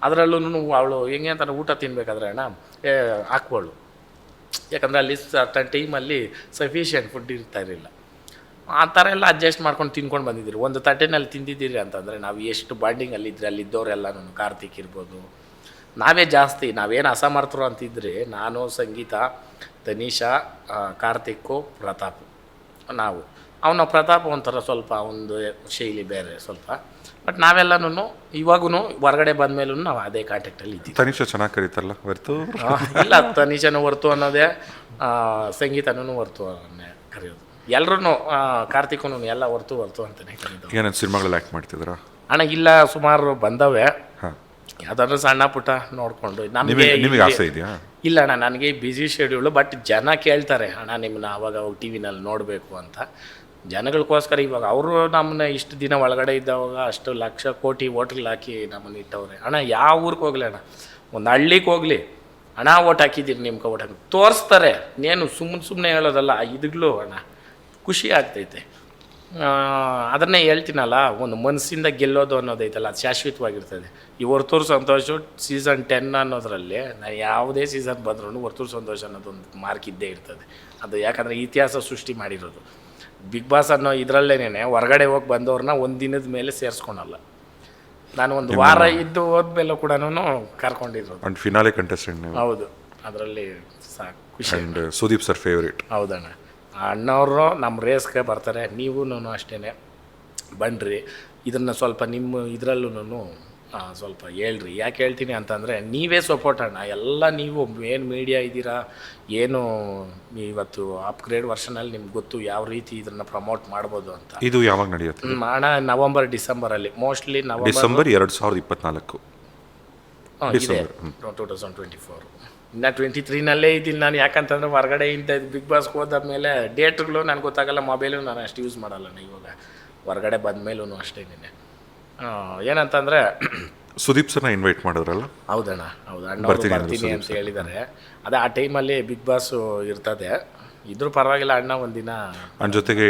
[SPEAKER 2] ಅದರಲ್ಲೂ ಅವಳು ಹೆಂಗೆ ಅಂತಾರೆ, ಊಟ ತಿನ್ಬೇಕಾದ್ರೆ ಅಣ್ಣ ಹಾಕ್ಬೋಳು. ಯಾಕಂದರೆ ಅಲ್ಲಿ ಸರ್ಟನ್ ಟೈಮಲ್ಲಿ ಸಫಿಷಿಯೆಂಟ್ ಫುಡ್ ಇರ್ತಾ ಇರಲಿಲ್ಲ. ಆ ಥರ ಎಲ್ಲ ಅಡ್ಜಸ್ಟ್ ಮಾಡ್ಕೊಂಡು ತಿನ್ಕೊಂಡು ಬಂದಿದ್ದೀರಿ. ಒಂದು ತಟ್ಟೆನಲ್ಲಿ ತಿಂದಿದ್ದೀರಿ ಅಂತಂದರೆ ನಾವು ಎಷ್ಟು ಬಾಂಡಿಂಗಲ್ಲಿದ್ದರೆ ಅಲ್ಲಿದ್ದವರೆಲ್ಲನೂ, ಕಾರ್ತಿಕ್ ಇರ್ಬೋದು, ನಾವೇ ಜಾಸ್ತಿ. ನಾವೇನು ಅಸಮರ್ಥರು ಅಂತಿದ್ರೆ ನಾನು, ಸಂಗೀತ, ತನಿಷಾ, ಕಾರ್ತಿಕ್ಕು, ಪ್ರತಾಪ್, ನಾವು ಅವನ ಪ್ರತಾಪ್ ಒಂಥರ ಸ್ವಲ್ಪ ಒಂದು ಶೈಲಿ ಬೇರೆ ಸ್ವಲ್ಪ. ಬಟ್ ನಾವೆಲ್ಲನೂ ಇವಾಗೂ ಹೊರಗಡೆ ಬಂದ ಮೇಲೂ ನಾವು ಅದೇ ಕಾಂಟ್ಯಾಕ್ಟಲ್ಲಿ ಇದ್ದೀವಿ.
[SPEAKER 1] ತನಿಷಾ ಚೆನ್ನಾಗಿ ಕರೀತಾರಲ್ಲ ಹೊರತು?
[SPEAKER 2] ಇಲ್ಲ, ತನಿಷಾನು ಹೊರ್ತು ಅನ್ನೋದೇ, ಸಂಗೀತನೂ ಹೊರ್ತು ಅನ್ನೇ ಕರೆಯೋದು. ಎಲ್ಲರೂ ಕಾರ್ತಿಕ್ನು ಎಲ್ಲ ಹೊರ್ತು ಅಂತಲೇ ಕರೆಯೋದು.
[SPEAKER 1] ಏನಾದ್ರು ಸಿನಿಮಾಗಳಲ್ಲಿ ಆ್ಯಕ್ಟ್ ಮಾಡ್ತಿದ್ದೀರಾ?
[SPEAKER 2] ಅಣ್ಣ ಇಲ್ಲ, ಸುಮಾರು ಬಂದವೆ.
[SPEAKER 1] ಹಾಂ.
[SPEAKER 2] ಯಾವ್ದಾದ್ರು ಸಣ್ಣ ಪುಟ್ಟ ನೋಡಿಕೊಂಡು.
[SPEAKER 1] ನಿಮಗೆ ಆಸೆ ಇದೆಯಾ?
[SPEAKER 2] ಇಲ್ಲ ಅಣ್ಣ, ನನಗೆ ಬ್ಯುಸಿ ಶೆಡ್ಯೂಲು. ಬಟ್ ಜನ ಕೇಳ್ತಾರೆ, ಅಣ್ಣ ನಿಮ್ಮನ್ನ ಅವಾಗ ಟಿ ವಿನಲ್ಲಿ ನೋಡಬೇಕು ಅಂತ. ಜನಗಳಿಗೋಸ್ಕರ ಇವಾಗ ಅವರು ನಮ್ಮನ್ನ ಇಷ್ಟು ದಿನ ಒಳಗಡೆ ಇದ್ದವಾಗ ಅಷ್ಟು ಲಕ್ಷ ಕೋಟಿ ಓಟ್ಗಳು ಹಾಕಿ ನಮ್ಮನ್ನು ಇಟ್ಟವ್ರೆ. ಅಣ್ಣ ಯಾವ ಊರಿಗೆ ಹೋಗಲಿ ಅಣ್ಣ, ಒಂದು ಹಳ್ಳಿಗೆ ಹೋಗಲಿ, ಹಣ ಓಟ್ ಹಾಕಿದ್ದೀರಿ ನಿಮ್ಗೆ ಓಟ್ ಹಾಕಿ ತೋರಿಸ್ತಾರೆ. ನೇನು ಸುಮ್ಮನೆ ಹೇಳೋದಲ್ಲ, ಇದುಗಳು ಅಣ್ಣ ಖುಷಿ ಆಗ್ತೈತೆ. ಅದನ್ನೇ ಹೇಳ್ತೀನಲ್ಲ, ಒಂದು ಮನಸ್ಸಿಂದ ಗೆಲ್ಲೋದು ಅನ್ನೋದೈತಲ್ಲ, ಅದು ಶಾಶ್ವತವಾಗಿರ್ತದೆ. ಈ ಹೊರ್ತೂರು ಸಂತೋಷ ಸೀಸನ್ 10 ಅನ್ನೋದರಲ್ಲಿ ನಾನು ಯಾವುದೇ ಸೀಸನ್ ಬಂದ್ರೂ ಹೊರ್ತೂರು ಸಂತೋಷ ಅನ್ನೋದೊಂದು ಮಾರ್ಕ್ ಇದ್ದೇ ಇರ್ತದೆ. ಅದು ಯಾಕಂದರೆ ಇತಿಹಾಸ ಸೃಷ್ಟಿ ಮಾಡಿರೋದು. ಬಿಗ್ ಬಾಸ್ ಅನ್ನೋ ಇದರಲ್ಲೇನೆ ಹೊರಗಡೆ ಹೋಗಿ ಬಂದವ್ರನ್ನ ಒಂದು ದಿನದ ಮೇಲೆ ಸೇರಿಸ್ಕೊಳಲ್ಲ. ನಾನು ಒಂದು ವಾರ ಇದ್ದು ಹೋದ್ಮೇಲೆ ಕೂಡ ಕರ್ಕೊಂಡಿರೋದು.
[SPEAKER 1] And finale contestant.
[SPEAKER 2] ಹೌದು, ಅದರಲ್ಲಿ ಸಾಕು ಖುಷಿ.
[SPEAKER 1] And Sudeep sir favourite.
[SPEAKER 2] ಹೌದಣ್ಣ, ಅಣ್ಣವರು ನಮ್ಮ ರೇಸ್ಗೆ ಬರ್ತಾರೆ. ನೀವು ಅಷ್ಟೇ ಬನ್ನಿರಿ. ಇದನ್ನು ಸ್ವಲ್ಪ ನಿಮ್ಮ ಇದರಲ್ಲೂ ಸ್ವಲ್ಪ ಹೇಳ್ರಿ. ಯಾಕೆ ಹೇಳ್ತೀನಿ ಅಂತಂದರೆ, ನೀವೇ ಸಪೋರ್ಟ್ ಅಣ್ಣ. ಎಲ್ಲ ನೀವು ಏನು ಮೀಡಿಯಾ ಇದ್ದೀರಾ, ಏನು ಇವತ್ತು ಅಪ್ಗ್ರೇಡ್ ವರ್ಷನಲ್ಲಿ ನಿಮ್ಗೆ ಗೊತ್ತು ಯಾವ ರೀತಿ ಇದನ್ನು ಪ್ರಮೋಟ್ ಮಾಡ್ಬೋದು ಅಂತ.
[SPEAKER 1] ಇದು ಯಾವಾಗ ನಡೆಯುತ್ತೆ
[SPEAKER 2] ಅಣ್ಣ? ನವಂಬರ್ ಡಿಸೆಂಬರಲ್ಲಿ, ಮೋಸ್ಟ್ಲಿ
[SPEAKER 1] ಡಿಸೆಂಬರ್ 2024
[SPEAKER 2] ಇದೆ, 2024. ಇನ್ನು 23ನಲ್ಲೇ ಇದ್ದೀನಿ ನಾನು. ಯಾಕಂತಂದರೆ ಹೊರಗಡೆ ಇಂಥ ಬಿಗ್ ಬಾಸ್ಗೆ ಹೋದ ಮೇಲೆ ಡೇಟ್ಗಳು ನನಗೆ ಗೊತ್ತಾಗಲ್ಲ. ಮೊಬೈಲು ನಾನು ಅಷ್ಟು ಯೂಸ್ ಮಾಡಲ್ಲ ಇವಾಗ, ಹೊರಗಡೆ ಬಂದ ಮೇಲೂ ಅಷ್ಟೇ. ಏನಂತಂದರೆ
[SPEAKER 1] ಸುದೀಪ್ ಸರ್ನ ಇನ್ವೈಟ್ ಮಾಡಿದ್ರಲ್ಲ?
[SPEAKER 2] ಹೌದಣ್ಣ, ಹೌದು. ಅಣ್ಣ ಬರ್ತೀನಿ ಅಂತ ಹೇಳಿದ್ದಾರೆ. ಅದೇ ಆ ಟೈಮಲ್ಲಿ ಬಿಗ್ ಬಾಸು ಇರ್ತದೆ. ಇದ್ರೂ ಪರವಾಗಿಲ್ಲ, ಅಣ್ಣ ಒಂದಿನ
[SPEAKER 1] ನನ್ನ ಜೊತೆಗೆ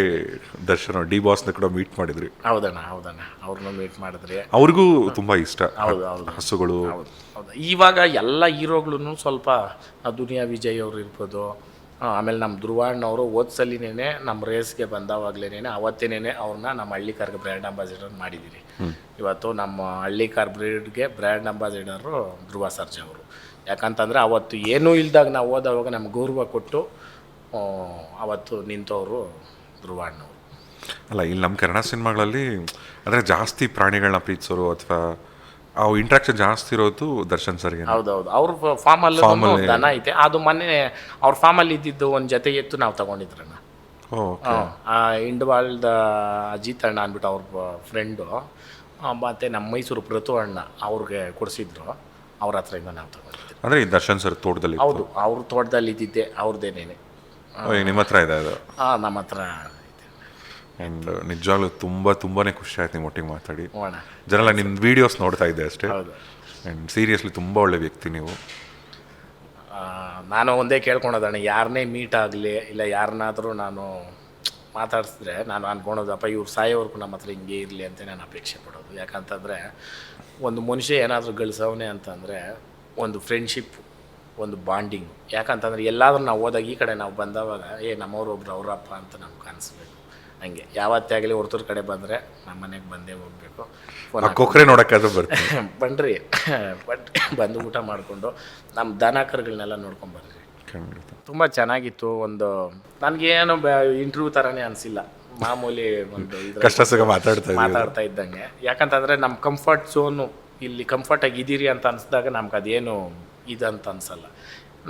[SPEAKER 1] ದರ್ಶನ ಡಿ ಬಾಸ್ನ ಕೂಡ ಮೀಟ್ ಮಾಡಿದ್ರಿ.
[SPEAKER 2] ಹೌದಣ್ಣ, ಅವ್ರನ್ನೂ ಮೀಟ್ ಮಾಡಿದ್ರಿ.
[SPEAKER 1] ಅವ್ರಿಗೂ ತುಂಬ ಇಷ್ಟ.
[SPEAKER 2] ಹೌದು,
[SPEAKER 1] ಹಸುಗಳು.
[SPEAKER 2] ಹೌದು. ಇವಾಗ ಎಲ್ಲ ಹೀರೋಗಳು ಸ್ವಲ್ಪ ದುನಿಯಾ ವಿಜಯ್ ಅವರು ಇರ್ಬೋದು, ಆಮೇಲೆ ನಮ್ಮ ಧ್ರುವಣ್ಣವರು ಓದ್ಸಲಿನೇ ನಮ್ಮ ರೇಸ್ಗೆ ಬಂದವಾಗಲೇನೆ ಅವತ್ತೇನೆ ಅವ್ರನ್ನ ನಮ್ಮ ಹಳ್ಳಿ ಕಾರ್ಗೆ ಬ್ರ್ಯಾಂಡ್ ಅಂಬಾಸಿಡರ್ ಮಾಡಿದ್ದೀರಿ. ಇವತ್ತು ನಮ್ಮ ಹಳ್ಳಿ car ಬ್ರೀಡ್ಗೆ brand ambassador Dhruva Sarja ಅವರು. ಯಾಕಂತಂದರೆ ಅವತ್ತು ಏನೂ ಇಲ್ದಾಗ ನಾವು ಹೋದವಾಗ ನಮ್ಗೆ ಗೌರವ ಕೊಟ್ಟು ಅವತ್ತು ನಿಂತವರು ಧ್ರುವಣ್ಣವರು.
[SPEAKER 1] ಅಲ್ಲ, ಇಲ್ಲಿ ನಮ್ಮ ಕನ್ನಡ ಸಿನಿಮಾಗಳಲ್ಲಿ ಅಂದರೆ ಜಾಸ್ತಿ ಪ್ರಾಣಿಗಳನ್ನ ಪ್ರೀತಿಸೋರು ಅಥವಾ ಅವು ಇಂಟ್ರಾಕ್ಷನ್ ಜಾಸ್ತಿ ಇರೋದು ದರ್ಶನ್ ಸರ್ಗೆ.
[SPEAKER 2] ಹೌದೌದು, ಅವ್ರ ಫಾರ್ಮಲ್ಲಿ ದನ ಐತೆ. ಅದು ಮೊನ್ನೆ ಅವ್ರ ಫಾರ್ಮಲ್ಲಿ ಇದ್ದಿದ್ದು ಒಂದು ಜೊತೆ ಎತ್ತು ನಾವು ತಗೊಂಡಿದ್ರಣ್ಣ. ಇಂಡವಾಳ್ದ ಅಜಿತ್ ಅಣ್ಣ ಅಂದ್ಬಿಟ್ಟು ಅವ್ರ ಫ್ರೆಂಡು, ಮತ್ತು ನಮ್ಮ ಮೈಸೂರು ಪ್ರತು ಅಣ್ಣ ಅವ್ರಿಗೆ ಕೊಡಿಸಿದ್ರು. ಅವ್ರ ಹತ್ರದಿಂದ ನಾವು ತಗೊಂಡಿದ್ದೆ.
[SPEAKER 1] ಅಂದರೆ ಈ ದರ್ಶನ್ ಸರ್ ತೋಟದಲ್ಲಿ?
[SPEAKER 2] ಹೌದು, ಅವ್ರ ತೋಟದಲ್ಲಿ ಇದ್ದಿದ್ದೆ ಅವ್ರದ್ದೇನೇನೆ.
[SPEAKER 1] ನಿಮ್ಮ ಹತ್ರ ಇದೆ ಅದು?
[SPEAKER 2] ನಮ್ಮ ಹತ್ರ.
[SPEAKER 1] ಆ್ಯಂಡ್ ನಿಜವಾಗ್ಲೂ ತುಂಬಾ ಖುಷಿ ಆಯ್ತು ನಿಮ್ಮ ಒಟ್ಟಿಗೆ ಮಾತಾಡಿ. ಜನಲ್ಲ ನಿಮ್ಮ ವೀಡಿಯೋಸ್ ನೋಡ್ತಾ ಇದ್ದೆ ಅಷ್ಟೇ. ಆ್ಯಂಡ್ ಸೀರಿಯಸ್ಲಿ ತುಂಬ ಒಳ್ಳೆ ವ್ಯಕ್ತಿ ನೀವು.
[SPEAKER 2] ನಾನು ಒಂದೇ ಕೇಳ್ಕೊಳೋದಣ್ಣ, ಯಾರನ್ನೇ ಮೀಟ್ ಆಗಲಿ ಇಲ್ಲ ಯಾರನ್ನಾದರೂ ನಾನು ಮಾತಾಡಿಸಿದ್ರೆ ನಾನು ಅಂದ್ಕೊಳೋದಪ್ಪ, ಇವ್ರು ಸಾಯೋವರೆಗೂ ನಮ್ಮ ಹತ್ರ ಹಿಂಗೆ ಇರಲಿ ಅಂತ ನಾನು ಅಪೇಕ್ಷೆ ಪಡೋದು. ಯಾಕಂತಂದರೆ ಒಂದು ಮನುಷ್ಯ ಏನಾದರೂ ಗಳಿಸವನೇ ಅಂತಂದರೆ ಒಂದು ಫ್ರೆಂಡ್ಶಿಪ್, ಒಂದು ಬಾಂಡಿಂಗ್. ಯಾಕಂತಂದರೆ ಎಲ್ಲಾದರೂ ನಾವು ಹೋದಾಗ ಈ ಕಡೆ ನಾವು ಬಂದವಾಗ ನಮ್ಮವ್ರೊಬ್ರು ಅವರಪ್ಪ ಅಂತ ನಮ್ಗೆ ಕಾಣಿಸ್ಬೇಕು. ಹಂಗೆ ಯಾವತ್ತೇ ಆಗಲಿ ಹೊರತೂರು ಕಡೆ ಬಂದರೆ ನಮ್ಮ ಮನೆಗೆ ಬಂದೇ ಹೋಗಬೇಕು.
[SPEAKER 1] ಕೊಕ್ಕರೆ ನೋಡೋಕ್ಕಾದ್ರೂ ಬರ್ತೀವಿ.
[SPEAKER 2] ಬನ್ನಿರಿ, ಬಂದು ಊಟ ಮಾಡಿಕೊಂಡು ನಮ್ಮ ದನ ಕರುಗಳನ್ನೆಲ್ಲ ನೋಡ್ಕೊಂಬರ್ರಿ. ತುಂಬ ಚೆನ್ನಾಗಿತ್ತು. ಒಂದು ನನಗೇನು ಇಂಟರ್ವ್ಯೂ ಥರನೇ ಅನಿಸಿಲ್ಲ, ಮಾಮೂಲಿ ಒಂದು
[SPEAKER 1] ಕಷ್ಟ ಸುಖ ಮಾತಾಡ್ತಾ
[SPEAKER 2] ಇದ್ದಂಗೆ. ಯಾಕಂತಂದರೆ ನಮ್ಮ ಕಂಫರ್ಟ್ ಝೋನು ಇಲ್ಲಿ ಕಂಫರ್ಟಾಗಿ ಇದ್ದೀರಿ ಅಂತ ಅನಿಸಿದಾಗ ನಮ್ಗೆ ಅದೇನು ಇದಂತ ಅನಿಸಲ್ಲ.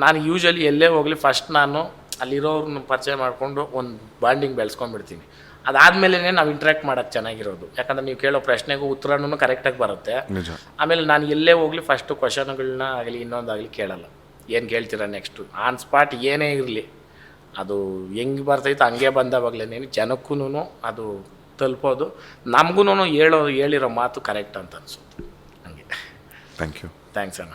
[SPEAKER 2] ನಾನು ಯೂಶ್ವಲಿ ಎಲ್ಲೇ ಹೋಗಲಿ ಫಸ್ಟ್ ನಾನು ಅಲ್ಲಿರೋರನ್ನ ಪರಿಚಯ ಮಾಡಿಕೊಂಡು ಒಂದು ಬಾಂಡಿಂಗ್ ಬೆಳೆಸ್ಕೊಂಡ್ಬಿಡ್ತೀನಿ. ಅದಾದಮೇಲೆ ನಾವು ಇಂಟ್ರ್ಯಾಕ್ಟ್ ಮಾಡೋಕ್ಕೆ ಚೆನ್ನಾಗಿರೋದು. ಯಾಕಂದರೆ ನೀವು ಕೇಳೋ ಪ್ರಶ್ನೆಗೂ ಉತ್ತರನೂ ಕರೆಕ್ಟಾಗಿ ಬರುತ್ತೆ. ಆಮೇಲೆ ನಾನು ಎಲ್ಲೇ ಹೋಗಲಿ ಫಸ್ಟು ಕ್ವಶನ್ಗಳನ್ನ ಆಗಲಿ ಇನ್ನೊಂದಾಗಲಿ ಕೇಳಲ್ಲ. ಏನು ಕೇಳ್ತೀರಾ ನೆಕ್ಸ್ಟು ಆನ್ ಸ್ಪಾಟ್ ಏನೇ ಇರಲಿ ಅದು ಹೆಂಗೆ ಬರ್ತೈತೆ ಹಂಗೆ ಬಂದವಾಗಲೇ ಜನಕ್ಕೂ ಅದು ತಲುಪೋದು, ನಮಗೂ ಹೇಳಿರೋ ಮಾತು ಕರೆಕ್ಟ್ ಅಂತ ಅನಿಸುತ್ತೆ. ಹಂಗೆ.
[SPEAKER 1] Thank you.
[SPEAKER 2] ಥ್ಯಾಂಕ್ಸ್ ಅಣ್ಣ.